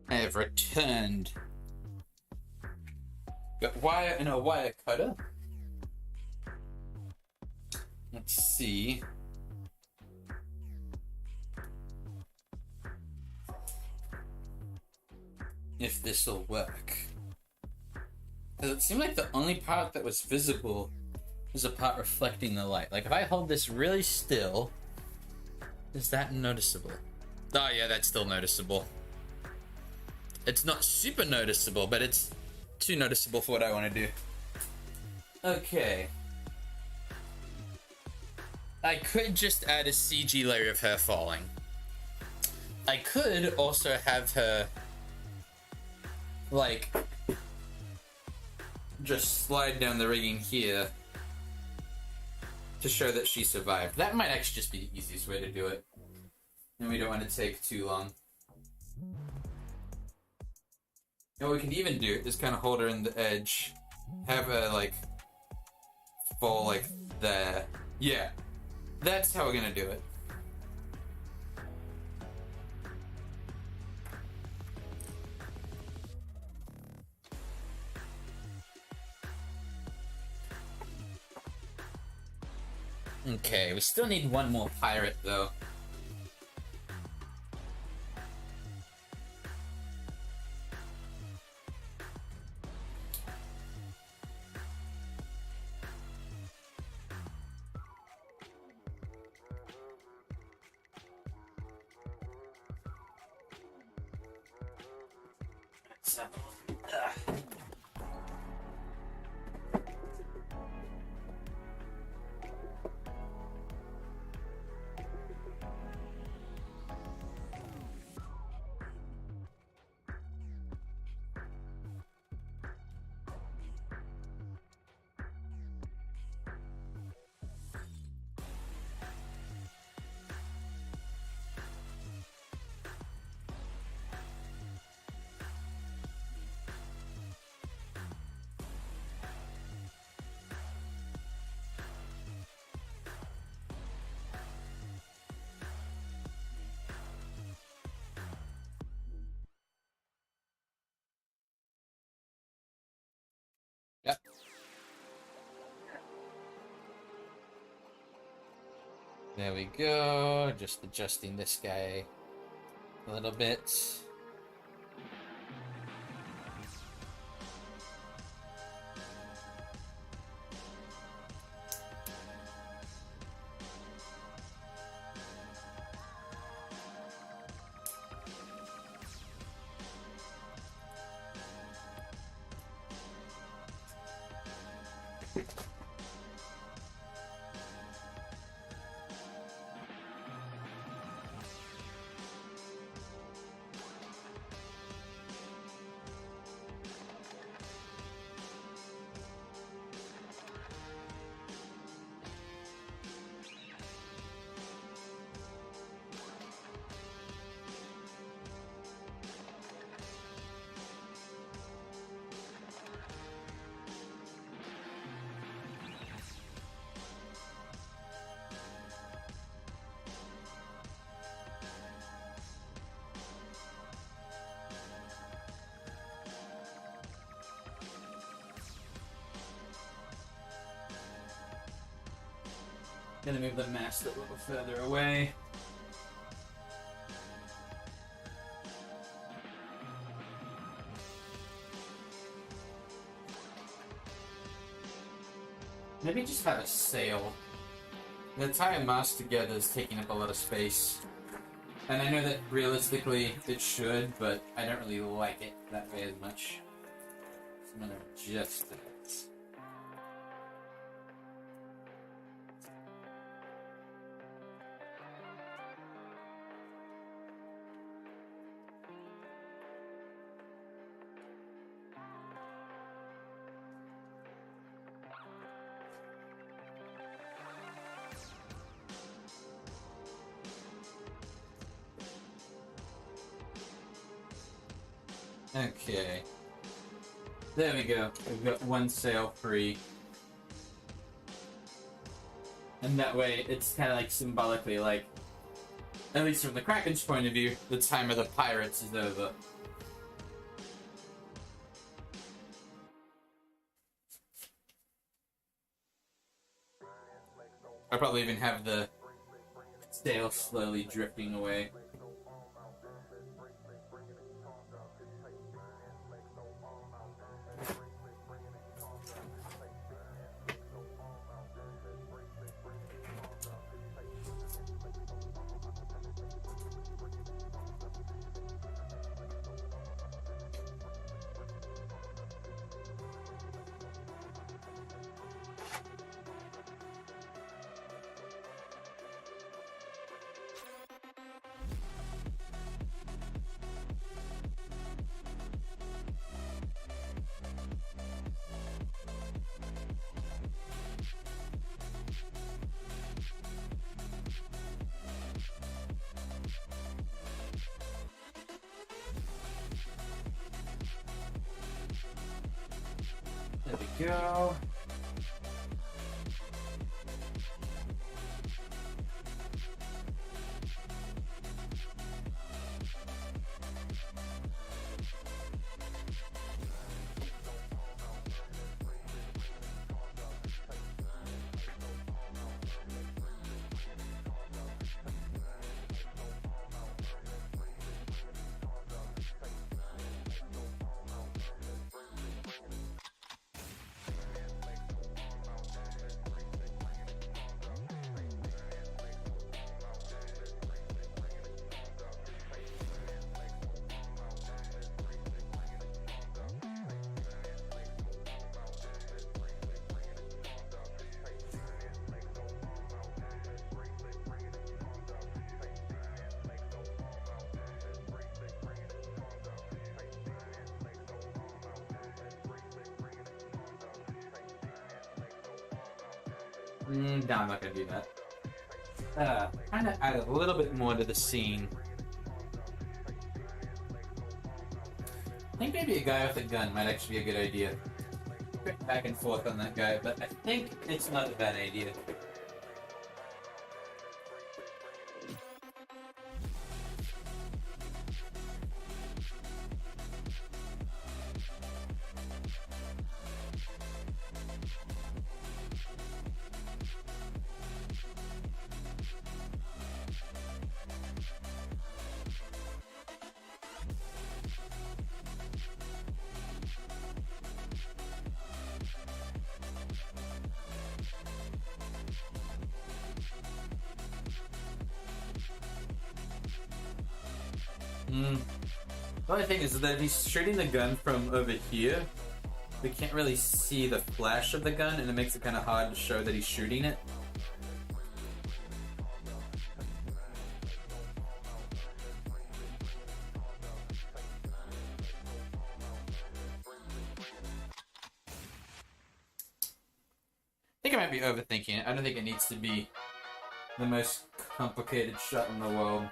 I have returned. Got wire and a wire cutter. Let's see. If this will work. It seemed like the only part that was visible was the part reflecting the light. Like if I hold this really still, is that noticeable? Oh yeah, that's still noticeable. It's not super noticeable, but it's too noticeable for what I want to do. Okay. I could just add a CG layer of her falling. I could also have her, like, just slide down the rigging here to show that she survived. That might actually just be the easiest way to do it. And we don't want to take too long. And what we can even do is kind of hold her in the edge, have her, like, fall, like, there. Yeah, that's how we're gonna do it. Okay, we still need one more pirate, though. Yep. There we go. Just adjusting this guy a little bit. Gonna move the mast a little further away. Maybe just have a sail. The tie a mast together is taking up a lot of space. And I know that realistically it should, but I don't really like it that way as much. So I'm gonna adjust that. Okay. There we go. We've got one sail free. And that way, it's kind of like symbolically like, at least from the Kraken's point of view, the time of the pirates is over. I'll probably even have the sail slowly drifting away. There we go. No, I'm not gonna do that. Kind of add a little bit more to the scene. I think maybe a guy with a gun might actually be a good idea. Back and forth on that guy, but I think it's not a bad idea. The only thing is that if he's shooting the gun from over here, we can't really see the flash of the gun, and it makes it kind of hard to show that he's shooting it. I think I might be overthinking it. I don't think it needs to be the most complicated shot in the world.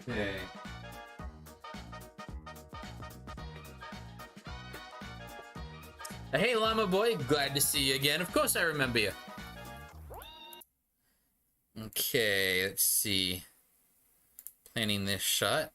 Okay. Hey, Llama Boy, glad to see you again. Of course I remember you. Okay, let's see. Planning this shot.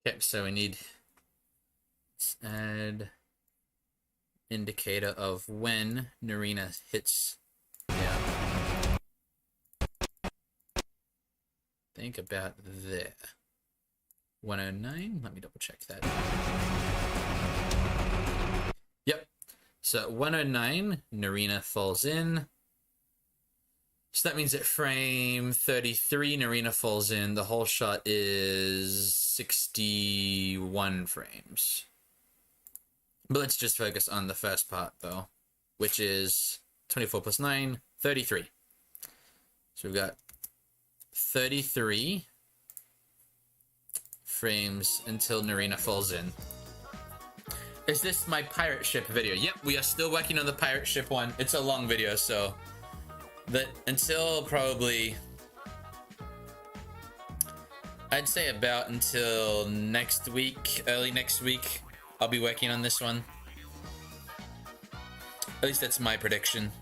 Okay, so we need to add indicator of when Narina hits. Yeah. Think about there. 109. Let me double check that. Yep. So at 109, Narina falls in. So that means at frame 33, Narina falls in. The whole shot is 61 frames. But let's just focus on the first part, though, which is 24 plus 9, 33. So we've got 33 frames until Narina falls in. Is this my pirate ship video? Yep, we are still working on the pirate ship one. It's a long video, so that until probably, I'd say about until next week, early next week, I'll be working on this one. At least that's my prediction.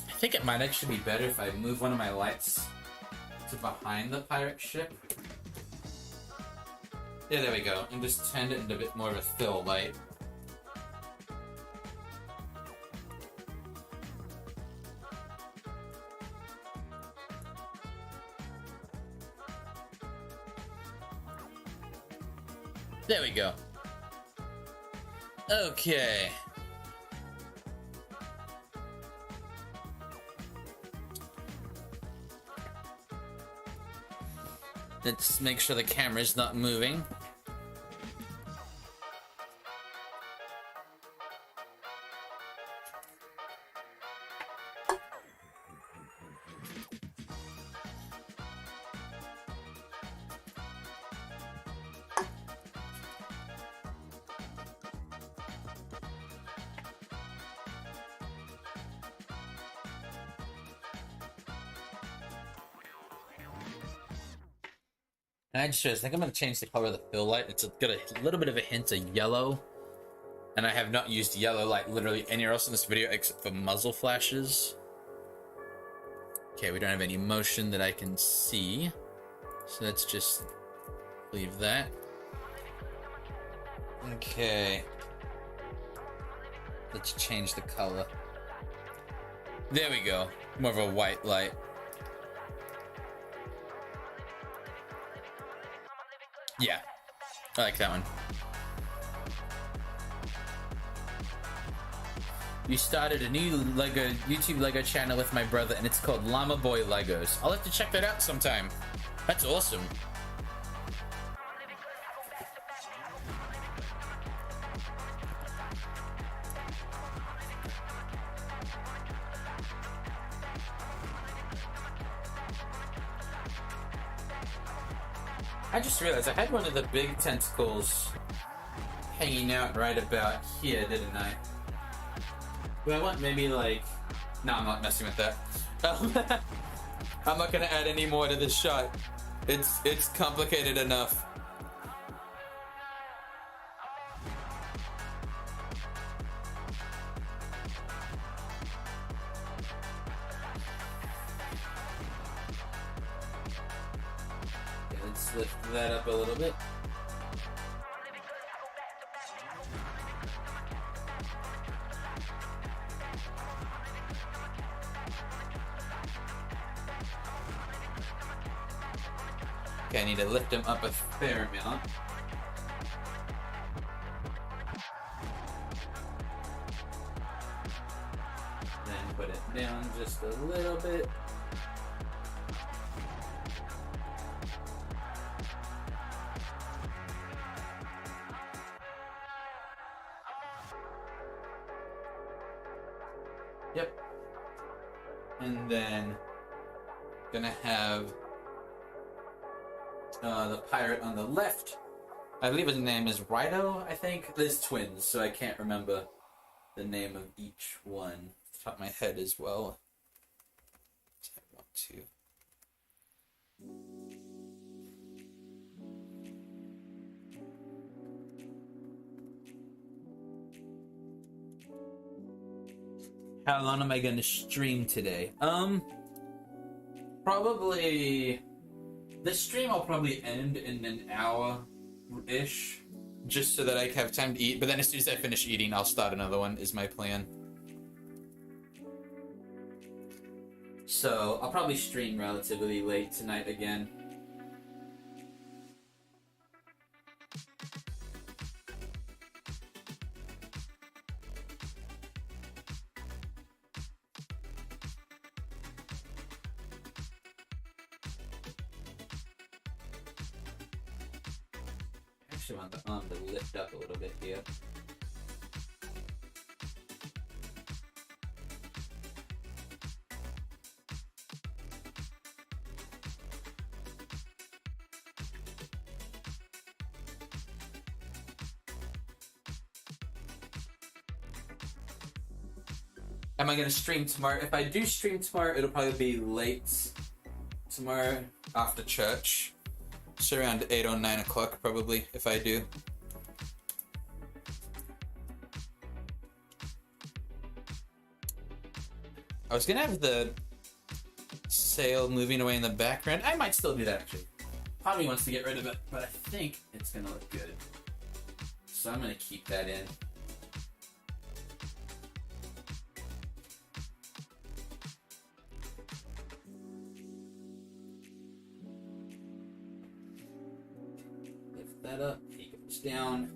I think it might actually be better if I move one of my lights to behind the pirate ship. Yeah, there we go. And just turn it into a bit more of a fill light. There we go. Okay. Let's make sure the camera's not moving. And I just think I'm going to change the color of the fill light. It's got a little bit of a hint of yellow. And I have not used yellow light literally anywhere else in this video except for muzzle flashes. Okay, we don't have any motion that I can see. So let's just leave that. Okay. Let's change the color. There we go. More of a white light. Yeah, I like that one. You started a new YouTube Lego channel with my brother, and it's called Llama Boy Legos. I'll have to check that out sometime. That's awesome. I just realized I had one of the big tentacles hanging out right about here, didn't I? Do I want maybe like... No, I'm not messing with that. I'm not gonna add any more to this shot. It's complicated enough. Let's lift that up a little bit. Okay, I need to lift him up a fair amount. Then put it down just a little bit. Yep. And then gonna have the pirate on the left. I believe his name is Rido, I think. There's twins, so I can't remember the name of each one off the top of my head as well. I want to. How long am I gonna stream today? Probably this stream I'll probably end in an hour-ish, just so that I have time to eat. But then as soon as I finish eating, I'll start another one, is my plan. So I'll probably stream relatively late tonight again. I want the arm to lift up a little bit here. Am I gonna stream tomorrow? If I do stream tomorrow, it'll probably be late tomorrow after church. So around 8 or 9 o'clock, probably, if I do. I was gonna have the sail moving away in the background. I might still do that, actually. Part of me wants to get rid of it, but I think it's gonna look good. So I'm gonna keep that in. That up, he goes down.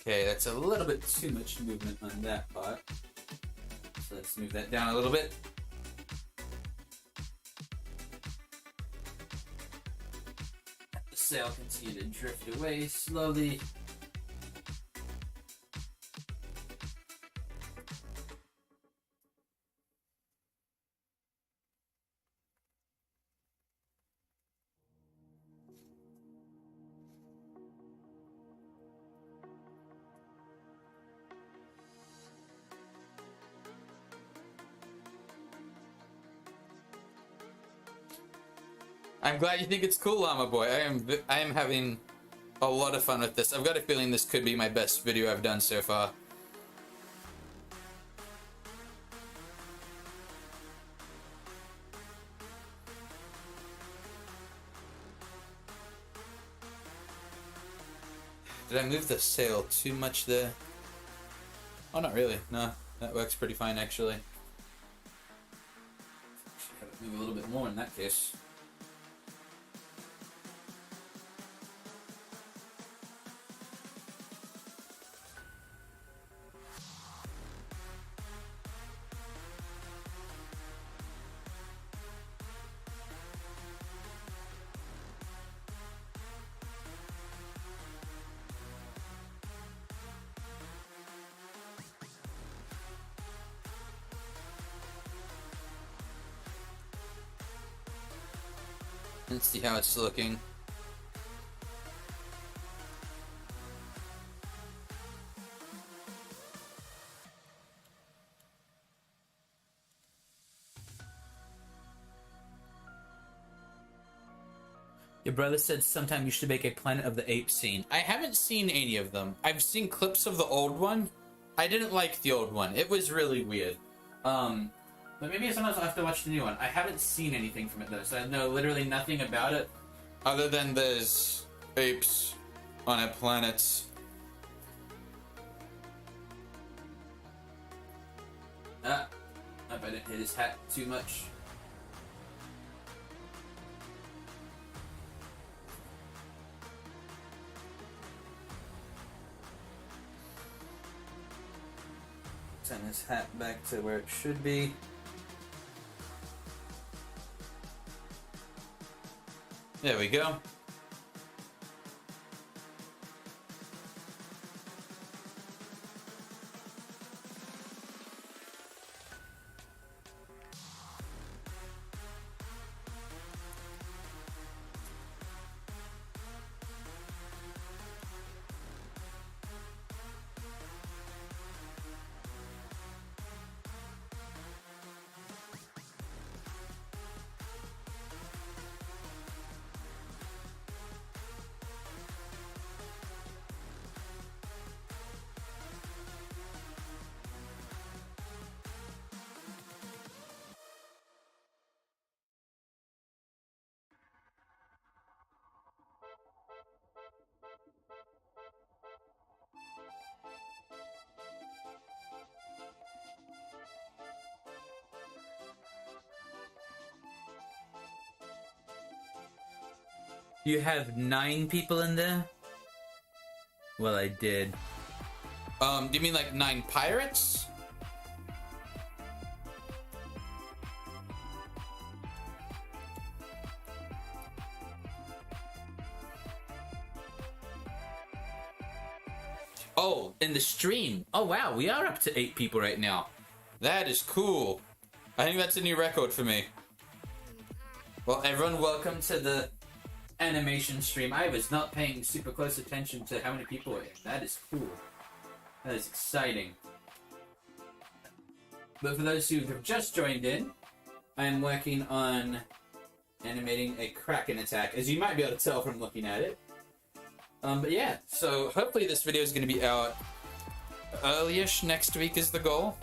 Okay, that's a little bit too much movement on that part. So let's move that down a little bit. Let the sail continue to drift away slowly. I'm glad you think it's cool, Llama Boy. I am having a lot of fun with this. I've got a feeling this could be my best video I've done so far. Did I move the sail too much there? Oh, not really. No, that works pretty fine, actually. Should have it move a little bit more in that case. Let's see how it's looking. Your brother said sometime you should make a Planet of the Apes scene. I haven't seen any of them. I've seen clips of the old one. I didn't like the old one. It was really weird. But maybe sometimes I'll have to watch the new one. I haven't seen anything from it though, so I know literally nothing about it. Other than there's apes on a planet. Ah, hope I didn't hit his hat too much. Turn his hat back to where it should be. There we go. You have 9 people in there? Well, I did. Do you mean like 9 pirates? Oh, in the stream. Oh, wow. We are up to 8 people right now. That is cool. I think that's a new record for me. Well, everyone, welcome to the animation stream. I was not paying super close attention to how many people are in. That is cool. That is exciting. But for those who have just joined in, I am working on animating a Kraken attack, as you might be able to tell from looking at it. But yeah, so hopefully this video is going to be out early-ish next week is the goal.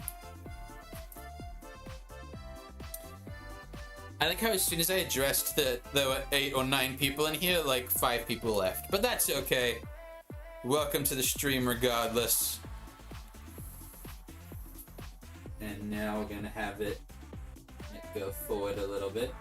I like how as soon as I addressed that there were 8 or 9 people in here, like 5 people left. But that's okay. Welcome to the stream regardless. And now we're going to have it go forward a little bit.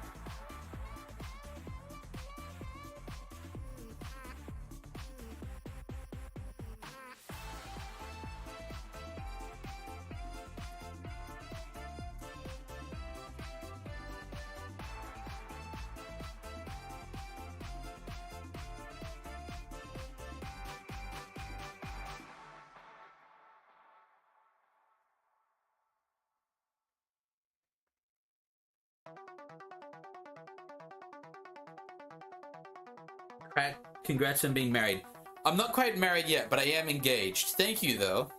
Congrats on being married. I'm not quite married yet, but I am engaged. Thank you, though.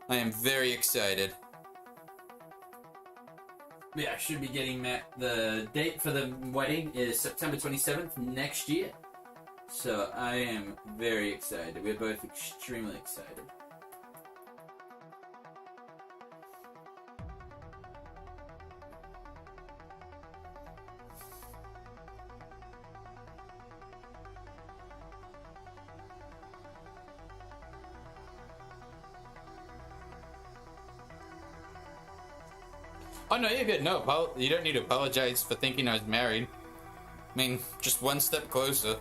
I am very excited. Yeah, I should be getting the date for the wedding is September 27th next year. So I am very excited. We're both extremely excited. Oh, no, you're good. No, you don't need to apologize for thinking I was married. I mean, just one step closer.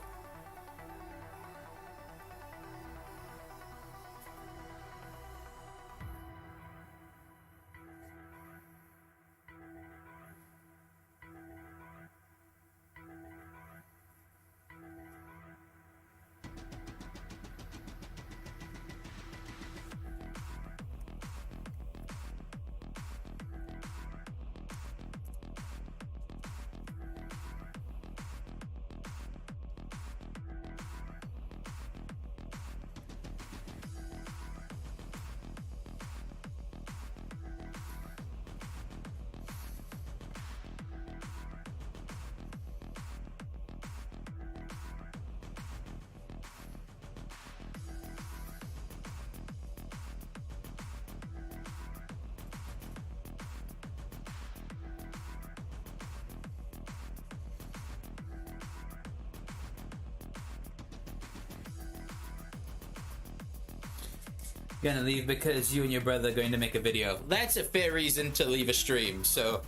Gonna leave because you and your brother are going to make a video. That's a fair reason to leave a stream, so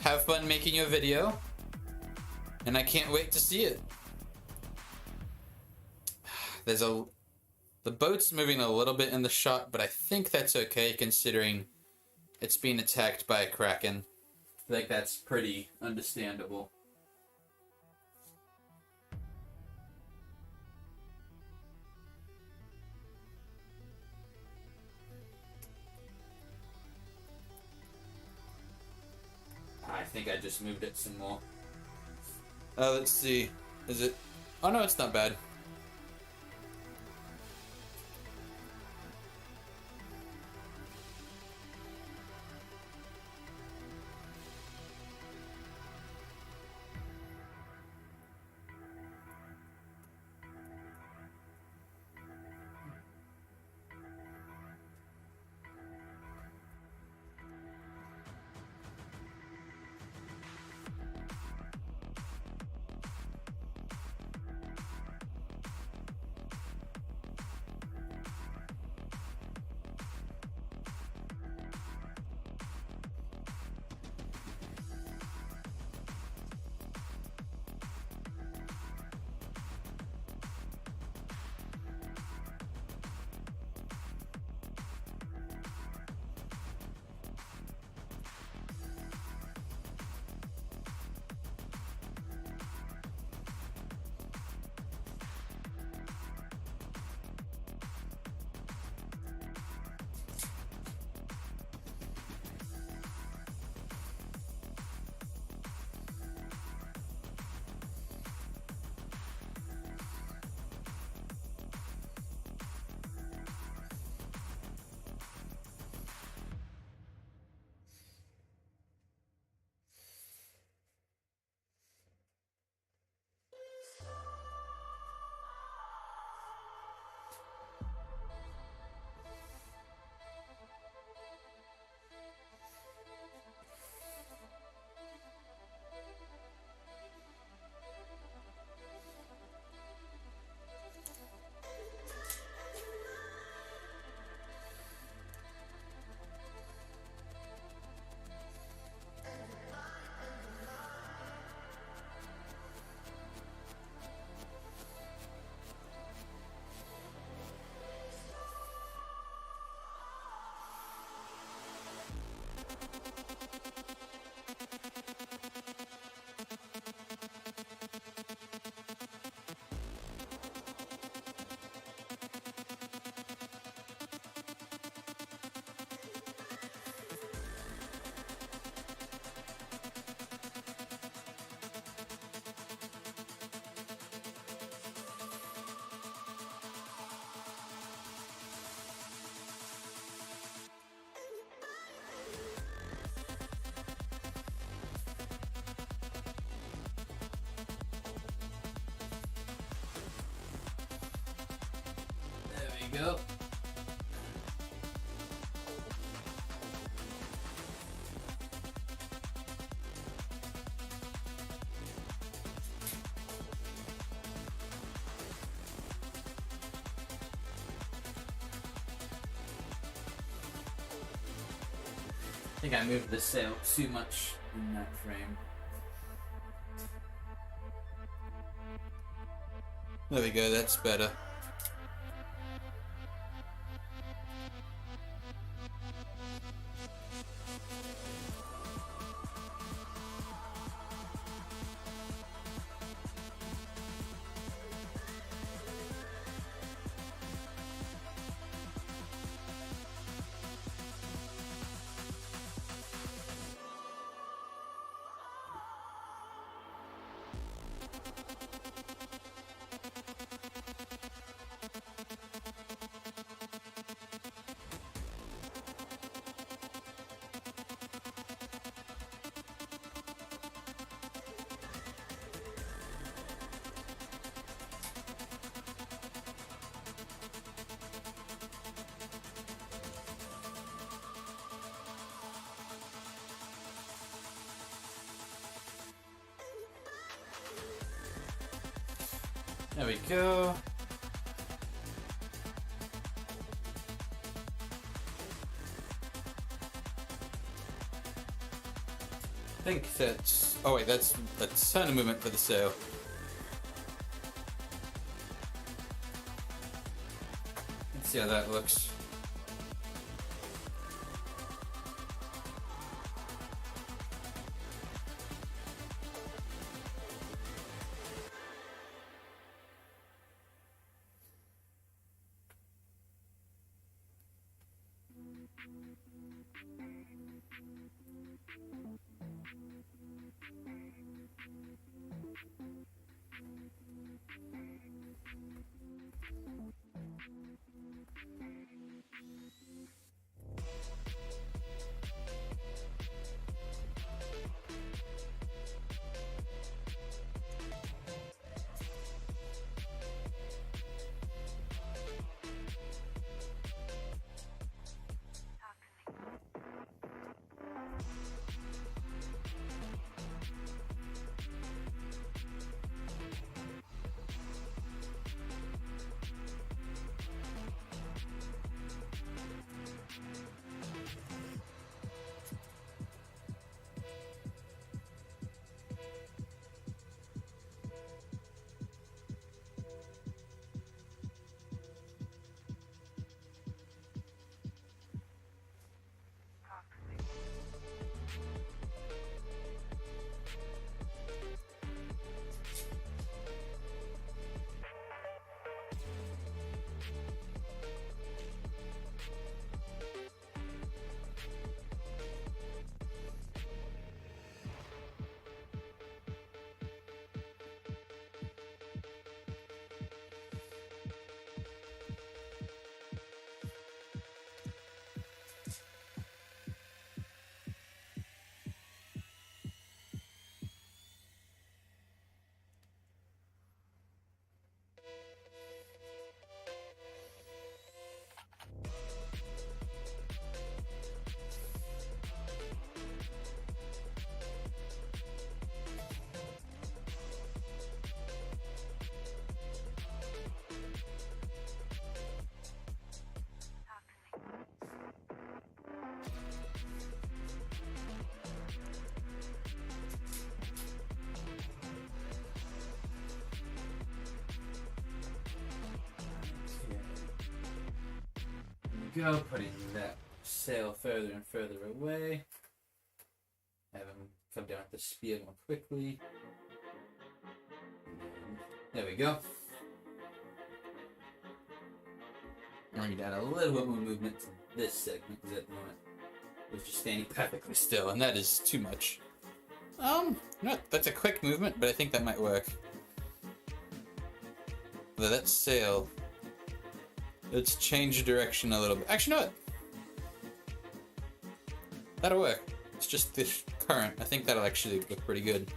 have fun making your video. And I can't wait to see it. The boat's moving a little bit in the shot, but I think that's okay considering it's being attacked by a Kraken. I think that's pretty understandable. I think I just moved it some more. Let's see. Is it? Oh no, it's not bad. go. I think I moved the sail too much in that frame. There we go, that's better. There we go. I think that's... Oh wait, that's a ton of movement for the sail. Let's see how that looks. Go, putting that sail further and further away. Have him come down with the spear more quickly. There we go. I need to add a little bit more movement to this segment because at the moment it was just standing perfectly still, and that is too much. That's a quick movement, but I think that might work. Although that sail, let's change direction a little bit. Actually, no, that'll work. It's just this current. I think that'll actually look pretty good.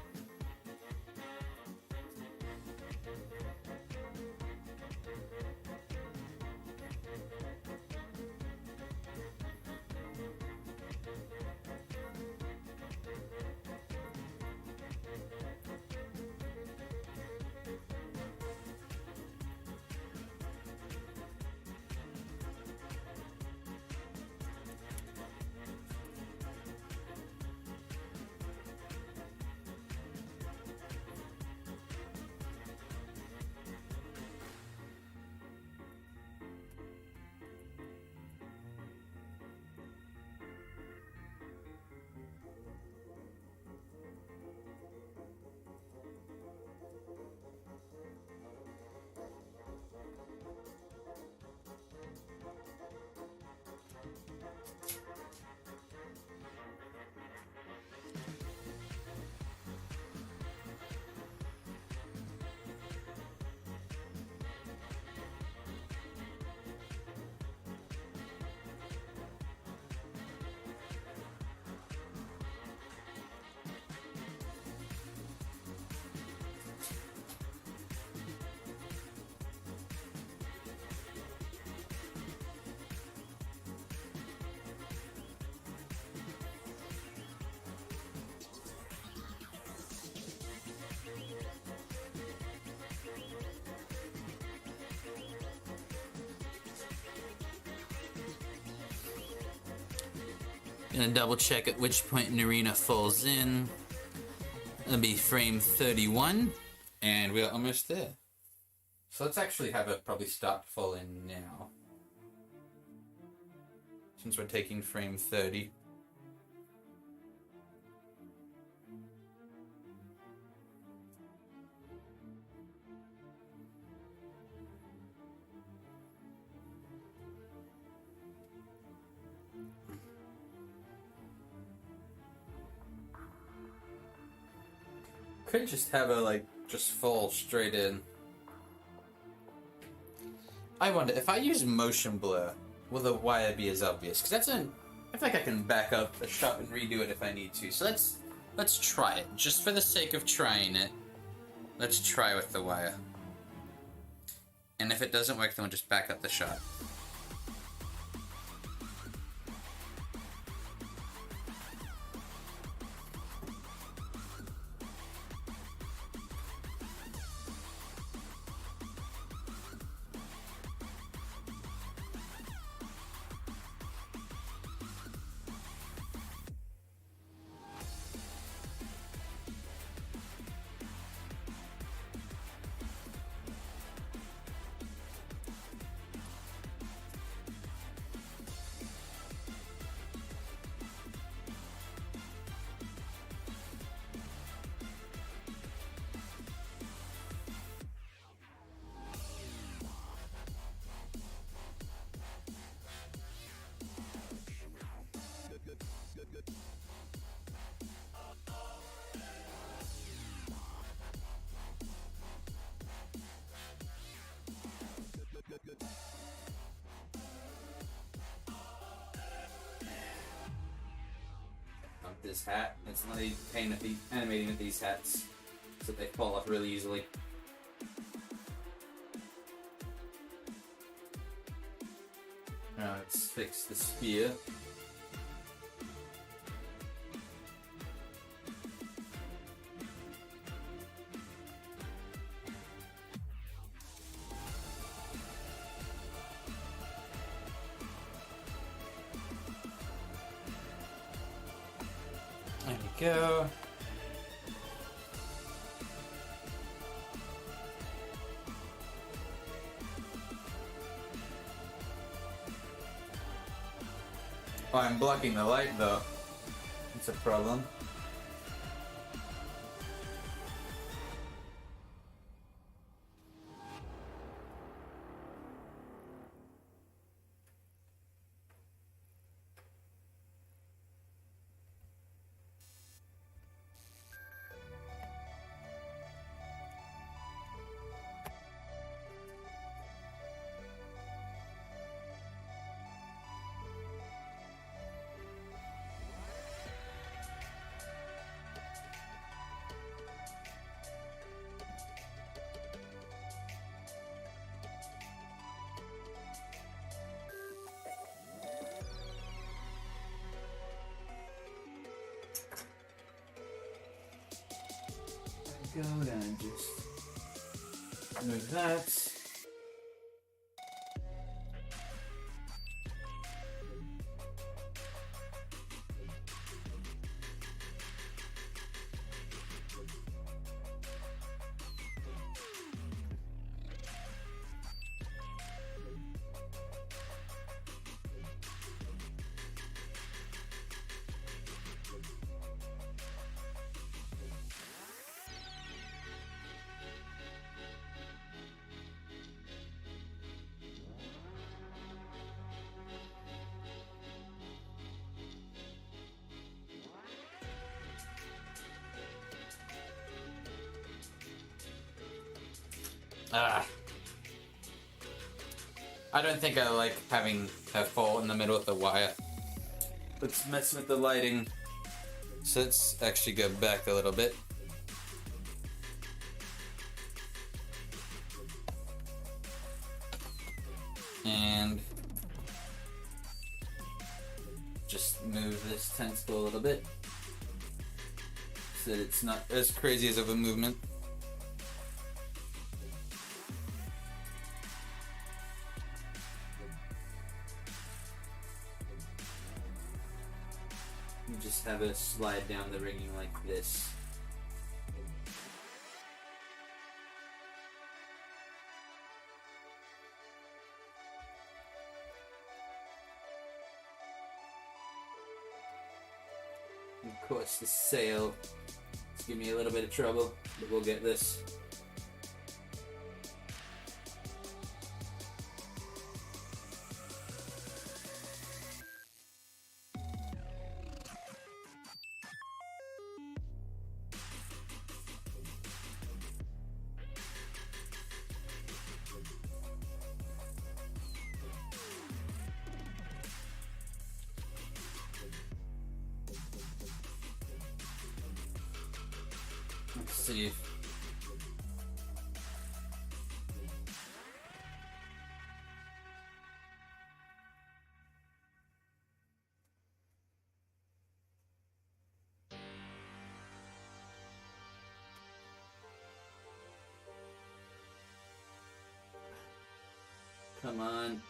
Gonna double check at which point an arena falls in. It'll be frame 31, and we're almost there. So let's actually have it probably start to fall in now, since we're taking frame 30. Could just have it just fall straight in. I wonder if I use motion blur, will the wire be as obvious? Because I feel like I can back up the shot and redo it if I need to. So let's try it, just for the sake of trying it. Let's try with the wire. And if it doesn't work, then we'll just back up the shot. This hat. It's only animating with these hats so they fall off really easily. Now let's fix the spear. There we go. Oh, I'm blocking the light though. It's a problem. Go and just move that. I don't think I like having her fall in the middle of the wire. Let's mess with the lighting. So let's actually go back a little bit. And just move this tentacle a little bit so that it's not as crazy as of a movement. just have it slide down the rigging like this. Of course, the sail is giving me a little bit of trouble, but we'll get this. Let's see. Come on.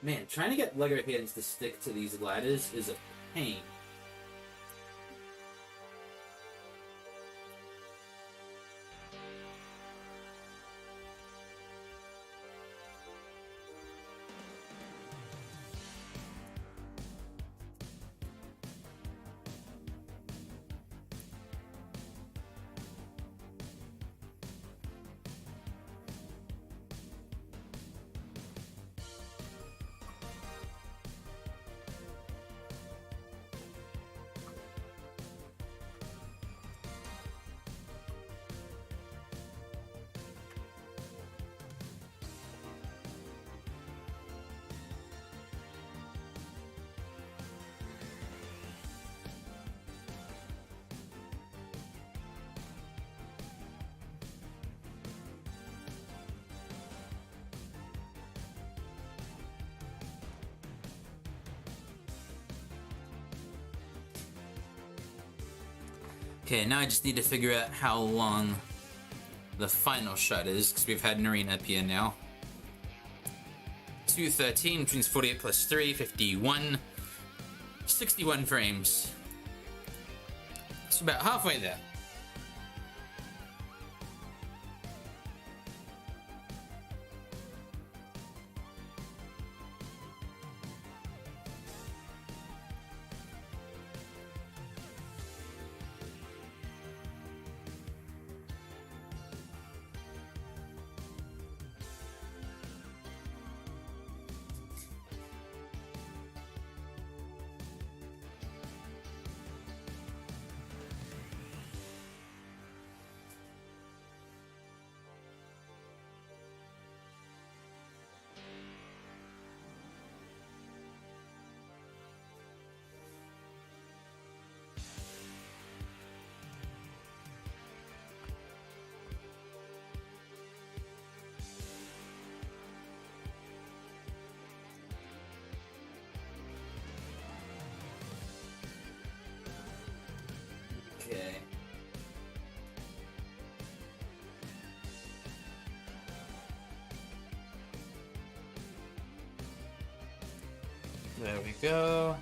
Man, trying to get lugger hands to stick to these ladders is a pain. Okay, now I just need to figure out how long the final shot is, because we've had an arena up here now. 213, which means 48 plus 3, 51. 61 frames. It's about halfway there. Okay. There we go.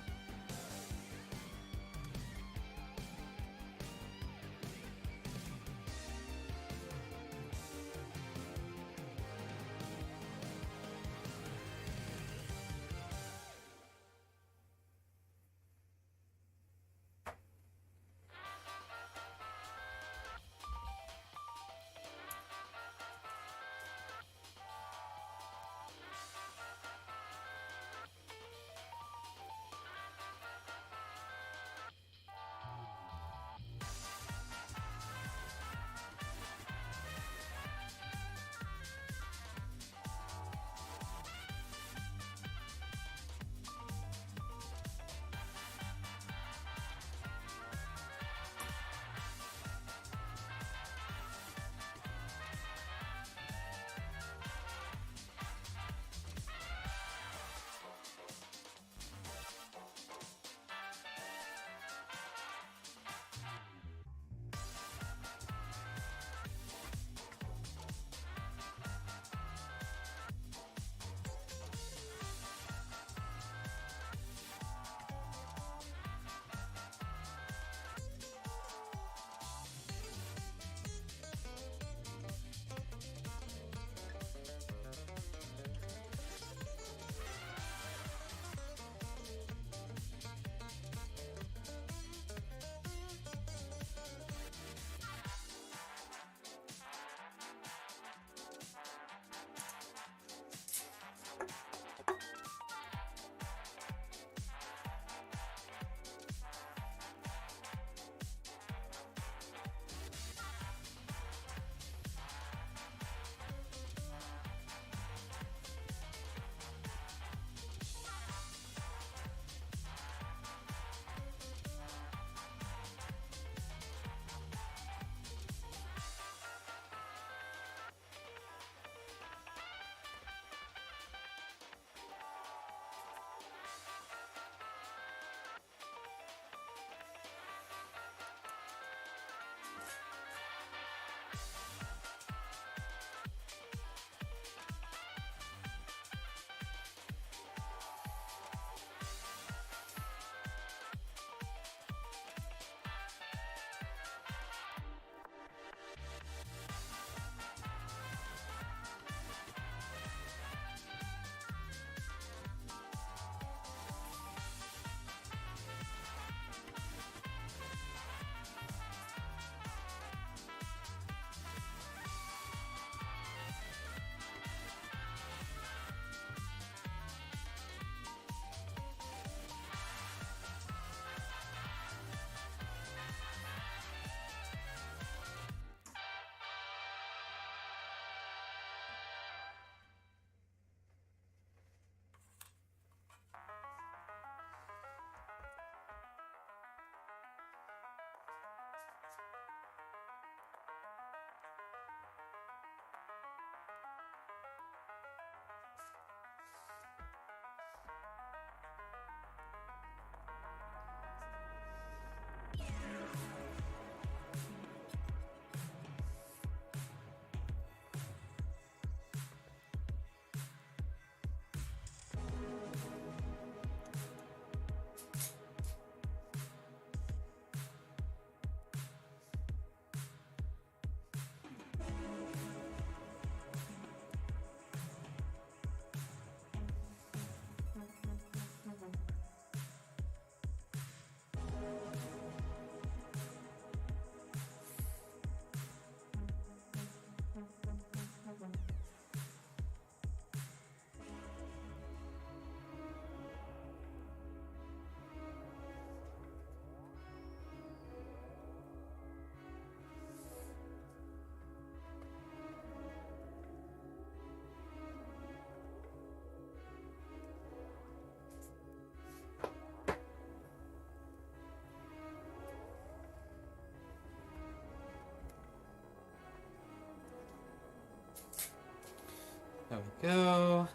There we go.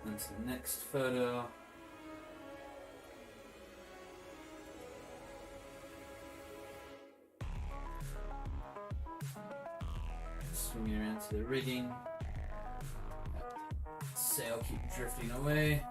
On to the next photo. Swing it around to the rigging. Sail keep drifting away.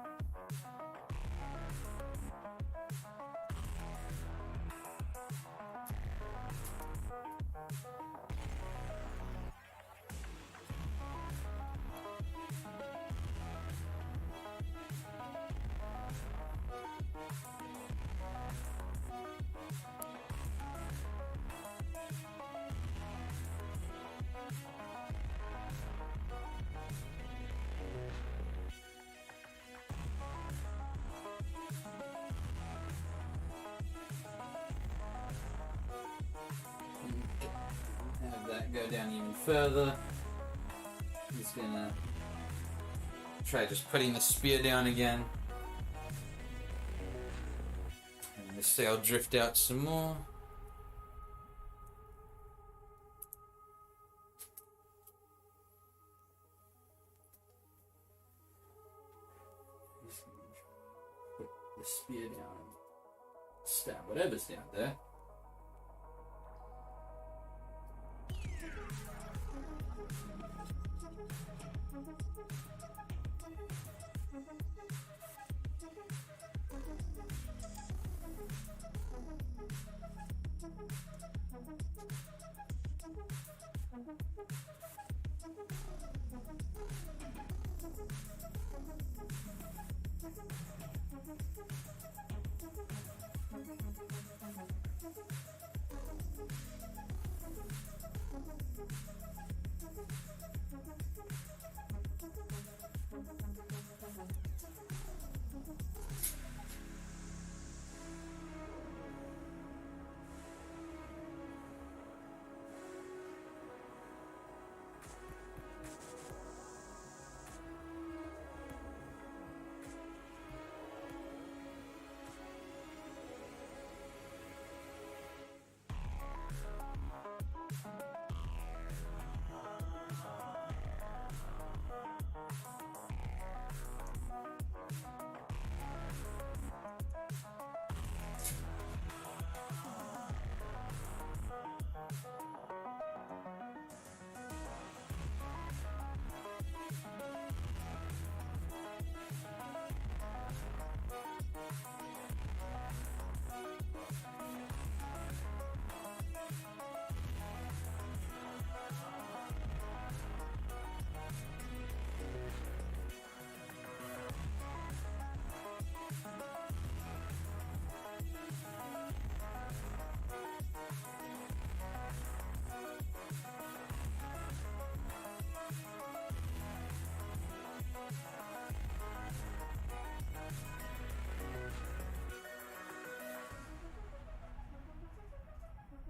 Have that go down even further. He's gonna try just putting the spear down again. And the sail drift out some more. He's gonna put the spear down. Stab whatever's down there.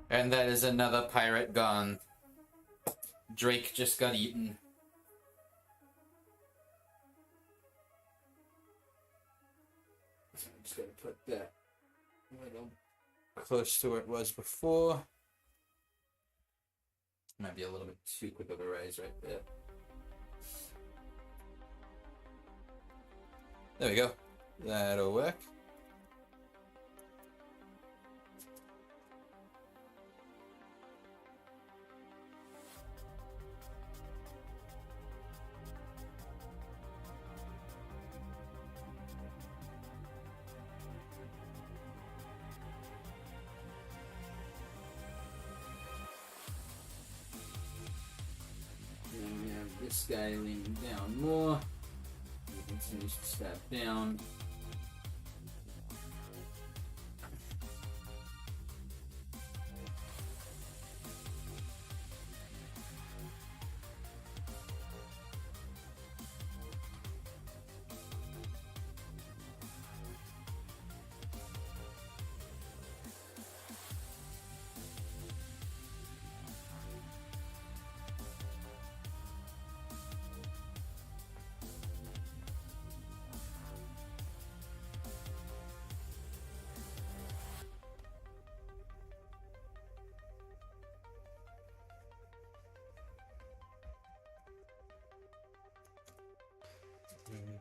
And that is another pirate gone. Drake just got eaten. So I'm just gonna put that a little close to where it was before. Might be a little bit too quick of a rise right there. There we go. That'll work. Then we have this guy leaning down more. He continues to stab down.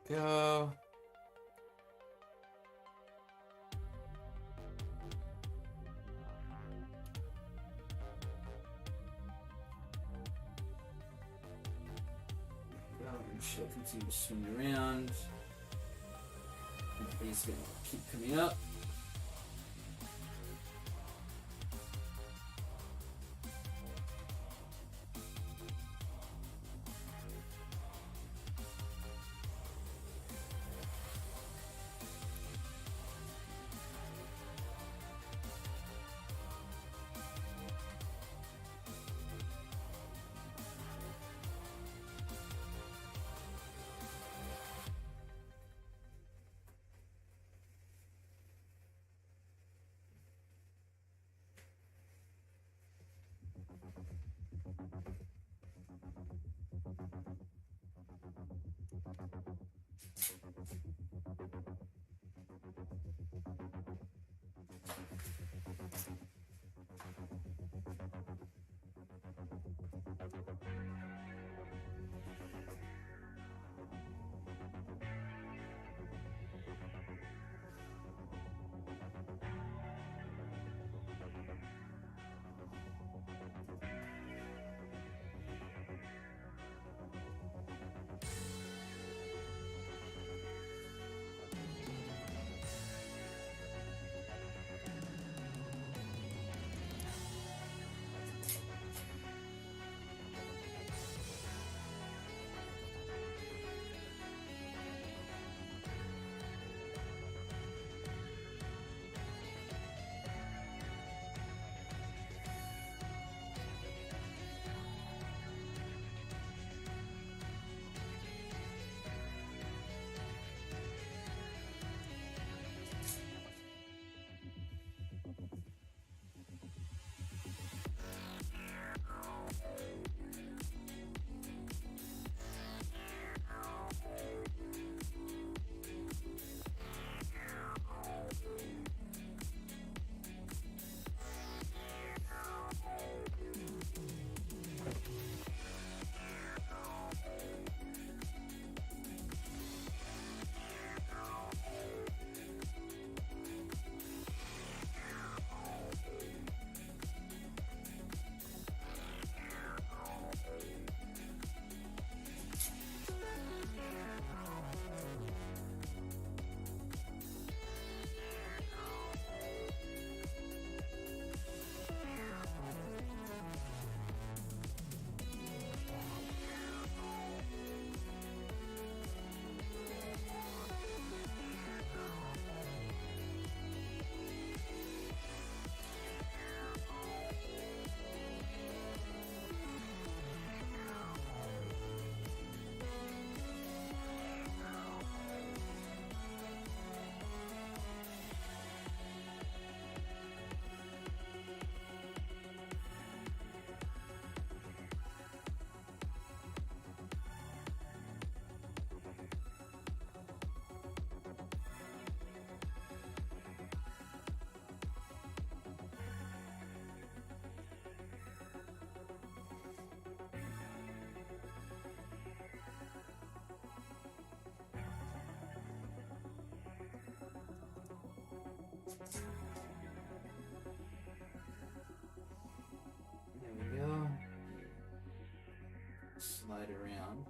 go. And she'll continue to swing around. And he's gonna keep coming up. There we go. Slide around.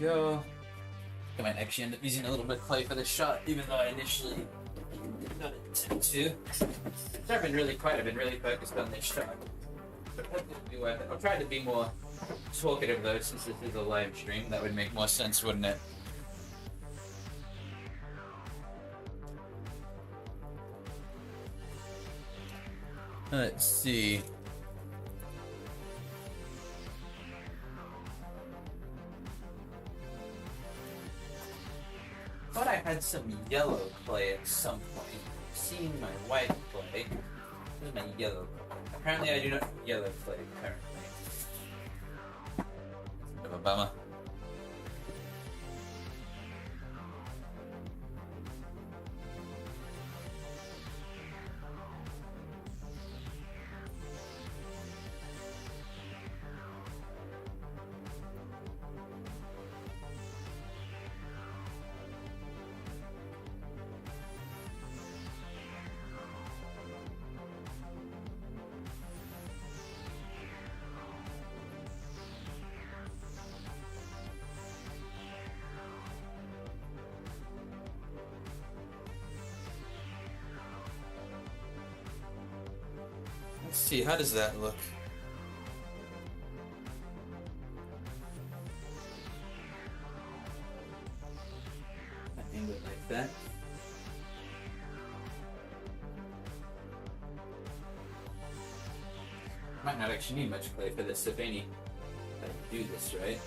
go. I might actually end up using a little bit of clay for this shot, even though I initially not intend to. I've been really focused on this shot. But hopefully it'll be worth it. I'll try to be more talkative though, since this is a live stream. That would make more sense, wouldn't it? Let's see. Thought I had some yellow clay at some point. Seen my white clay. Here's my yellow clay. Apparently I do not have yellow clay currently. Bit of a bummer. Let's see, how does that look? I angle it like that. Might not actually need much clay for this, if any. I do this right.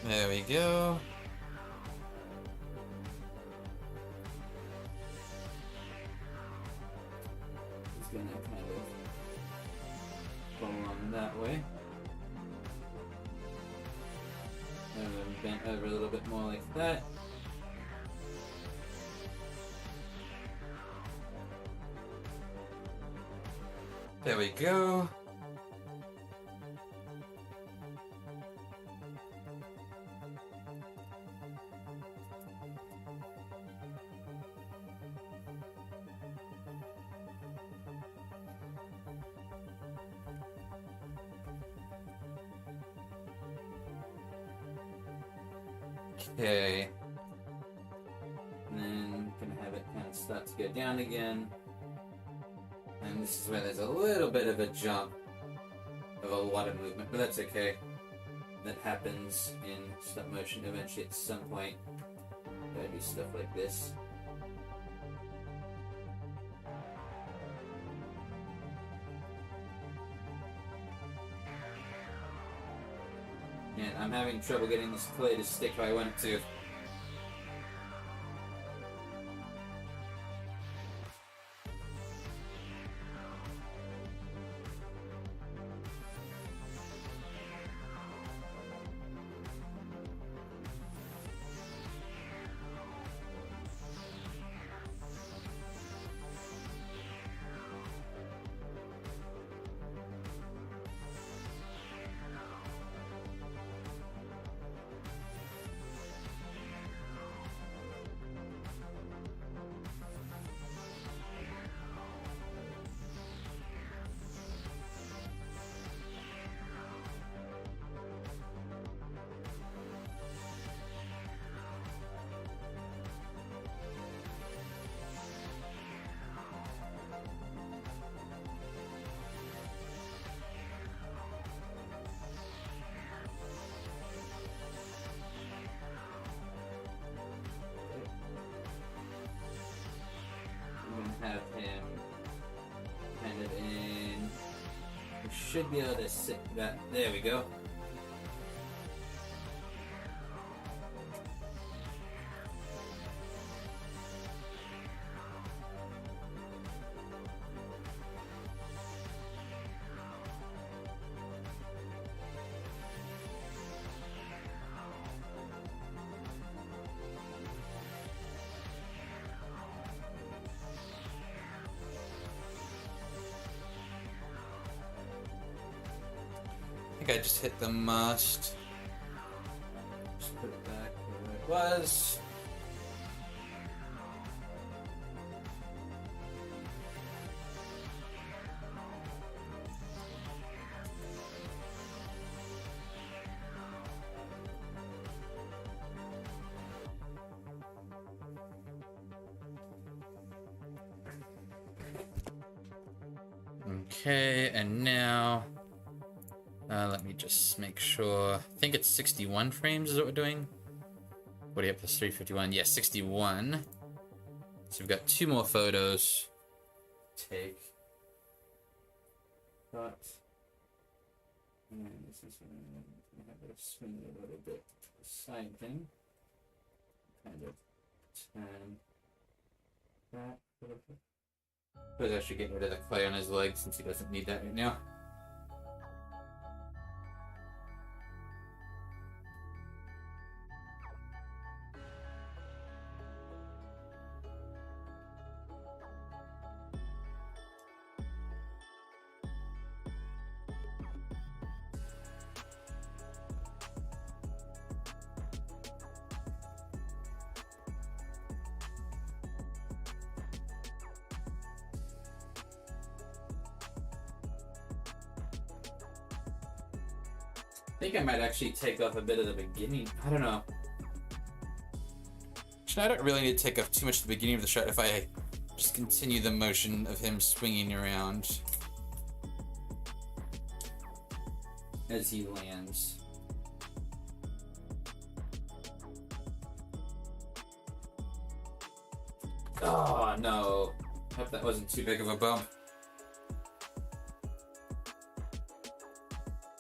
There we go. Just gonna kind of go along that way. And then bend over a little bit more like that. There we go. Okay. And then gonna have it kind of start to go down again. And this is where there's a little bit of a jump of a lot of movement, but that's okay. That happens in stop motion eventually at some point. Gotta do stuff like this. And I'm having trouble getting this clay to stick where I want it to. Have him kind of in. We should be able to sit that. There we go. I think I just hit the mast. Just put it back where it was. Okay, and now let me just make sure. I think it's 61 frames is what we're doing. 48 plus 351. Yeah, 61. So we've got 2 more photos. Take. But. And this is going to have to spin it a little bit. Side thing. Kind of turn that a little bit. But I should get rid of the clay on his leg since he doesn't need that right now. I think I might actually take off a bit of the beginning. I don't know. Actually, I don't really need to take off too much of the beginning of the shot if I just continue the motion of him swinging around as he lands. Oh no. Hope that wasn't too big of a bump.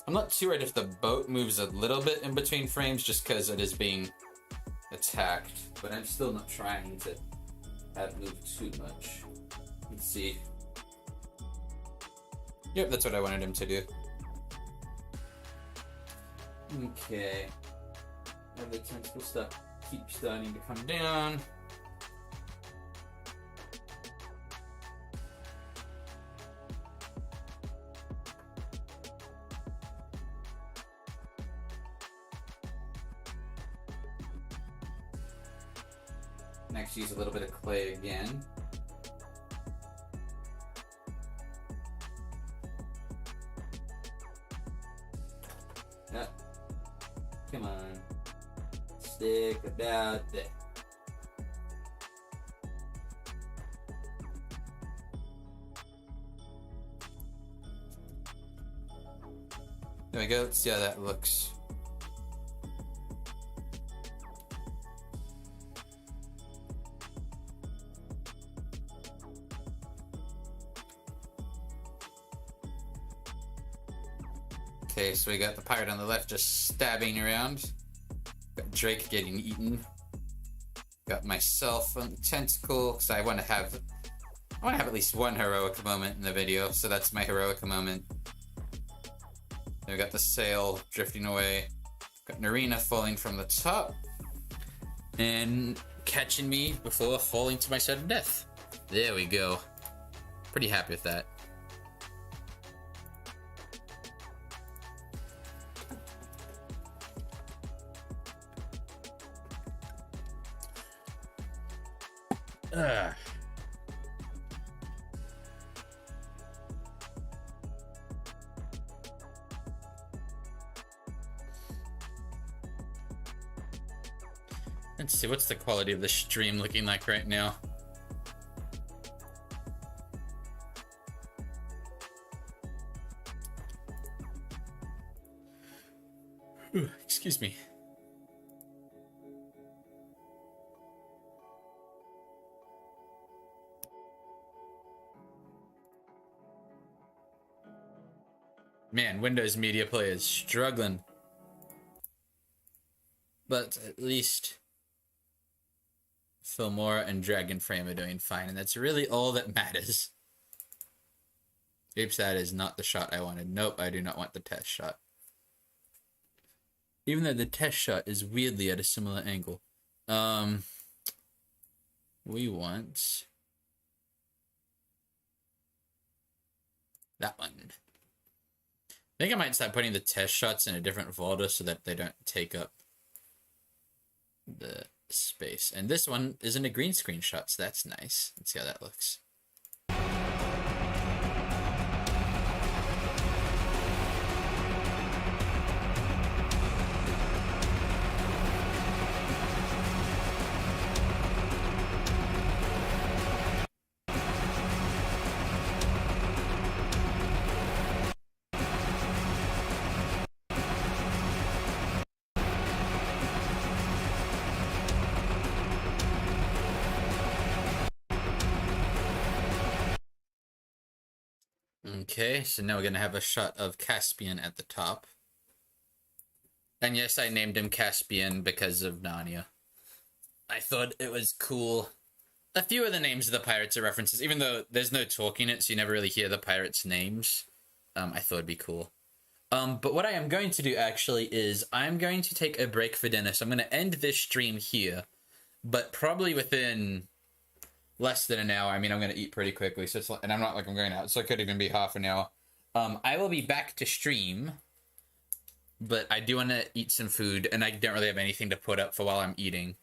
I'm not too worried if the boat moves a little bit in between frames just because it is being attacked, but I'm still not trying to have it move too much. Let's see. Yep, that's what I wanted him to do. Okay. Now the tentacle stuff keeps starting to come down. Next, use a little bit of clay again. Yep. Come on. Stick about there. There we go. Let's see how that looks. Okay, so we got the pirate on the left just stabbing around. Got Drake getting eaten. Got myself on the tentacle because I want to have at least one heroic moment in the video, so that's my heroic moment. Then we got the sail drifting away. Got Narina falling from the top and catching me before falling to my sudden death. There we go. Pretty happy with that. Ugh. Let's see, what's the quality of the stream looking like right now? Ooh, excuse me. Man, Windows Media Player is struggling. But at least Filmora and Dragon Frame are doing fine, and that's really all that matters. Oops, that is not the shot I wanted. Nope, I do not want the test shot. Even though the test shot is weirdly at a similar angle. We want that one. I think I might start putting the test shots in a different folder so that they don't take up the space. And this one isn't a green screen shot, so that's nice. Let's see how that looks. Okay, so now we're gonna have a shot of Caspian at the top. And yes, I named him Caspian because of Narnia. I thought it was cool. A few of the names of the pirates are references, even though there's no talk in it, so you never really hear the pirates' names. I thought it'd be cool. But what I am going to do actually is I'm going to take a break for dinner. So I'm going to end this stream here, but probably within less than an hour. I mean, I'm going to eat pretty quickly, so it's like, and I'm not like I'm going out, so it could even be half an hour. I will be back to stream, but I do want to eat some food, and I don't really have anything to put up for while I'm eating.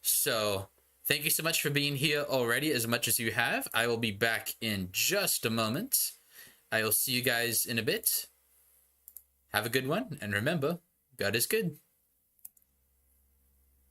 So thank you so much for being here already, as much as you have. I will be back in just a moment. I will see you guys in a bit. Have a good one, and remember, God is good.